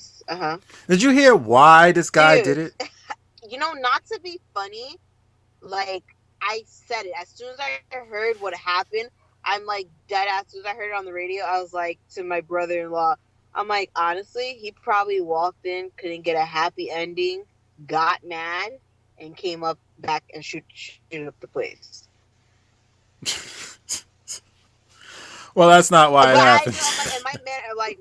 A: Did you hear why this guy did it?
S: You know, not to be funny, like, I said it. As soon as I heard what happened, I'm like, dead ass. As soon as I heard it on the radio, I was like, to my brother-in-law, I'm like, honestly, he probably walked in, couldn't get a happy ending, got mad, and came up back and shoot up the place.
A: Well, that's not why it happened.
S: And my man, I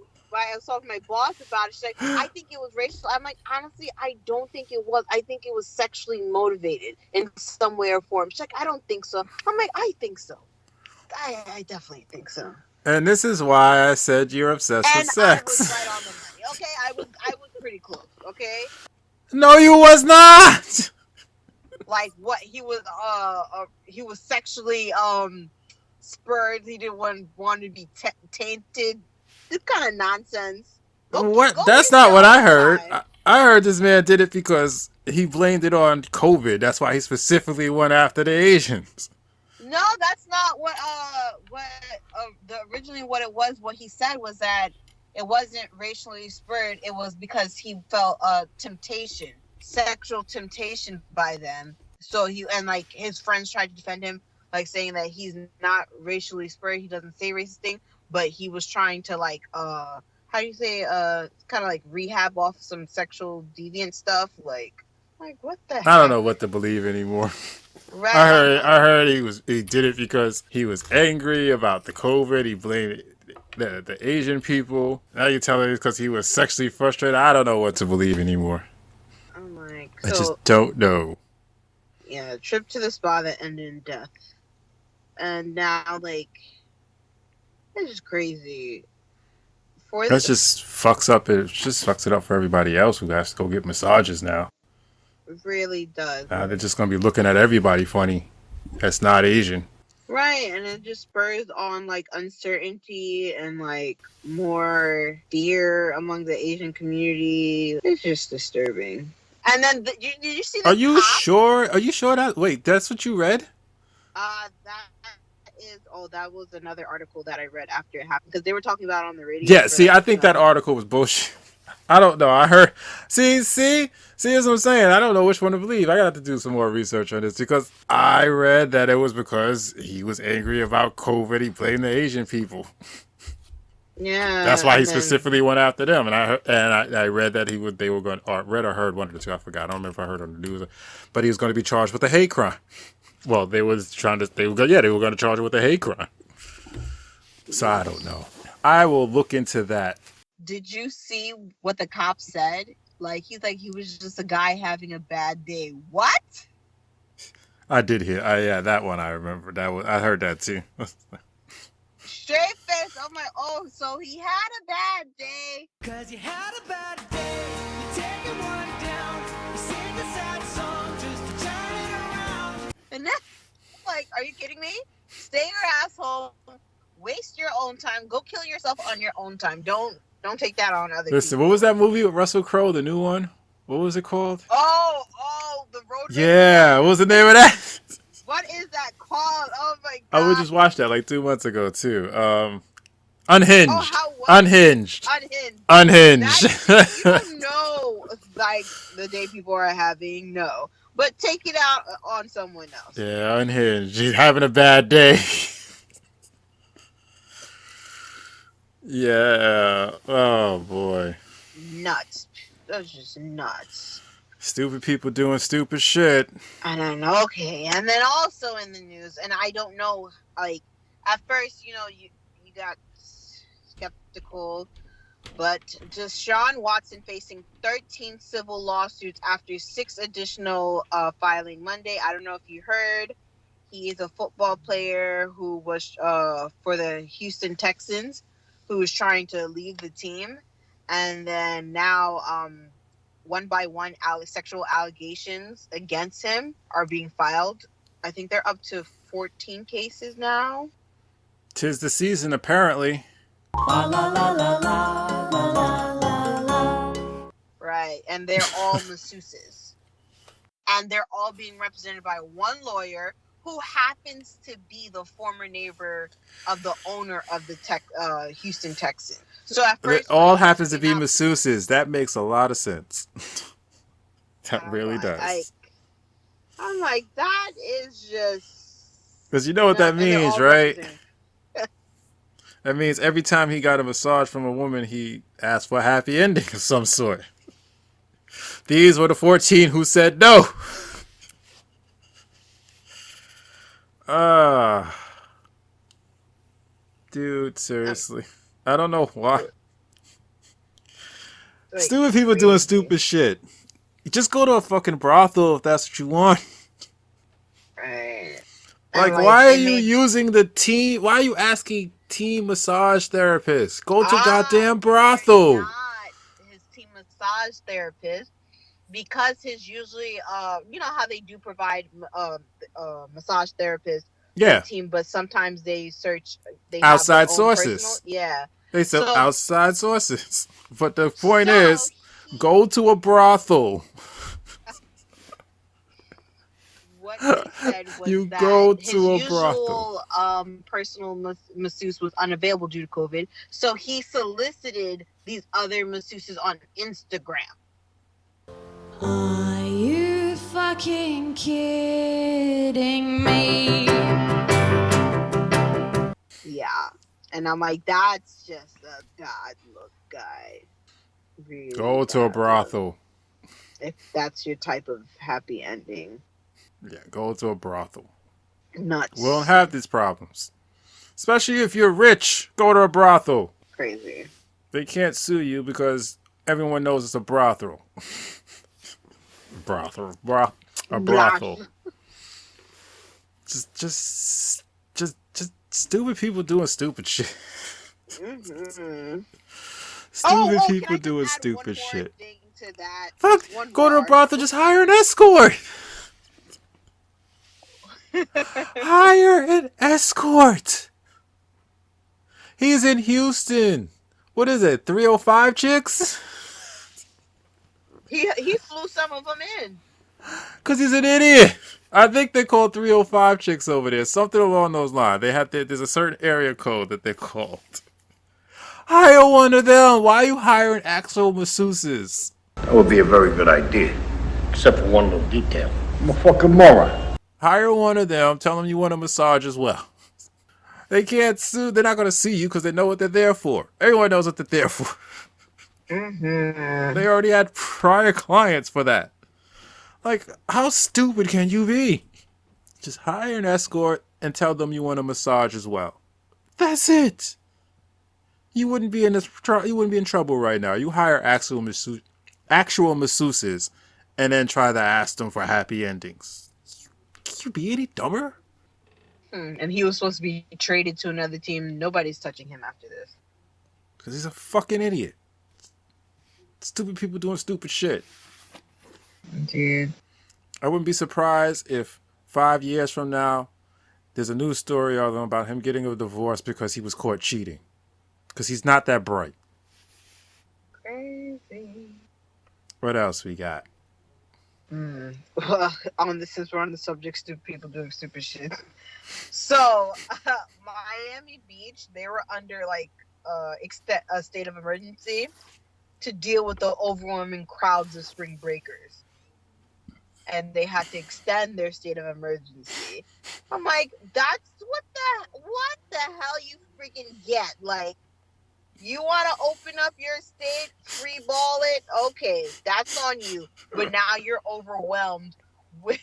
S: was talking to my boss about it. She's like, I think it was racial. I'm like, honestly, I don't think it was. I think it was sexually motivated in some way or form. She's like, I don't think so. I'm like, I think so. I definitely think so.
A: And this is why I said you're obsessed with sex.
S: I was right on the money. Okay, I was pretty close. Okay.
A: No, you was not.
S: Like what he was sexually spurred. He didn't want to be tainted. This kind of nonsense.
A: That's not what I heard. I heard this man did it because he blamed it on COVID. That's why he specifically went after the Asians.
S: No, that's not what originally what it was. What he said was that it wasn't racially spurred. It was because he felt sexual temptation by them. So his friends tried to defend him, like saying that he's not racially spurred. He doesn't say racist thing, but he was trying to how do you say kind of like rehab off some sexual deviant stuff. Like what the heck?
A: I don't know what to believe anymore.
S: Right.
A: I heard he did it because he was angry about the COVID. He blamed the Asian people. Now you're telling me it's because he was sexually frustrated. I don't know what to believe anymore.
S: I'm like,
A: I just don't know.
S: Yeah, a trip to the spa that ended in death, and now it's just crazy.
A: That just fucks up. It just fucks it up for everybody else who has to go get massages now.
S: It really does.
A: They're just gonna be looking at everybody funny. That's not Asian.
S: Right, and it just spurs on uncertainty and more fear among the Asian community. It's just disturbing. And then did you see the
A: Are you sure? Are you sure that? Wait, that's what you read?
S: That was another article that I read after it happened because they were talking about it on the radio.
A: Yeah, see, I think that article was bullshit. I don't know. I heard. See, that's what I'm saying. I don't know which one to believe. I got to do some more research on this because I read that it was because he was angry about COVID. He blamed the Asian people.
S: Yeah.
A: That's why he
S: and then-
A: specifically went after them. And I read that they were going, or read or heard one of the two. I forgot. I don't remember if I heard on the news, but he was going to be charged with a hate crime. Well, they were going to charge him with a hate crime. So I don't know. I will look into that.
S: Did you see what the cop said? He's like, he was just a guy having a bad day. What?
A: I did hear. Yeah, that one I remember. I heard that too.
S: Straight face. I'm like, oh, so he had a bad day.
F: Cause you had a bad day, you take it one down, you sing a sad song just to turn it around.
S: And that's like, are you kidding me? Stay your ass home, waste your own time, go kill yourself on your own time. Don't take that on other
A: Listen,
S: people.
A: what was that movie with Russell Crowe, the new one? What was it called?
S: Oh, the road.
A: Yeah, what was the name of that?
S: What is that called? Oh my god.
A: I would just watch that like 2 months ago too. Unhinged.
S: Oh,
A: Unhinged.
S: Unhinged.
A: Unhinged.
S: You don't know, like, the day people are having, no. But take it out on someone else.
A: Yeah, Unhinged. He's having a bad day. Yeah. Oh boy.
S: Nuts. That's just nuts.
A: Stupid people doing stupid shit.
S: I don't know. Okay, and then also in the news, and I don't know, like, at first, you got skeptical, but Deshaun Watson facing 13 civil lawsuits after 6 additional filing Monday. I don't know if you heard. He is a football player who was for the Houston Texans, who was trying to leave the team, and then now one by one sexual allegations against him are being filed. I think they're up to 14 cases now.
A: 'Tis the season, apparently.
S: La, la, la, la, la, la, la, la. Right, and they're all masseuses. And they're all being represented by one lawyer who happens to be the former neighbor of the owner of the Houston Texans. So at first,
A: It all happens to be masseuses. That makes a lot of sense. That really does.
S: I'm like, that is just...
A: Because you know what that means, right? That means every time he got a massage from a woman, he asked for a happy ending of some sort. These were the 14 who said no. Dude, seriously. I don't know why. Stupid people doing stupid shit. Just go to a fucking brothel if that's what you want.
S: Right.
A: Like, why are you using the team? Why are you asking team massage therapists? Go to goddamn brothel.
S: Not his team massage therapist, because his usually, you know how they do provide massage therapists.
A: Yeah.
S: Team, but sometimes they search. They
A: outside
S: have their own
A: sources.
S: Yeah.
A: They sell outside sources. But the point is, go to a brothel.
S: What he said was
A: you
S: that
A: go
S: his
A: to a
S: usual
A: brothel.
S: Personal masseuse was unavailable due to COVID, so he solicited these other masseuses on Instagram.
F: Are you fucking kidding me?
S: Yeah, and I'm like, that's just a bad look, guy. Really
A: Go to a brothel.
S: If that's your type of happy ending.
A: Yeah, go to a brothel.
S: Nuts.
A: We don't have these problems. Especially if you're rich, go to a brothel.
S: Crazy.
A: They can't sue you because everyone knows it's a brothel. A brothel. Just stupid people doing stupid shit.
S: Mm-hmm.
A: Stupid people doing stupid shit.
S: To that.
A: Fuck, go to a brothel, just hire an escort. Hire an escort. He's in Houston. What is it, 305 chicks?
S: He flew some of them in.
A: Because he's an idiot. I think they call 305 chicks over there. Something along those lines. There's a certain area code that they're called. Hire one of them. Why are you hiring actual masseuses?
U: That would be a very good idea. Except for one little detail. I'm a fucking moron.
A: Hire one of them. Tell them you want a massage as well. They can't sue. They're not going to sue you because they know what they're there for. Everyone knows what they're there for. They already had prior clients for that. Like, how stupid can you be? Just hire an escort and tell them you want a massage as well. That's it. You wouldn't be in this. You wouldn't be in trouble right now. You hire actual masseuses, and then try to ask them for happy endings. Can you be any dumber?
S: And he was supposed to be traded to another team. Nobody's touching him after this.
A: Because he's a fucking idiot. Stupid people doing stupid shit.
S: Dude.
A: I wouldn't be surprised if 5 years from now, there's a news story of him about him getting a divorce because he was caught cheating. Because he's not that bright.
S: Crazy.
A: What else we got?
S: Well, since we're on the subject, stupid people doing stupid shit. So, Miami Beach, they were under a state of emergency to deal with the overwhelming crowds of spring breakers. And they had to extend their state of emergency. I'm like, that's what the hell you freaking get? Like, you want to open up your state, free ball it? Okay, that's on you. But now you're overwhelmed with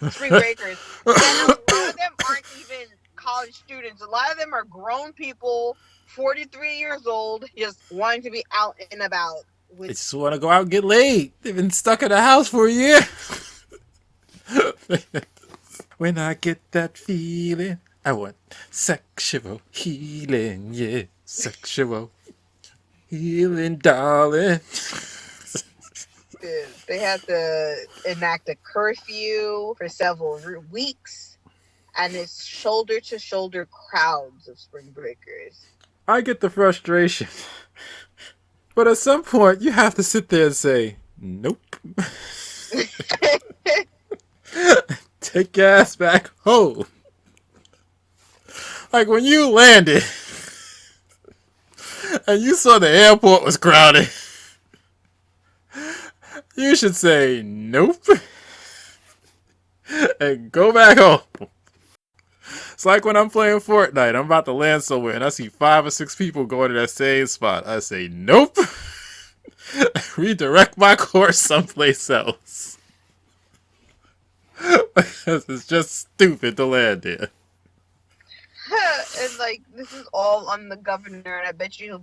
S: spring breakers. And a lot of them aren't even college students. A lot of them are grown people, 43 years old, just wanting to be out and about.
A: They just want to go out and get laid. They've been stuck in the house for a year. When I get that feeling, I want sexual healing. Yeah, sexual healing, darling.
S: They had to enact a curfew for several weeks, and it's shoulder-to-shoulder crowds of spring breakers.
A: I get the frustration. But at some point, you have to sit there and say, nope. Take your ass back home. Like when you landed and you saw the airport was crowded, you should say, nope. And go back home. It's like when I'm playing Fortnite. I'm about to land somewhere and I see 5 or 6 people going to that same spot. I say, nope. Redirect my course someplace else. Because it's just stupid to land there.
S: And this is all on the governor, and I bet you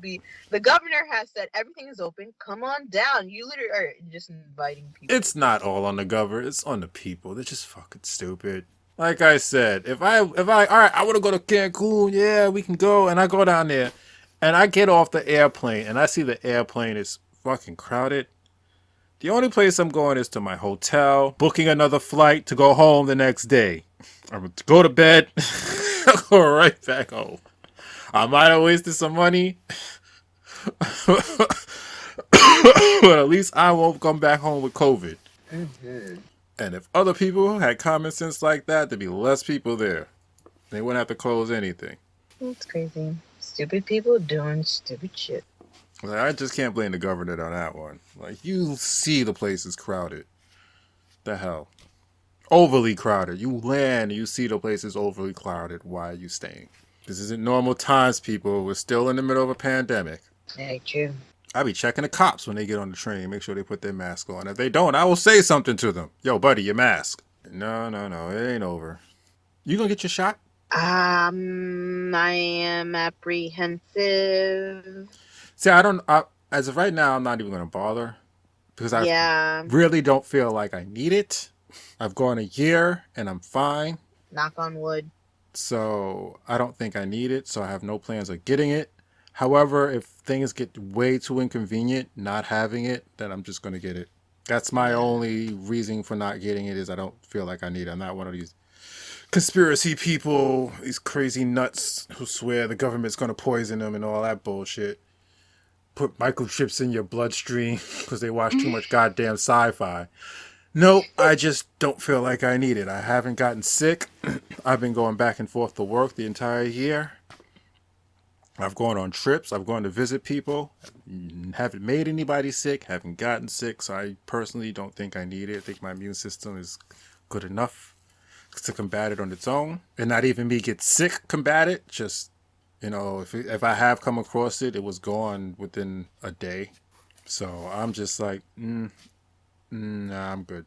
S: the governor has said everything is open, come on down. You literally are just inviting people.
A: It's not all on the governor, it's on the people. They're just fucking stupid. Like I said, if I all right, I want to go to Cancun, yeah, we can go, and I go down there, and I get off the airplane, and I see the airplane is fucking crowded. The only place I'm going is to my hotel, booking another flight to go home the next day. I'm going to go to bed, go right back home. I might have wasted some money, but at least I won't come back home with COVID.
S: Mm-hmm.
A: And if other people had common sense like that, there'd be less people there. They wouldn't have to close anything.
S: That's crazy. Stupid people doing stupid shit.
A: Like, I just can't blame the government on that one. Like, you see the place is crowded. The hell? Overly crowded. You land and you see the place is overly crowded. Why are you staying? This isn't normal times, people. We're still in the middle of a pandemic.
S: Yeah, true.
A: I be checking the cops when they get on the train. Make sure they put their mask on. If they don't, I will say something to them. Yo, buddy, your mask. No. It ain't over. You gonna get your shot?
S: I am apprehensive.
A: See, as of right now, I'm not even going to bother. Because I really don't feel like I need it. I've gone a year and I'm fine.
S: Knock on wood.
A: So I don't think I need it. So I have no plans of getting it. However, if things get way too inconvenient not having it, then I'm just going to get it. That's my only reason for not getting it is I don't feel like I need it. I'm not one of these conspiracy people, these crazy nuts who swear the government's going to poison them and all that bullshit. Put microchips in your bloodstream because they watch too much goddamn sci-fi. Nope, I just don't feel like I need it. I haven't gotten sick. I've been going back and forth to work the entire year. I've gone on trips. I've gone to visit people. Haven't made anybody sick. Haven't gotten sick. So I personally don't think I need it. I think my immune system is good enough. to combat it on its own, and not even me get sick combat it. Just, if I have come across it, it was gone within a day. So I'm just like, nah, I'm good.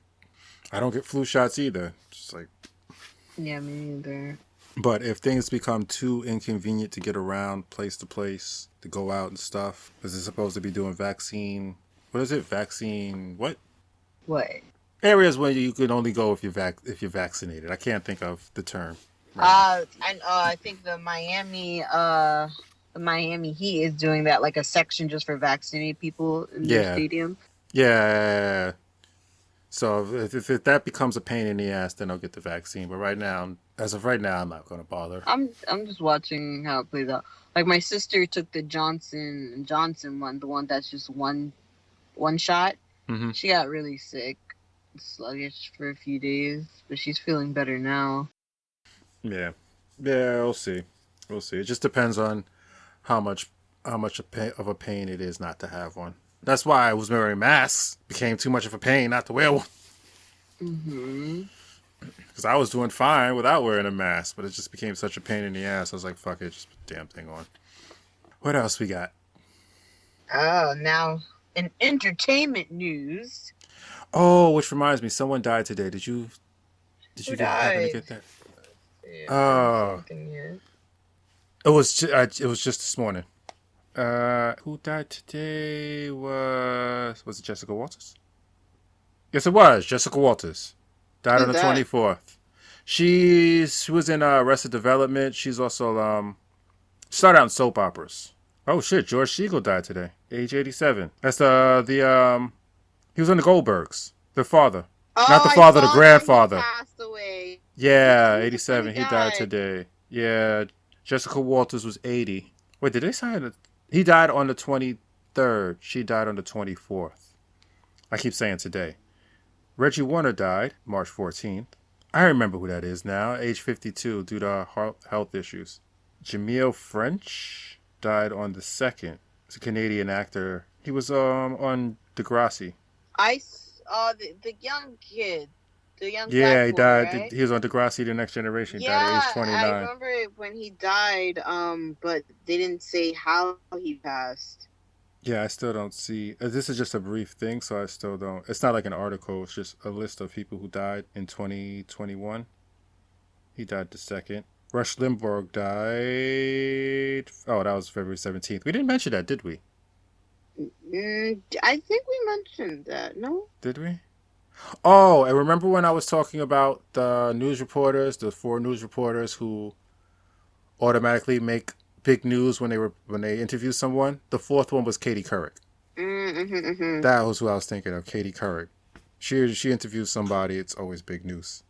A: I don't get flu shots either. Just like,
S: Yeah, me neither.
A: but if things become too inconvenient to get around place to place, to go out and stuff, because it's supposed to be doing vaccine. What is it? Vaccine what?
S: What?
A: Areas where you can only go if you're vaccinated. I can't think of the term. Right
S: I think the Miami Heat is doing that, like a section just for vaccinated people in their stadium.
A: Yeah. So if that becomes a pain in the ass, then I'll get the vaccine. But as of right now, I'm not going to bother.
S: I'm just watching how it plays out. Like my sister took the Johnson one, the one that's just one shot.
A: Mm-hmm.
S: She got really sick, sluggish for a few days, but she's feeling better now.
A: Yeah, we'll see. It just depends on how much of a pain it is not to have one. That's why I was wearing masks. Became too much of a pain not to wear one.
S: Mm-hmm.
A: Because I was doing fine without wearing a mask, but it just became such a pain in the ass. I was like, fuck it, just put the damn thing on. What else we got?
S: Oh, now in entertainment news.
A: Oh, which reminds me, someone died today. Did you happen to get that? Oh, it was just this morning. Who died today? Was it Jessica Walters? Yes, it was Jessica Walters. Died on the 24th. She was in Arrested Development. She's also started out in soap operas. Oh shit, George Segal died today, age 87. That's he was on the Goldbergs. Their father, not the father, the grandfather.
S: He passed away.
A: Yeah, 87. He died today. Yeah, Jessica Walters was 80. Wait, did they say that? He died on the 23rd. She died on the 24th. I keep saying today. Reggie Warner died March 14th. I remember who that is now. Age 52 due to health issues. Jameel French died on the 2nd. He's a Canadian actor. He was on Degrassi.
S: I saw the young kid. The young
A: yeah, he
S: boy,
A: died.
S: right?
A: He was on Degrassi, The Next Generation. He died at age 29.
S: I remember when he died, but they didn't say how he passed.
A: Yeah, I still don't see. This is just a brief thing, so I still don't. It's not like an article. It's just a list of people who died in 2021. He died the 2nd. Rush Limbaugh died. Oh, that was February 17th. We didn't mention that, did we?
S: I think we mentioned that. No?
A: Did we? Oh, and remember when I was talking about the news reporters, the 4 news reporters who automatically make big news when they interview someone? The 4th one was Katie Couric.
S: Mm-hmm.
A: That was who I was thinking of, Katie Couric. She interviews somebody, it's always big news.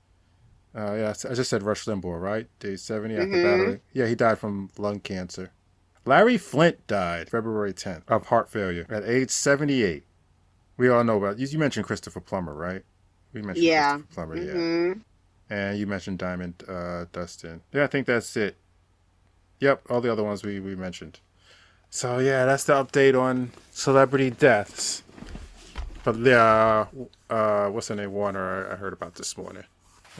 A: Yeah, I just said Rush Limbaugh, right? Day 70 after battling. Yeah, he died from lung cancer. Larry Flint died February 10th of heart failure at age 78. We all know about you mentioned Christopher Plummer, right? We mentioned Christopher Plummer, yeah. And you mentioned Diamond Dustin. Yeah, I think that's it. Yep, all the other ones we mentioned. So yeah, that's the update on celebrity deaths. But yeah, what's her name? Warner, I heard about this morning.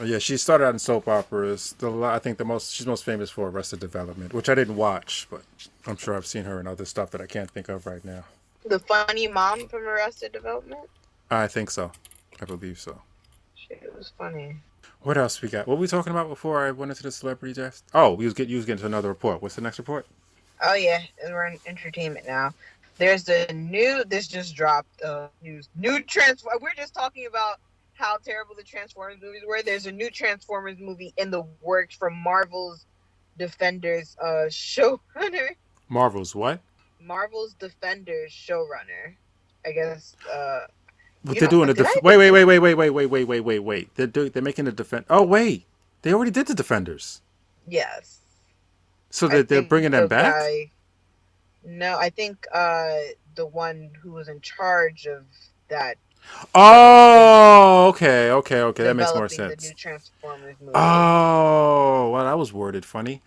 A: Yeah, she started out in soap operas. I think she's most famous for Arrested Development, which I didn't watch, but I'm sure I've seen her in other stuff that I can't think of right now.
S: The funny mom from Arrested Development?
A: I think so. I believe so.
S: Shit, it was funny.
A: What else we got? What were we talking about before I went into the celebrity deaths? Oh, you was getting to another report. What's the next report?
S: Oh yeah, we're in entertainment now. This just dropped news. New Transformers. We're just talking about how terrible the Transformers movies were. There's a new Transformers movie in the works from Marvel's Defenders showrunner.
A: Marvel's what?
S: Marvel's Defenders showrunner. I guess.
A: But they're doing wait. They're making a defend. Oh wait, they already did the Defenders.
S: Yes.
A: So they're bringing them back.
S: No, I think the one who was in charge of that.
A: Oh, okay. That makes more sense.
S: The new Transformers movie.
A: Oh, well, that was worded funny.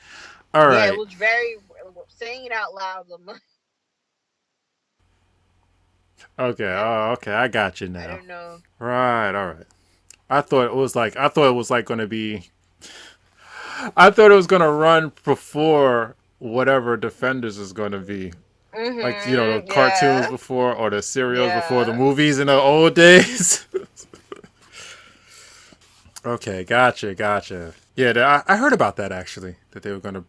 A: All right.
S: Yeah, it was very saying it out loud.
A: Okay. Oh, okay. I got you now.
S: I don't know.
A: Right. All right. I thought it was like going to be I thought it was gonna run before whatever Defenders is gonna be. Like, you know, the cartoons before or the serials before the movies in the old days. Okay, gotcha. Yeah, I heard about that actually, that they were gonna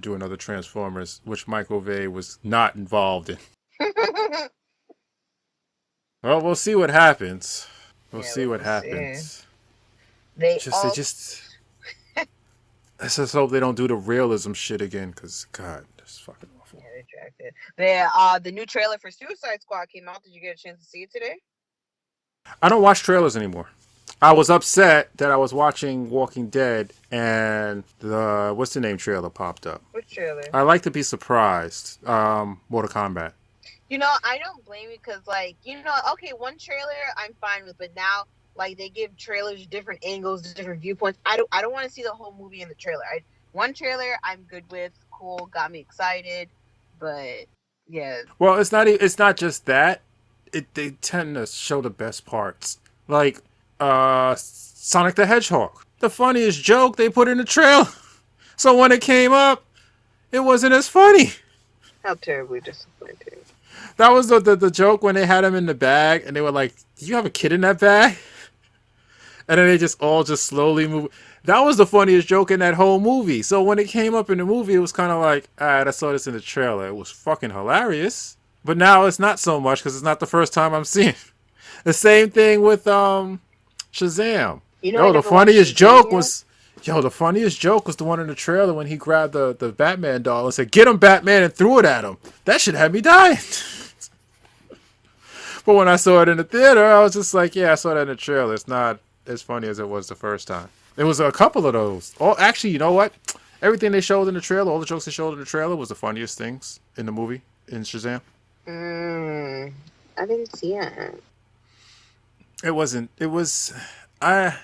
A: do another Transformers, which Michael Bay was not involved in. Well, we'll see what happens. We'll see what happens.
S: They
A: Let's just hope they don't do the realism shit again, because, God, that's fucking awful.
S: Yeah, they dragged it. The new trailer for Suicide Squad came out. Did you get a chance to see it today?
A: I don't watch trailers anymore. I was upset that I was watching Walking Dead and the what's the name trailer popped up.
S: Which trailer?
A: I like to be surprised. Mortal Kombat.
S: You know, I don't blame you because, like, you know, okay, one trailer I'm fine with, but now, like, they give trailers different angles, different viewpoints. I don't want to see the whole movie in the trailer. One trailer I'm good with, cool, got me excited, but yeah.
A: Well, it's not just that. They tend to show the best parts, like Sonic the Hedgehog. The funniest joke they put in the trailer. So when it came up, it wasn't as funny.
S: How terribly disappointing.
A: That was the joke when they had him in the bag and they were like, "Do you have a kid in that bag?" And then they just slowly move. That was the funniest joke in that whole movie. So when it came up in the movie, it was kind of like, I saw this in the trailer. It was fucking hilarious. But now it's not so much because it's not the first time I'm seeing it. The same thing with Shazam. The funniest joke was the one in the trailer when he grabbed the Batman doll and said, "Get him, Batman," and threw it at him. That shit had me dying. But when I saw it in the theater, I was just like, yeah, I saw that in the trailer. It's not as funny as it was the first time. There was a couple of those. Oh, actually, you know what? Everything they showed in the trailer, all the jokes they showed in the trailer was the funniest things in the movie, in Shazam.
S: I didn't see it.
A: It was, I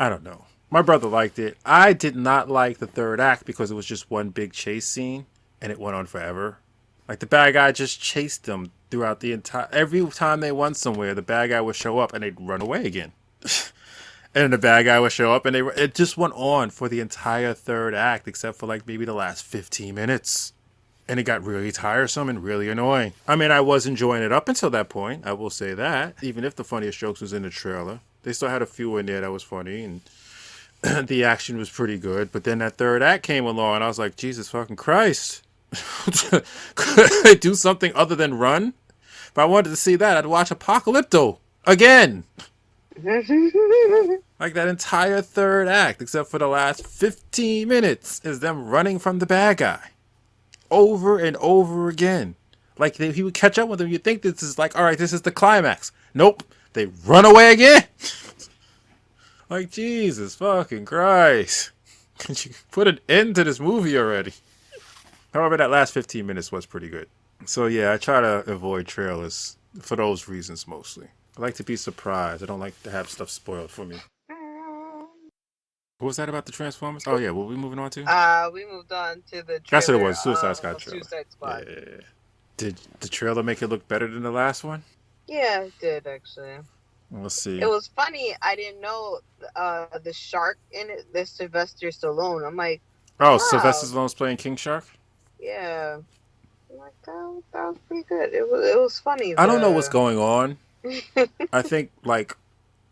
A: don't know. My brother liked it. I did not like the third act because it was just one big chase scene and it went on forever. Like the bad guy just chased them throughout the every time they went somewhere, the bad guy would show up and they'd run away again. And the bad guy would show up and it just went on for the entire third act except for like maybe the last 15 minutes. And it got really tiresome and really annoying. I mean, I was enjoying it up until that point. I will say that. Even if the funniest jokes was in the trailer. They still had a few in there that was funny. And the action was pretty good. But then that third act came along. And I was like, Jesus fucking Christ. Could they do something other than run? If I wanted to see that, I'd watch Apocalypto. Again. Like that entire third act. Except for the last 15 minutes. Is them running from the bad guy. Over and over again. Like he would catch up with them. You think this is like, all right, this is the climax. Nope. They run away again. Like, Jesus fucking Christ. Could you put an end to this movie already? However, that last 15 minutes was pretty good. So yeah, I try to avoid trailers for those reasons mostly. I like to be surprised. I don't like to have stuff spoiled for me. What was that about the Transformers? Oh yeah, what were we moving on to?
S: We moved on to the trailer.
A: That's what it was. Suicide Squad trailer.
S: Suicide Squad.
A: Yeah. Did the trailer make it look better than the last one?
S: Yeah, it did actually.
A: We'll see.
S: It was funny. I didn't know the shark in it. This Sylvester Stallone. I'm like,
A: oh,
S: wow.
A: Sylvester Stallone's playing King Shark.
S: Yeah, I'm like that was pretty good. It was funny.
A: I don't know what's going on. I think like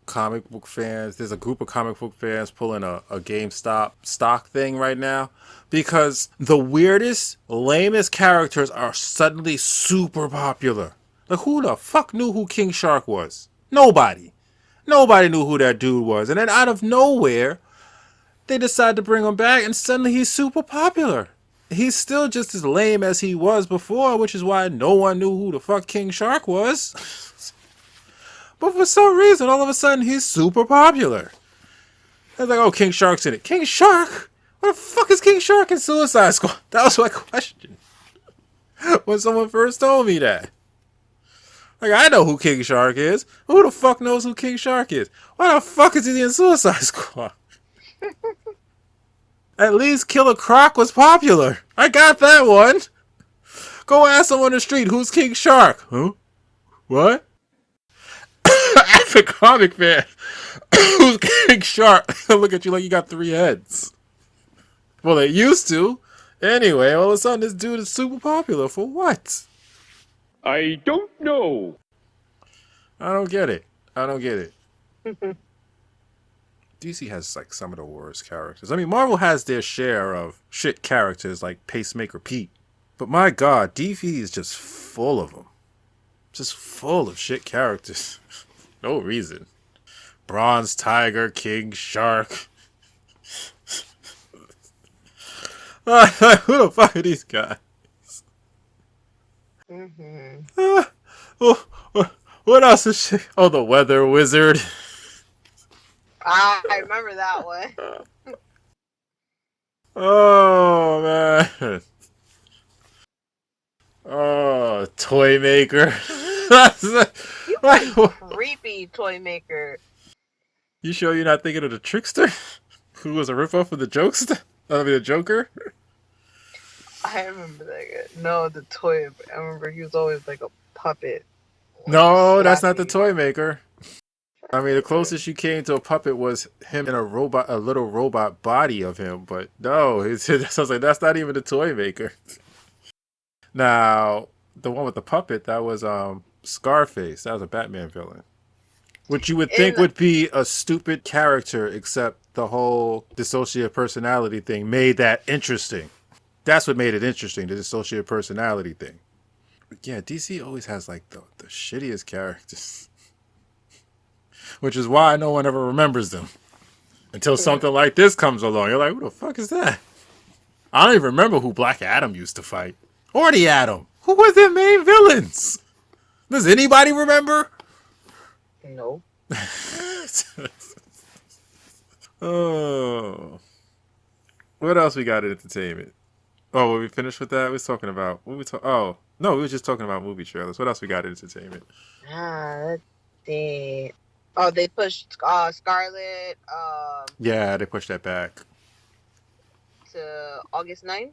A: comic book fans, there's a group of comic book fans pulling a GameStop stock thing right now because the weirdest, lamest characters are suddenly super popular. Like who the fuck knew who King Shark was? Nobody knew who that dude was. And then out of nowhere, they decide to bring him back and suddenly he's super popular. He's still just as lame as he was before, which is why no one knew who the fuck King Shark was. But for some reason, all of a sudden, he's super popular. It's like, oh, King Shark's in it. King Shark? What the fuck is King Shark in Suicide Squad? That was my question when someone first told me that. Like, I know who King Shark is. Who the fuck knows who King Shark is? Why the fuck is he in Suicide Squad? At least Killer Croc was popular. I got that one. Go ask someone on the street, who's King Shark? Huh? What? the comic fan who's getting sharp look at you like you got 3 heads. Well, they used to. Anyway, all of a sudden this dude is super popular. For what?
E: I don't know.
A: I don't get it. DC has like some of the worst characters. I mean, Marvel has their share of shit characters like Pacemaker Pete. But my God, DC is just full of them. Just full of shit characters. No reason. Bronze Tiger, King Shark. Who the fuck are these guys? What else is shit? Oh, the Weather Wizard.
S: I remember that one.
A: Oh, man. Oh, Toy Maker.
S: Creepy Toy Maker.
A: You sure you're not thinking of the Trickster? Who was a ripoff of the Jokester? I mean, the Joker?
S: I remember that guy. No, the toy. I remember he was always like a puppet.
A: No, that's not the Toy Maker. I mean, the closest you came to a puppet was him in a little robot body of him, but no, I was like, that's not even the Toy Maker. Now, the one with the puppet, that was Scarface. That was a Batman villain. Which you would think would be a stupid character, except the whole dissociative personality thing made that interesting. That's what made it interesting, the dissociative personality thing. But yeah, DC always has like the shittiest characters. Which is why no one ever remembers them. Until something like this comes along. You're like, who the fuck is that? I don't even remember who Black Adam used to fight. Or the Atom. Who were their main villains? Does anybody remember?
S: No.
A: Oh. What else we got in entertainment? Oh, were we finished with that? We was talking about... Oh, no, we were just talking about movie trailers. What else we got in entertainment?
S: Let's see. Oh, they pushed Scarlet
A: Yeah, they pushed that back.
S: to August 9th.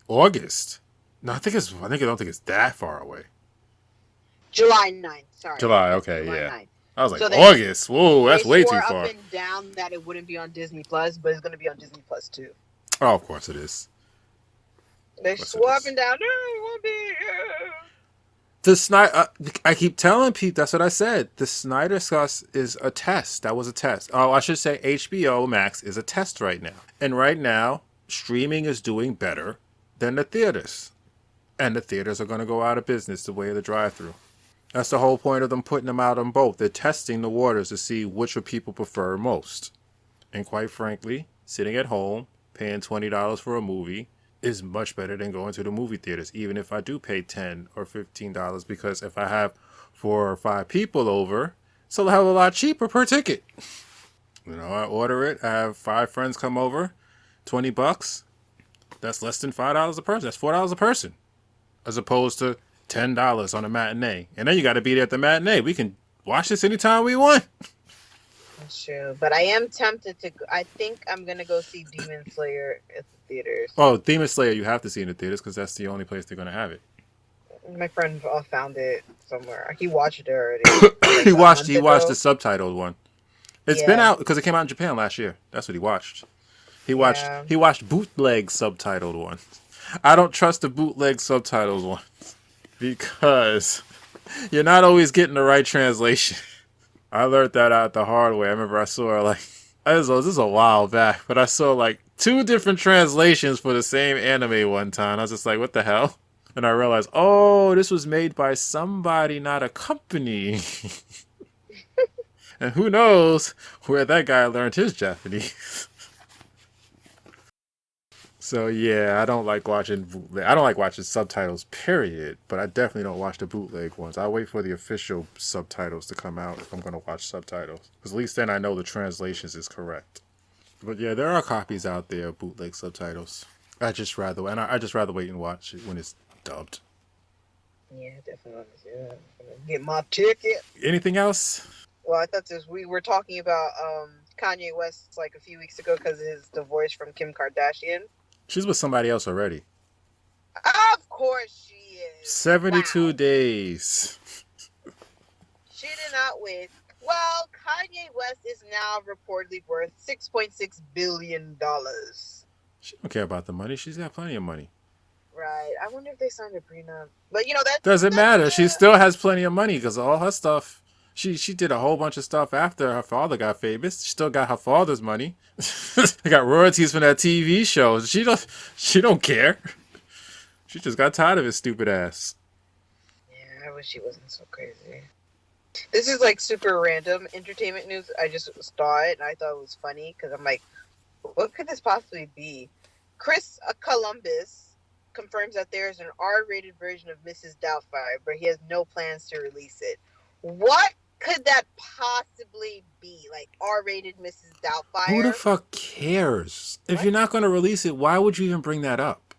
A: August? No, I don't think it's that far away.
S: July 9th, sorry.
A: July, okay,
S: July
A: yeah.
S: 9th.
A: I was like,
S: So
A: August? Whoa, that's way too
S: They
A: far.
S: swore up and down that it wouldn't be on Disney Plus, but it's going to be on Disney Plus too.
A: Oh, of course it is.
S: They swore up and down, no, it won't be.
A: The Snyder, I keep telling Pete, that's what I said. The Snyder'S is a test. That was a test. Oh, I should say HBO Max is a test right now. And right now, streaming is doing better than the theaters. And the theaters are going to go out of business the way of the drive-thru. That's the whole point of them putting them out on both. They're testing the waters to see which of people prefer most. And quite frankly, sitting at home, paying $20 for a movie is much better than going to the movie theaters, even if I do pay $10 or $15, because if I have 4 or 5 people over, it's a hell of a lot cheaper per ticket. You know, I order it, I have 5 friends come over, $20, that's less than $5 a person. That's $4 a person, as opposed to $10 on a matinee. And then you got to be there at the matinee. We can watch this anytime we want.
S: That's true, but I am tempted to. I think I'm gonna go see Demon Slayer at the theaters.
A: Oh, Demon Slayer, you have to see in the theaters because that's the only place they're gonna have it.
S: My friend found it somewhere. He watched it already.
A: he watched the subtitled one. It's been out because it came out in Japan last year. That's what he watched. He watched bootleg subtitled one. I don't trust the bootleg subtitles one because you're not always getting the right translation. I learned that out the hard way. I remember I saw this is a while back, but I saw like 2 different translations for the same anime one time. I was just like, what the hell? And I realized, oh, this was made by somebody, not a company. And who knows where that guy learned his Japanese. So yeah, I don't like watching subtitles, period. But I definitely don't watch the bootleg ones. I wait for the official subtitles to come out if I'm going to watch subtitles. Because at least then I know the translations is correct. But yeah, there are copies out there of bootleg subtitles. I just rather wait and watch it when it's dubbed.
S: Yeah, definitely want to see that. Get my ticket.
A: Anything else?
S: Well, I thought we were talking about Kanye West like a few weeks ago because of his divorce from Kim Kardashian.
A: She's with somebody else already.
S: Of course she is.
A: 72 days.
S: She did not with Well, Kanye West is now reportedly worth $6.6 billion.
A: She don't care about the money. She's got plenty of money.
S: Right. I wonder if they signed a prenup. But you know that's
A: Doesn't matter. She still has plenty of money because all her stuff. She did a whole bunch of stuff after her father got famous. She still got her father's money. They got royalties from that TV show. She don't care. She just got tired of his stupid ass.
S: Yeah, I wish he wasn't so crazy. This is like super random entertainment news. I just saw it and I thought it was funny because I'm like, what could this possibly be? Chris Columbus confirms that there is an R-rated version of Mrs. Doubtfire, but he has no plans to release it. What could that possibly be? Like R-rated Mrs. Doubtfire?
A: Who the fuck cares? If you're not going to release it, why would you even bring that up?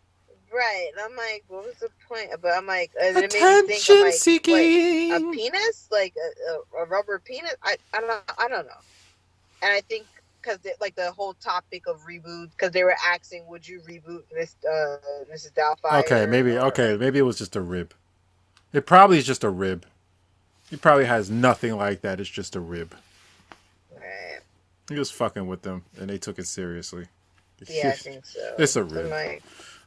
S: Right. And I'm like, what was the point? But I'm like, it made me think,
A: Attention
S: I'm like,
A: seeking.
S: Wait, a penis? Like a rubber penis? I don't know. And I think because like the whole topic of reboot, because they were asking, would you reboot Mrs. Doubtfire?
A: Okay, maybe it was just a rib. It probably is just a rib. He probably has nothing like that. It's just a rib.
S: Right.
A: He was fucking with them, and they took it seriously.
S: Yeah, I think so.
A: It's a rib.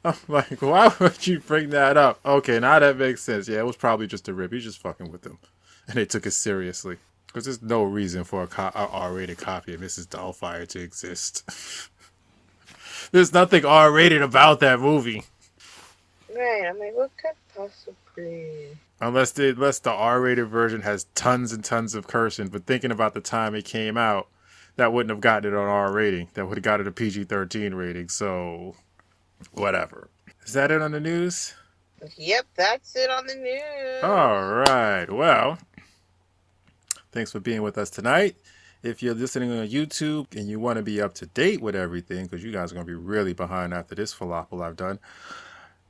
A: I'm like, why would you bring that up? Okay, now that makes sense. Yeah, it was probably just a rib. He's just fucking with them, and they took it seriously. Because there's no reason for a R-rated copy of Mrs. Doubtfire to exist. There's nothing R-rated about that movie.
S: Right, I'm like, what could possibly...
A: Unless the R-rated version has tons and tons of cursing, but thinking about the time it came out, that wouldn't have gotten it on R rating. That would have got it a PG-13 rating, so whatever. Is that it on the news?
S: Yep, that's it on the news.
A: All right, well, thanks for being with us tonight. If you're listening on YouTube and you want to be up to date with everything, because you guys are going to be really behind after this falafel I've done,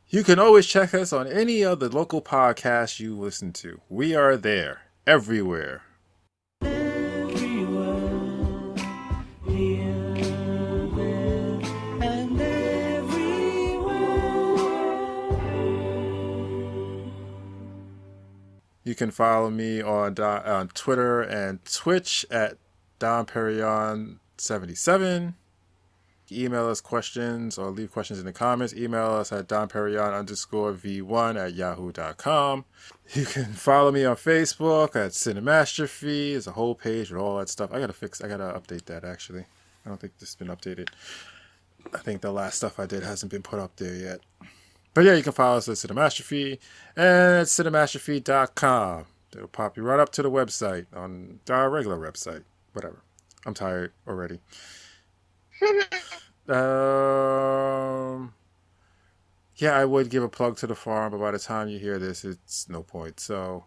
A: you can always check us on any of the local podcasts you listen to. We are there, everywhere. You can follow me on Twitter and Twitch at DonPerignon77. Email us questions or leave questions in the comments. Email us at donperignon_v1@yahoo.com. You can follow me on Facebook at Cinemastrophe. There's a whole page with all that stuff. I gotta update that actually. I don't think this has been updated. I think the last stuff I did hasn't been put up there yet. But yeah, you can follow us at Cinemastrophe and at cinemastrophe.com. It'll pop you right up to the website on our regular website. Whatever. I'm tired already. Yeah, I would give a plug to the farm, but by the time you hear this, it's no point. So,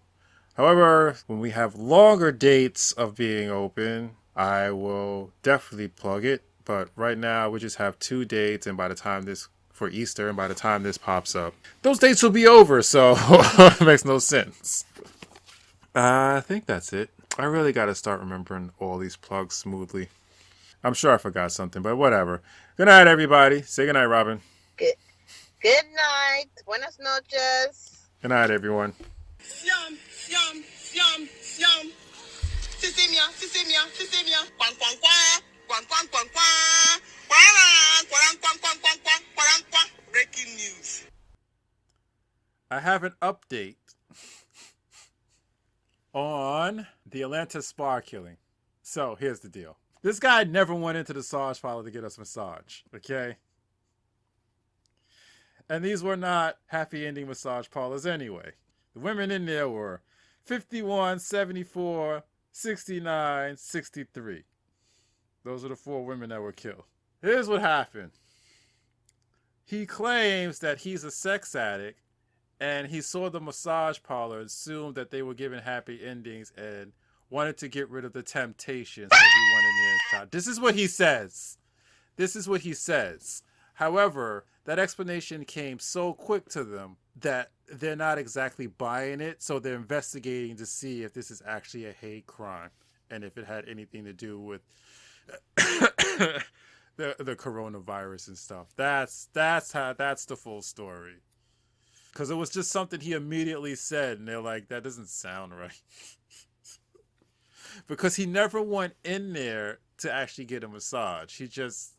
A: however, when we have longer dates of being open, I will definitely plug it. But right now, we just have 2 dates, and by the time this for Easter, and by the time this pops up, those dates will be over. So it makes no sense. I think that's it. I really got to start remembering all these plugs smoothly. I'm sure I forgot something, but whatever. Good night, everybody. Say good night, Robin.
S: Good night. Buenas noches.
A: Good night, everyone.
J: Yum, yum, yum, yum. Sisimia, sisimia, sisimia. Quang, quang, quang. Quang, quang, quang, quang. Quang, quang, quang, quang, quang, quang, quang, quang. Breaking news.
A: I have an update on the Atlanta spa killing. So, here's the deal. This guy never went into the massage parlor to get us a massage, okay? And these were not happy ending massage parlors anyway. The women in there were 51, 74, 69, 63. Those are the 4 women that were killed. Here's what happened. He claims that he's a sex addict, and he saw the massage parlor and assumed that they were giving happy endings and wanted to get rid of the temptation, so he went in there and shot. This is what he says. However, that explanation came so quick to them that they're not exactly buying it, so they're investigating to see if this is actually a hate crime and if it had anything to do with the coronavirus and stuff. That's the full story. Because it was just something he immediately said, and they're like, that doesn't sound right. because he never went in there to actually get a massage. He just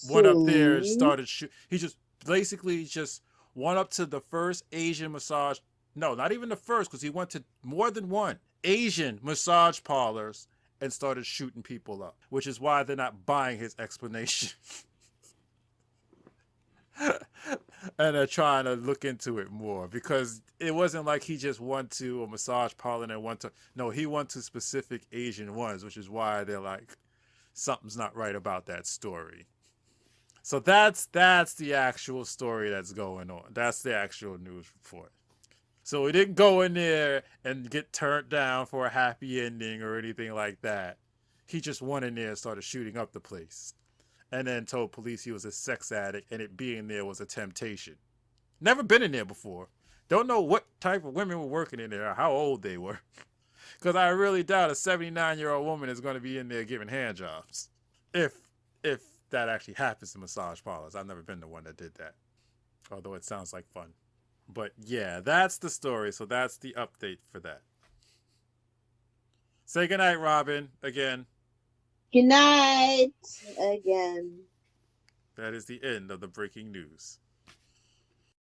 A: went up there and started shoot. He just basically just went up to the first Asian massage. No, not even the first, because he went to more than one Asian massage parlors and started shooting people up, which is why they're not buying his explanation. And they're trying to look into it more, because it wasn't like he just went to a massage parlor and went to, no, he went to specific Asian ones, which is why they're like, something's not right about that story. So that's the actual story that's going on. That's the actual news report. So he didn't go in there and get turned down for a happy ending or anything like that. He just went in there and started shooting up the place. And then told police he was a sex addict and it being there was a temptation. Never been in there before. Don't know what type of women were working in there or how old they were. Because I really doubt a 79-year-old woman is going to be in there giving hand jobs. If that actually happens in massage parlors. I've never been to one that did that. Although it sounds like fun. But yeah, that's the story. So that's the update for that. Say goodnight, Robin, again.
B: Good night again.
A: That is the end of the breaking news.